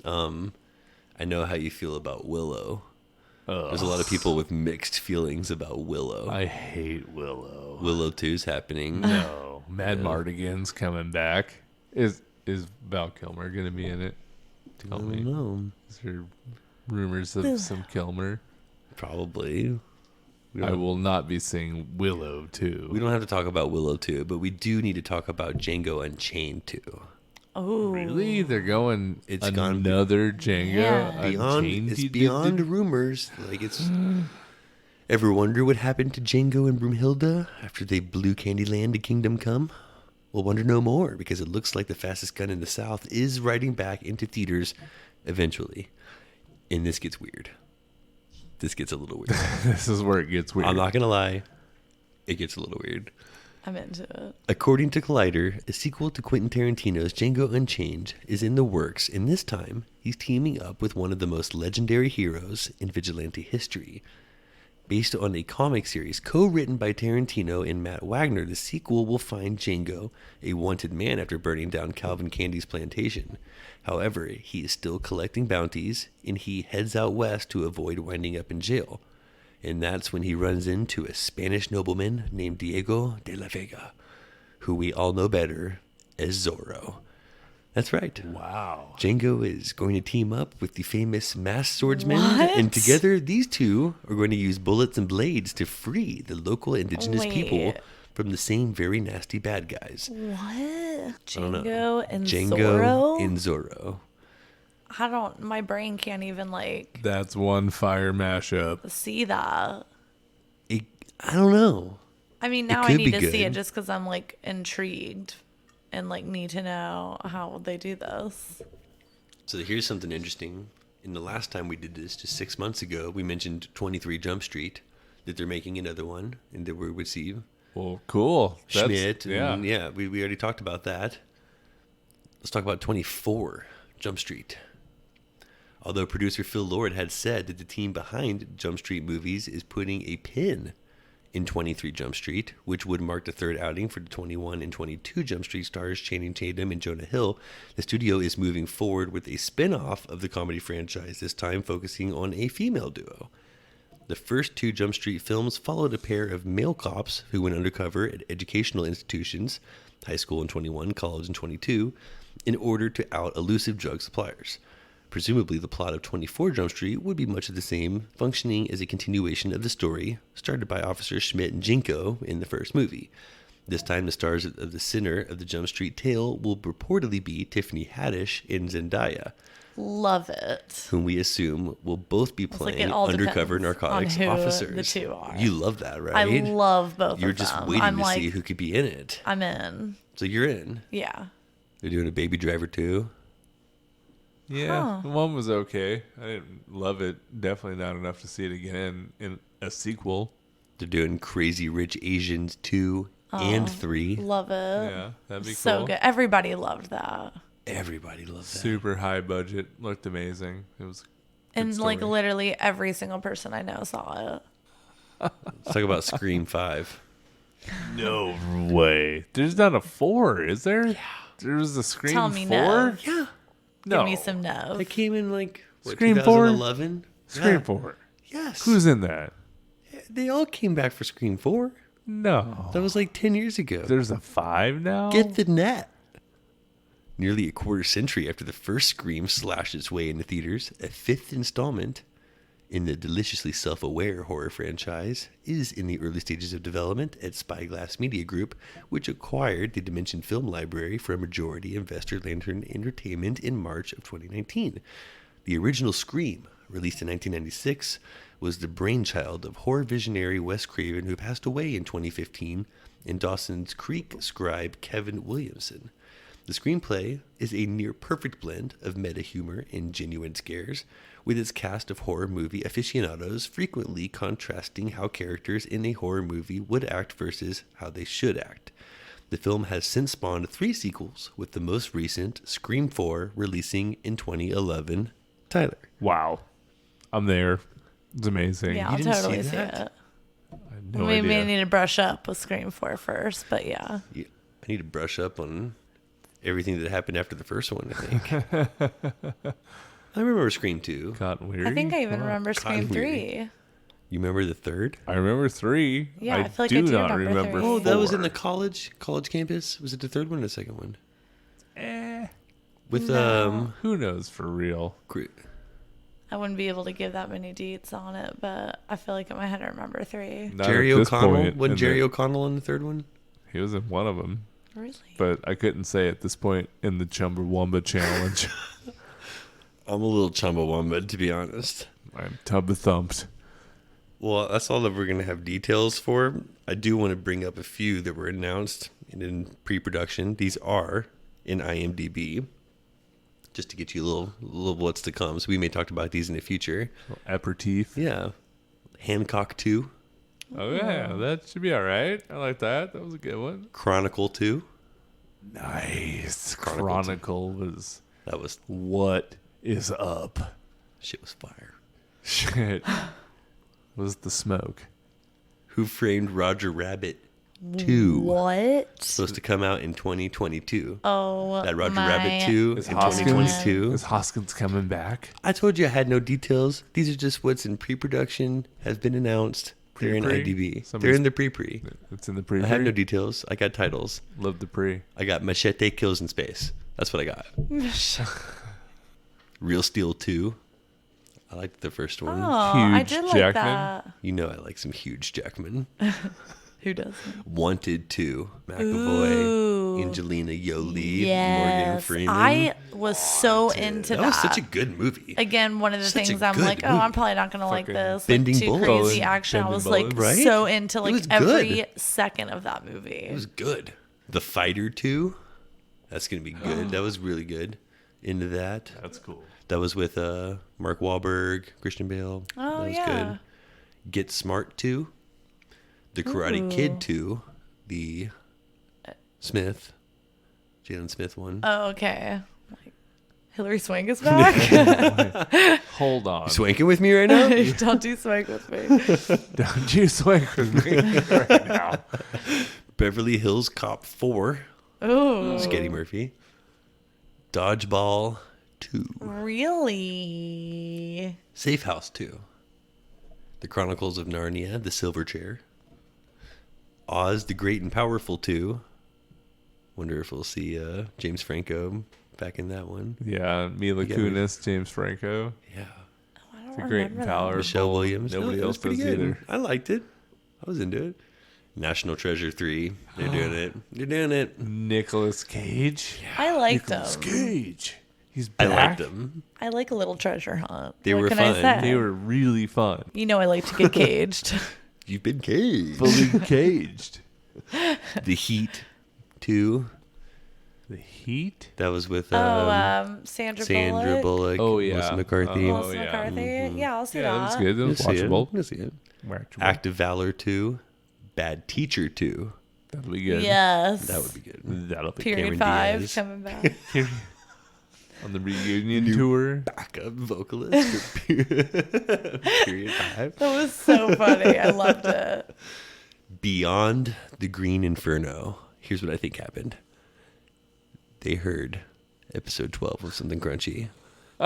Speaker 4: know. I know how you feel about Willow. There's a lot of people with mixed feelings about Willow.
Speaker 6: I hate Willow.
Speaker 4: Willow 2's happening.
Speaker 6: No, Mad Mardigan's coming back. Is Val Kilmer gonna be in it?
Speaker 4: I
Speaker 6: Tell
Speaker 4: don't
Speaker 6: me.
Speaker 4: know.
Speaker 6: Is there rumors of some Kilmer?
Speaker 4: Probably.
Speaker 6: I will not be seeing Willow 2.
Speaker 4: We don't have to talk about Willow 2, but we do need to talk about Django Unchained 2.
Speaker 5: Oh,
Speaker 6: Really? They're going
Speaker 4: It's gone
Speaker 6: another Django
Speaker 5: Yeah.
Speaker 6: Unchained?
Speaker 4: It's beyond rumors. Like it's. Ever wonder what happened to Django and Broomhilda after they blew Candyland to Kingdom Come? We'll wonder no more because it looks like the fastest gun in the South is riding back into theaters eventually. And this gets weird. This gets a little weird.
Speaker 6: This is where it gets weird.
Speaker 4: I'm not going to lie. It gets a little weird.
Speaker 5: I'm into it.
Speaker 4: According to Collider, a sequel to Quentin Tarantino's Django Unchained is in the works, and this time he's teaming up with one of the most legendary heroes in vigilante history. Based on a comic series co-written by Tarantino and Matt Wagner, the sequel will find Django a wanted man after burning down Calvin Candy's plantation. However, he is still collecting bounties, and he heads out west to avoid winding up in jail. And that's when he runs into a Spanish nobleman named Diego de la Vega, who we all know better as Zorro. That's right.
Speaker 6: Wow.
Speaker 4: Django is going to team up with the famous masked swordsman,
Speaker 5: What?
Speaker 4: and together these two are going to use bullets and blades to free the local indigenous people
Speaker 5: Wait.
Speaker 4: from the same very nasty bad guys.
Speaker 5: What?
Speaker 4: don't know.
Speaker 5: Django and
Speaker 4: Django
Speaker 5: Zorro?
Speaker 4: and Zorro.
Speaker 5: My brain can't even like
Speaker 6: That's one fire mashup.
Speaker 5: see that.
Speaker 4: I don't know.
Speaker 5: I mean, now I
Speaker 4: could
Speaker 5: need
Speaker 4: be
Speaker 5: to see
Speaker 4: good.
Speaker 5: it just because I'm like intrigued. and like need to know how they do this.
Speaker 4: So here's something interesting. In the last time we did this, just 6 months ago, we mentioned 23 Jump Street, that they're making another one, and that we would see
Speaker 6: Well, cool.
Speaker 4: Schmidt.
Speaker 6: Yeah.
Speaker 4: And yeah, we already talked about that. Let's talk about 24 Jump Street. Although producer Phil Lord had said that the team behind Jump Street movies is putting a pin in 23 Jump Street, which would mark the third outing for the 21 and 22 Jump Street stars Channing Tatum and Jonah Hill, the studio is moving forward with a spin-off of the comedy franchise, this time focusing on a female duo. The first two Jump Street films followed a pair of male cops who went undercover at educational institutions, high school in 21, college in 22, in order to out elusive drug suppliers. Presumably, the plot of 24 Jump Street would be much of the same, functioning as a continuation of the story started by Officers Schmidt and Jinko in the first movie. This time, the stars of the center of the Jump Street tale will reportedly be Tiffany Haddish and Zendaya,
Speaker 5: Love it.
Speaker 4: whom we assume will both be
Speaker 5: like
Speaker 4: playing
Speaker 5: it all
Speaker 4: undercover
Speaker 5: depends
Speaker 4: narcotics
Speaker 5: on who
Speaker 4: officers.
Speaker 5: the two are.
Speaker 4: You love that, right?
Speaker 5: I love both
Speaker 4: You're
Speaker 5: of them.
Speaker 4: just waiting
Speaker 5: I'm
Speaker 4: to
Speaker 5: like,
Speaker 4: see who could be in it.
Speaker 5: I'm in.
Speaker 4: So you're in.
Speaker 5: Yeah.
Speaker 4: They're doing a Baby Driver too.
Speaker 6: Yeah, the one was okay. I didn't love it. Definitely not enough to see it again in a sequel.
Speaker 4: They're doing Crazy Rich Asians 2 and 3.
Speaker 5: Love it.
Speaker 6: Yeah, that'd be
Speaker 5: So
Speaker 6: cool.
Speaker 5: good. Everybody loved that.
Speaker 4: Everybody loves that.
Speaker 6: Super high budget. Looked amazing. It was.
Speaker 5: And like
Speaker 6: story.
Speaker 5: literally every single person I know saw it.
Speaker 4: Let's talk about Scream 5.
Speaker 6: No way. There's not a 4, is there? Yeah. There was a Scream
Speaker 5: Tell
Speaker 6: 4?
Speaker 5: me no.
Speaker 4: Yeah.
Speaker 6: No.
Speaker 5: Give me some no.
Speaker 4: That came in like, what,
Speaker 6: Scream 4?
Speaker 4: 2011?
Speaker 6: Scream
Speaker 4: Yeah.
Speaker 6: 4.
Speaker 4: Yes.
Speaker 6: Who's in that?
Speaker 4: They all came back for Scream 4.
Speaker 6: No.
Speaker 4: That was like 10 years ago.
Speaker 6: There's a 5 now?
Speaker 4: Get the net. Nearly a quarter century after the first Scream slashed its way into theaters, a fifth installment in the deliciously self-aware horror franchise is in the early stages of development at Spyglass Media Group, which acquired the Dimension Film Library from majority investor Lantern Entertainment in March of 2019. The original Scream, released in 1996, was the brainchild of horror visionary Wes Craven, who passed away in 2015, and Dawson's Creek scribe Kevin Williamson. The screenplay is a near-perfect blend of meta-humor and genuine scares, with its cast of horror movie aficionados frequently contrasting how characters in a horror movie would act versus how they should act. The film has since spawned 3 sequels, with the most recent, Scream 4, releasing in 2011. Tyler.
Speaker 6: Wow. I'm there. It's amazing.
Speaker 5: Yeah, I'll
Speaker 4: didn't see
Speaker 5: totally see
Speaker 4: that?
Speaker 5: it.
Speaker 6: I had no
Speaker 5: We
Speaker 6: idea.
Speaker 5: may need to brush up with Scream 4 first, but yeah.
Speaker 4: I need to brush up on everything that happened after the first one, I think. I remember Scream 2.
Speaker 6: Cotton Weary.
Speaker 5: I think I even remember
Speaker 4: Cotton
Speaker 5: Scream
Speaker 4: Weary.
Speaker 5: 3.
Speaker 4: You remember the third?
Speaker 6: I remember 3.
Speaker 5: Yeah, I feel like
Speaker 6: do
Speaker 5: I do
Speaker 6: not
Speaker 5: remember
Speaker 6: remember
Speaker 5: 3.
Speaker 4: Oh, that was in
Speaker 6: 4.
Speaker 4: the college campus. Was it the third one or the second one?
Speaker 6: Eh,
Speaker 4: With
Speaker 6: who knows for real?
Speaker 5: I wouldn't be able to give that many deets on it, but I feel like in my head I remember 3.
Speaker 6: Not
Speaker 4: Jerry
Speaker 6: at this
Speaker 4: O'Connell.
Speaker 6: point
Speaker 4: Wasn't
Speaker 6: in
Speaker 4: Jerry
Speaker 6: the-
Speaker 4: O'Connell in the third one?
Speaker 6: He was in one of them,
Speaker 5: Really?
Speaker 6: but I couldn't say at this point in the Chambawamba challenge.
Speaker 4: I'm a little Chambawamba, to be honest.
Speaker 6: I'm tub thumped.
Speaker 4: Well, that's all that we're going to have details for. I do want to bring up a few that were announced and in pre-production. These are in IMDb, just to get you a little what's to come. So we may talk about these in the future.
Speaker 6: Aperitif.
Speaker 4: Yeah. Hancock 2,
Speaker 6: Oh yeah, that should be all right. I like that. That was a good one.
Speaker 4: Chronicle 2.
Speaker 6: Nice.
Speaker 4: Chronicle
Speaker 6: Chronicle was
Speaker 4: That was,
Speaker 6: what is up.
Speaker 4: shit was fire.
Speaker 6: Shit. Was the smoke.
Speaker 4: Who Framed Roger Rabbit 2.
Speaker 5: What?
Speaker 4: Supposed to come out in 2022.
Speaker 5: Oh,
Speaker 4: That Roger
Speaker 5: my
Speaker 4: Rabbit 2
Speaker 6: Is
Speaker 4: in
Speaker 6: Hoskins,
Speaker 4: 2022.
Speaker 6: is Hoskins coming back?
Speaker 4: I told you I had no details. These are just what's in pre-production, has been announced. They're in
Speaker 6: Pre-pre?
Speaker 4: IMDb. They're
Speaker 6: Somebody's-
Speaker 4: in the pre-pre.
Speaker 6: It's in the pre.
Speaker 4: I have no details. I got titles.
Speaker 6: Love the pre.
Speaker 4: I got Machete Kills in Space. That's what I got. Real Steel 2. I liked the first one.
Speaker 5: Oh, I
Speaker 6: Huge
Speaker 5: did like
Speaker 6: Jackman.
Speaker 5: that.
Speaker 4: You know I like some huge Jackman.
Speaker 5: Who doesn't?
Speaker 4: Wanted 2. McAvoy,
Speaker 5: Ooh.
Speaker 4: Angelina Jolie, Morgan
Speaker 5: Yes.
Speaker 4: Freeman.
Speaker 5: I was so into
Speaker 4: that was such a good movie.
Speaker 5: Again, one of the
Speaker 4: Such a
Speaker 5: things I'm
Speaker 4: good
Speaker 5: like, oh,
Speaker 4: movie.
Speaker 5: I'm probably not gonna like
Speaker 6: Fucking
Speaker 5: this.
Speaker 4: Bending
Speaker 5: Like, too
Speaker 4: bullets.
Speaker 5: crazy action. I
Speaker 6: Bending
Speaker 5: was like
Speaker 6: bullets.
Speaker 4: Right?
Speaker 5: so into
Speaker 4: It
Speaker 5: like
Speaker 4: was
Speaker 5: every
Speaker 4: good.
Speaker 5: second of that movie.
Speaker 4: It was good. The Fighter 2. That's gonna be good. That was really good. Into that.
Speaker 6: That's cool.
Speaker 4: That was with Mark Wahlberg, Christian Bale.
Speaker 5: Oh,
Speaker 4: that was
Speaker 5: yeah.
Speaker 4: good. Get Smart 2. The Karate Kid 2. The Smith. Jalen Smith one.
Speaker 5: Oh, okay. Like, Hillary Swank is back.
Speaker 6: Hold on.
Speaker 4: You swanking with me right now?
Speaker 5: Don't do Swank with me.
Speaker 6: Don't you swank with me right now.
Speaker 4: Beverly Hills Cop 4.
Speaker 5: Oh,
Speaker 4: It's Eddie Murphy. Dodgeball 2.
Speaker 5: really?
Speaker 4: Safe House 2. The Chronicles of Narnia, The Silver Chair. Oz the Great and Powerful 2. Wonder if we'll see James Franco back in that one.
Speaker 6: Yeah, Mila
Speaker 4: Yeah,
Speaker 6: Kunis, James Franco.
Speaker 4: Yeah.
Speaker 5: I don't
Speaker 6: The great and
Speaker 5: remember that.
Speaker 6: powerful.
Speaker 4: Michelle Williams.
Speaker 6: Nobody
Speaker 4: No, it was
Speaker 6: else
Speaker 4: pretty
Speaker 6: does
Speaker 4: good.
Speaker 6: either.
Speaker 4: I liked it. I was into it. National Treasure 3. They're doing it. They're doing it.
Speaker 6: Nicolas Cage.
Speaker 5: I liked
Speaker 6: Nicolas
Speaker 5: them.
Speaker 6: Cage. He's
Speaker 4: I
Speaker 6: back.
Speaker 4: liked them.
Speaker 5: I like a little treasure hunt.
Speaker 4: They
Speaker 5: what
Speaker 4: were
Speaker 5: can
Speaker 4: fun.
Speaker 5: I say?
Speaker 6: They were really fun.
Speaker 5: You know I like to get caged.
Speaker 4: You've been caged.
Speaker 6: Fully caged.
Speaker 4: The Heat 2.
Speaker 6: The Heat?
Speaker 4: That was with
Speaker 5: Sandra Bullock.
Speaker 6: Oh, yeah.
Speaker 4: Melissa McCarthy.
Speaker 6: Oh,
Speaker 5: Melissa
Speaker 6: yeah.
Speaker 5: McCarthy. Yeah, I'll see
Speaker 6: Yeah, that
Speaker 5: that.
Speaker 6: was good. That was
Speaker 4: You'll see it.
Speaker 6: watchable.
Speaker 4: You'll see it.
Speaker 6: Watchable.
Speaker 4: Act of Valor 2. Bad Teacher 2.
Speaker 6: That'll be good.
Speaker 5: Yes.
Speaker 4: That would be good.
Speaker 6: That'll be
Speaker 5: Period
Speaker 4: Cameron
Speaker 5: 5
Speaker 4: Diaz.
Speaker 5: coming back.
Speaker 6: good. On the reunion tour.
Speaker 4: Backup vocalist for Period 5.
Speaker 5: That was so funny. I loved it.
Speaker 4: Beyond the Green Inferno. Here's what I think happened. They heard episode 12 of Something Crunchy.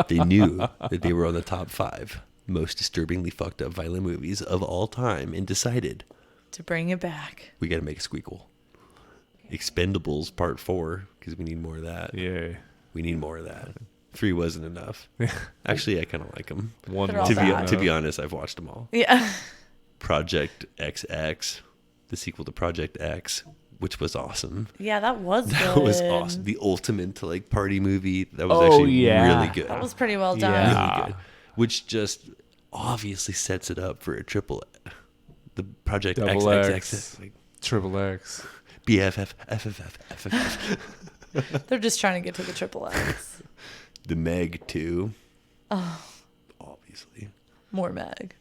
Speaker 4: They knew that they were on the top 5 most disturbingly fucked up violent movies of all time and decided
Speaker 5: To bring it back.
Speaker 4: we got to make a squeakle. Expendables Part 4 because we need more of that.
Speaker 6: Yay.
Speaker 4: We need more of that. 3 wasn't enough. Actually, I kind of like them.
Speaker 6: One
Speaker 5: They're all
Speaker 4: To be,
Speaker 5: bad.
Speaker 4: to be honest, I've watched them all.
Speaker 5: Yeah.
Speaker 4: Project XX, the sequel to Project X, which was awesome.
Speaker 5: Yeah, that was good.
Speaker 4: That was awesome. The ultimate like party movie. That was
Speaker 6: Oh,
Speaker 4: actually
Speaker 6: yeah.
Speaker 4: really good.
Speaker 5: That was pretty well done.
Speaker 6: Yeah.
Speaker 4: really good. Which just obviously sets it up for a triple. The Project
Speaker 6: Double
Speaker 4: XXX,
Speaker 6: X.
Speaker 4: like
Speaker 6: Triple X.
Speaker 4: BFF, FFF, FFF.
Speaker 5: They're just trying to get to the triple X.
Speaker 4: The Meg 2.
Speaker 5: Oh,
Speaker 4: Obviously.
Speaker 5: more Meg.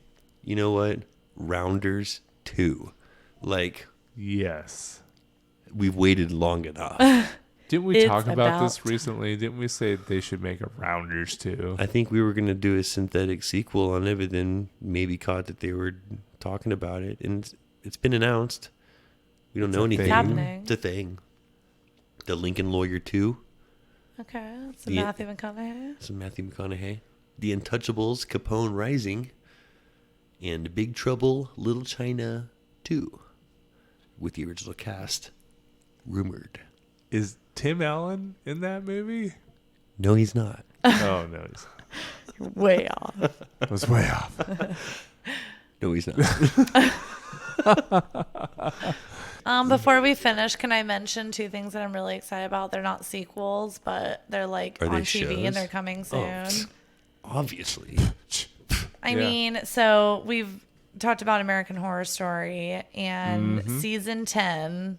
Speaker 4: You know what? Rounders 2. Like,
Speaker 6: Yes.
Speaker 4: we've waited long enough.
Speaker 6: Didn't we
Speaker 5: It's
Speaker 6: talk about this
Speaker 5: about
Speaker 6: recently? Didn't we say they should make a Rounders too?
Speaker 4: I think we were going to do a synthetic sequel on it, but then maybe caught that they were talking about it. And it's been announced. We don't know
Speaker 6: a thing.
Speaker 4: anything.
Speaker 5: It's happening.
Speaker 4: It's a thing. The Lincoln Lawyer 2.
Speaker 5: Okay, that's
Speaker 4: The-
Speaker 5: Matthew McConaughey.
Speaker 4: Some Matthew McConaughey. The Untouchables, Capone Rising. And Big Trouble, Little China 2. With the original cast. Rumored.
Speaker 6: Is Tim Allen in that movie?
Speaker 4: No, he's not.
Speaker 6: Oh no, he's
Speaker 5: Way off.
Speaker 6: I was way off.
Speaker 4: No, he's not.
Speaker 5: Before we finish, can I mention 2 things that I'm really excited about? They're not sequels, but they're like
Speaker 4: Are
Speaker 5: on
Speaker 4: they
Speaker 5: TV
Speaker 4: shows?
Speaker 5: and they're coming soon.
Speaker 4: Obviously.
Speaker 5: I
Speaker 6: Yeah.
Speaker 5: mean, so we've talked about American Horror Story, and
Speaker 6: Mm-hmm.
Speaker 5: season 10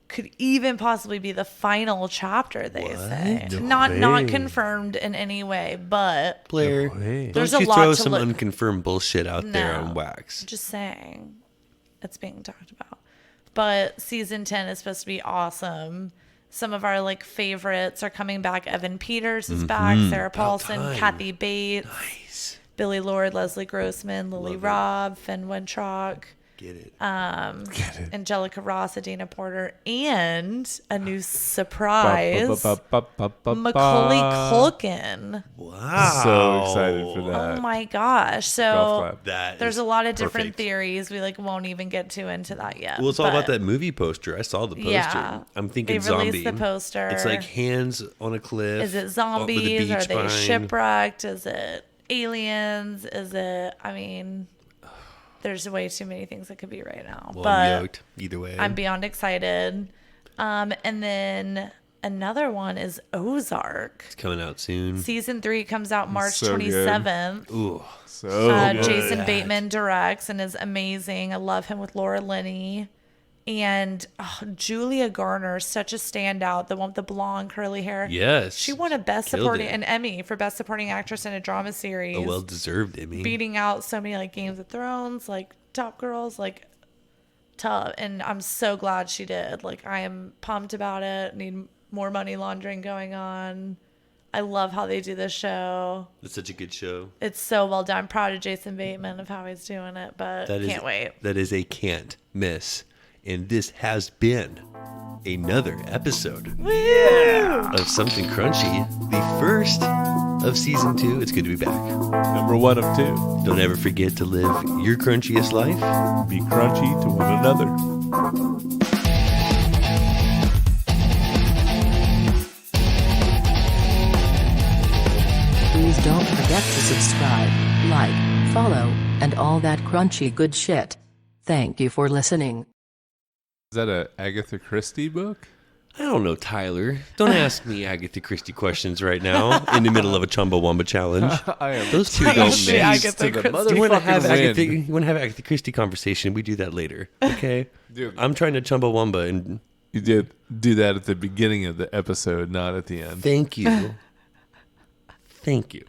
Speaker 5: could even possibly be the final chapter, they say.
Speaker 6: No
Speaker 5: Not
Speaker 6: way.
Speaker 5: confirmed in any way, but
Speaker 4: Blair,
Speaker 6: way.
Speaker 5: There's
Speaker 4: don't
Speaker 5: a
Speaker 4: you
Speaker 5: lot
Speaker 4: throw
Speaker 5: to
Speaker 4: some
Speaker 5: look-
Speaker 4: unconfirmed bullshit out there
Speaker 5: No.
Speaker 4: on wax.
Speaker 5: just saying it's being talked about. But season 10 is supposed to be awesome. Some of our like favorites are coming back. Evan Peters is back, Sarah Paulson,
Speaker 4: time.
Speaker 5: Kathy Bates,
Speaker 4: Nice.
Speaker 5: Billy Lord, Leslie Grossman, Lily
Speaker 4: Love it.
Speaker 5: Robb, Finn Wintrock,
Speaker 4: Get it.
Speaker 6: Get it.
Speaker 5: Angelica Ross, Adina Porter, and a new surprise, Macaulay Culkin.
Speaker 4: Wow.
Speaker 6: So excited for that.
Speaker 5: Oh my gosh.
Speaker 6: Golf
Speaker 5: So
Speaker 6: clap.
Speaker 4: That
Speaker 5: there's
Speaker 4: is
Speaker 5: a lot of different
Speaker 4: perfect.
Speaker 5: theories. We like won't even get too into that yet.
Speaker 4: Well, it's all about
Speaker 5: but
Speaker 4: that movie poster. I saw the poster.
Speaker 5: Yeah.
Speaker 4: I'm thinking
Speaker 5: They released
Speaker 4: zombie.
Speaker 5: the poster.
Speaker 4: It's like hands on a cliff.
Speaker 5: Is it
Speaker 4: with a
Speaker 5: zombies?
Speaker 4: beach
Speaker 5: Are they
Speaker 4: behind.
Speaker 5: shipwrecked? Is it aliens? Is it, I mean, there's way too many things that could be right now.
Speaker 4: Well,
Speaker 5: but
Speaker 4: I'm yoked. Either way.
Speaker 5: I'm beyond excited. And then another one is Ozark.
Speaker 4: It's coming out soon.
Speaker 5: Season 3 comes out March
Speaker 6: So good.
Speaker 5: 27th.
Speaker 4: Ooh.
Speaker 6: So good.
Speaker 5: Jason Bateman directs and is amazing. I love him with Laura Linney. And Julia Garner, such a standout. The one with the blonde curly hair.
Speaker 4: Yes.
Speaker 5: She won an Emmy for Best Supporting Actress in a Drama Series.
Speaker 4: A well-deserved Emmy.
Speaker 5: Beating out so many like Games of Thrones, like Top Girls, like tough. And I'm so glad she did. Like, I am pumped about it. Need more money laundering going on. I love how they do this show.
Speaker 4: It's such a good show.
Speaker 5: It's so well done. I'm proud of Jason Bateman of how he's doing it, but can't wait.
Speaker 4: That is a can't miss. And this has been another episode of Something Crunchy, the first of season 2. It's good to be back.
Speaker 6: Number 1 of 2.
Speaker 4: Don't ever forget to live your crunchiest life.
Speaker 6: Be crunchy to one another.
Speaker 7: Please don't forget to subscribe, like, follow, and all that crunchy good shit. Thank you for listening.
Speaker 6: Is that a Agatha Christie book?
Speaker 4: I don't know, Tyler. Don't ask me Agatha Christie questions right now in the middle of a Chumbawamba challenge. Those two don't
Speaker 5: She
Speaker 4: mix.
Speaker 5: Agatha
Speaker 6: to the
Speaker 5: Christie.
Speaker 4: You want to have
Speaker 6: motherfucking win.
Speaker 4: Agatha Christie conversation? We do that later, okay?
Speaker 6: Dude.
Speaker 4: I'm trying to Chumbawamba, and
Speaker 6: You did do that at the beginning of the episode, not at the end.
Speaker 4: thank you. Thank you.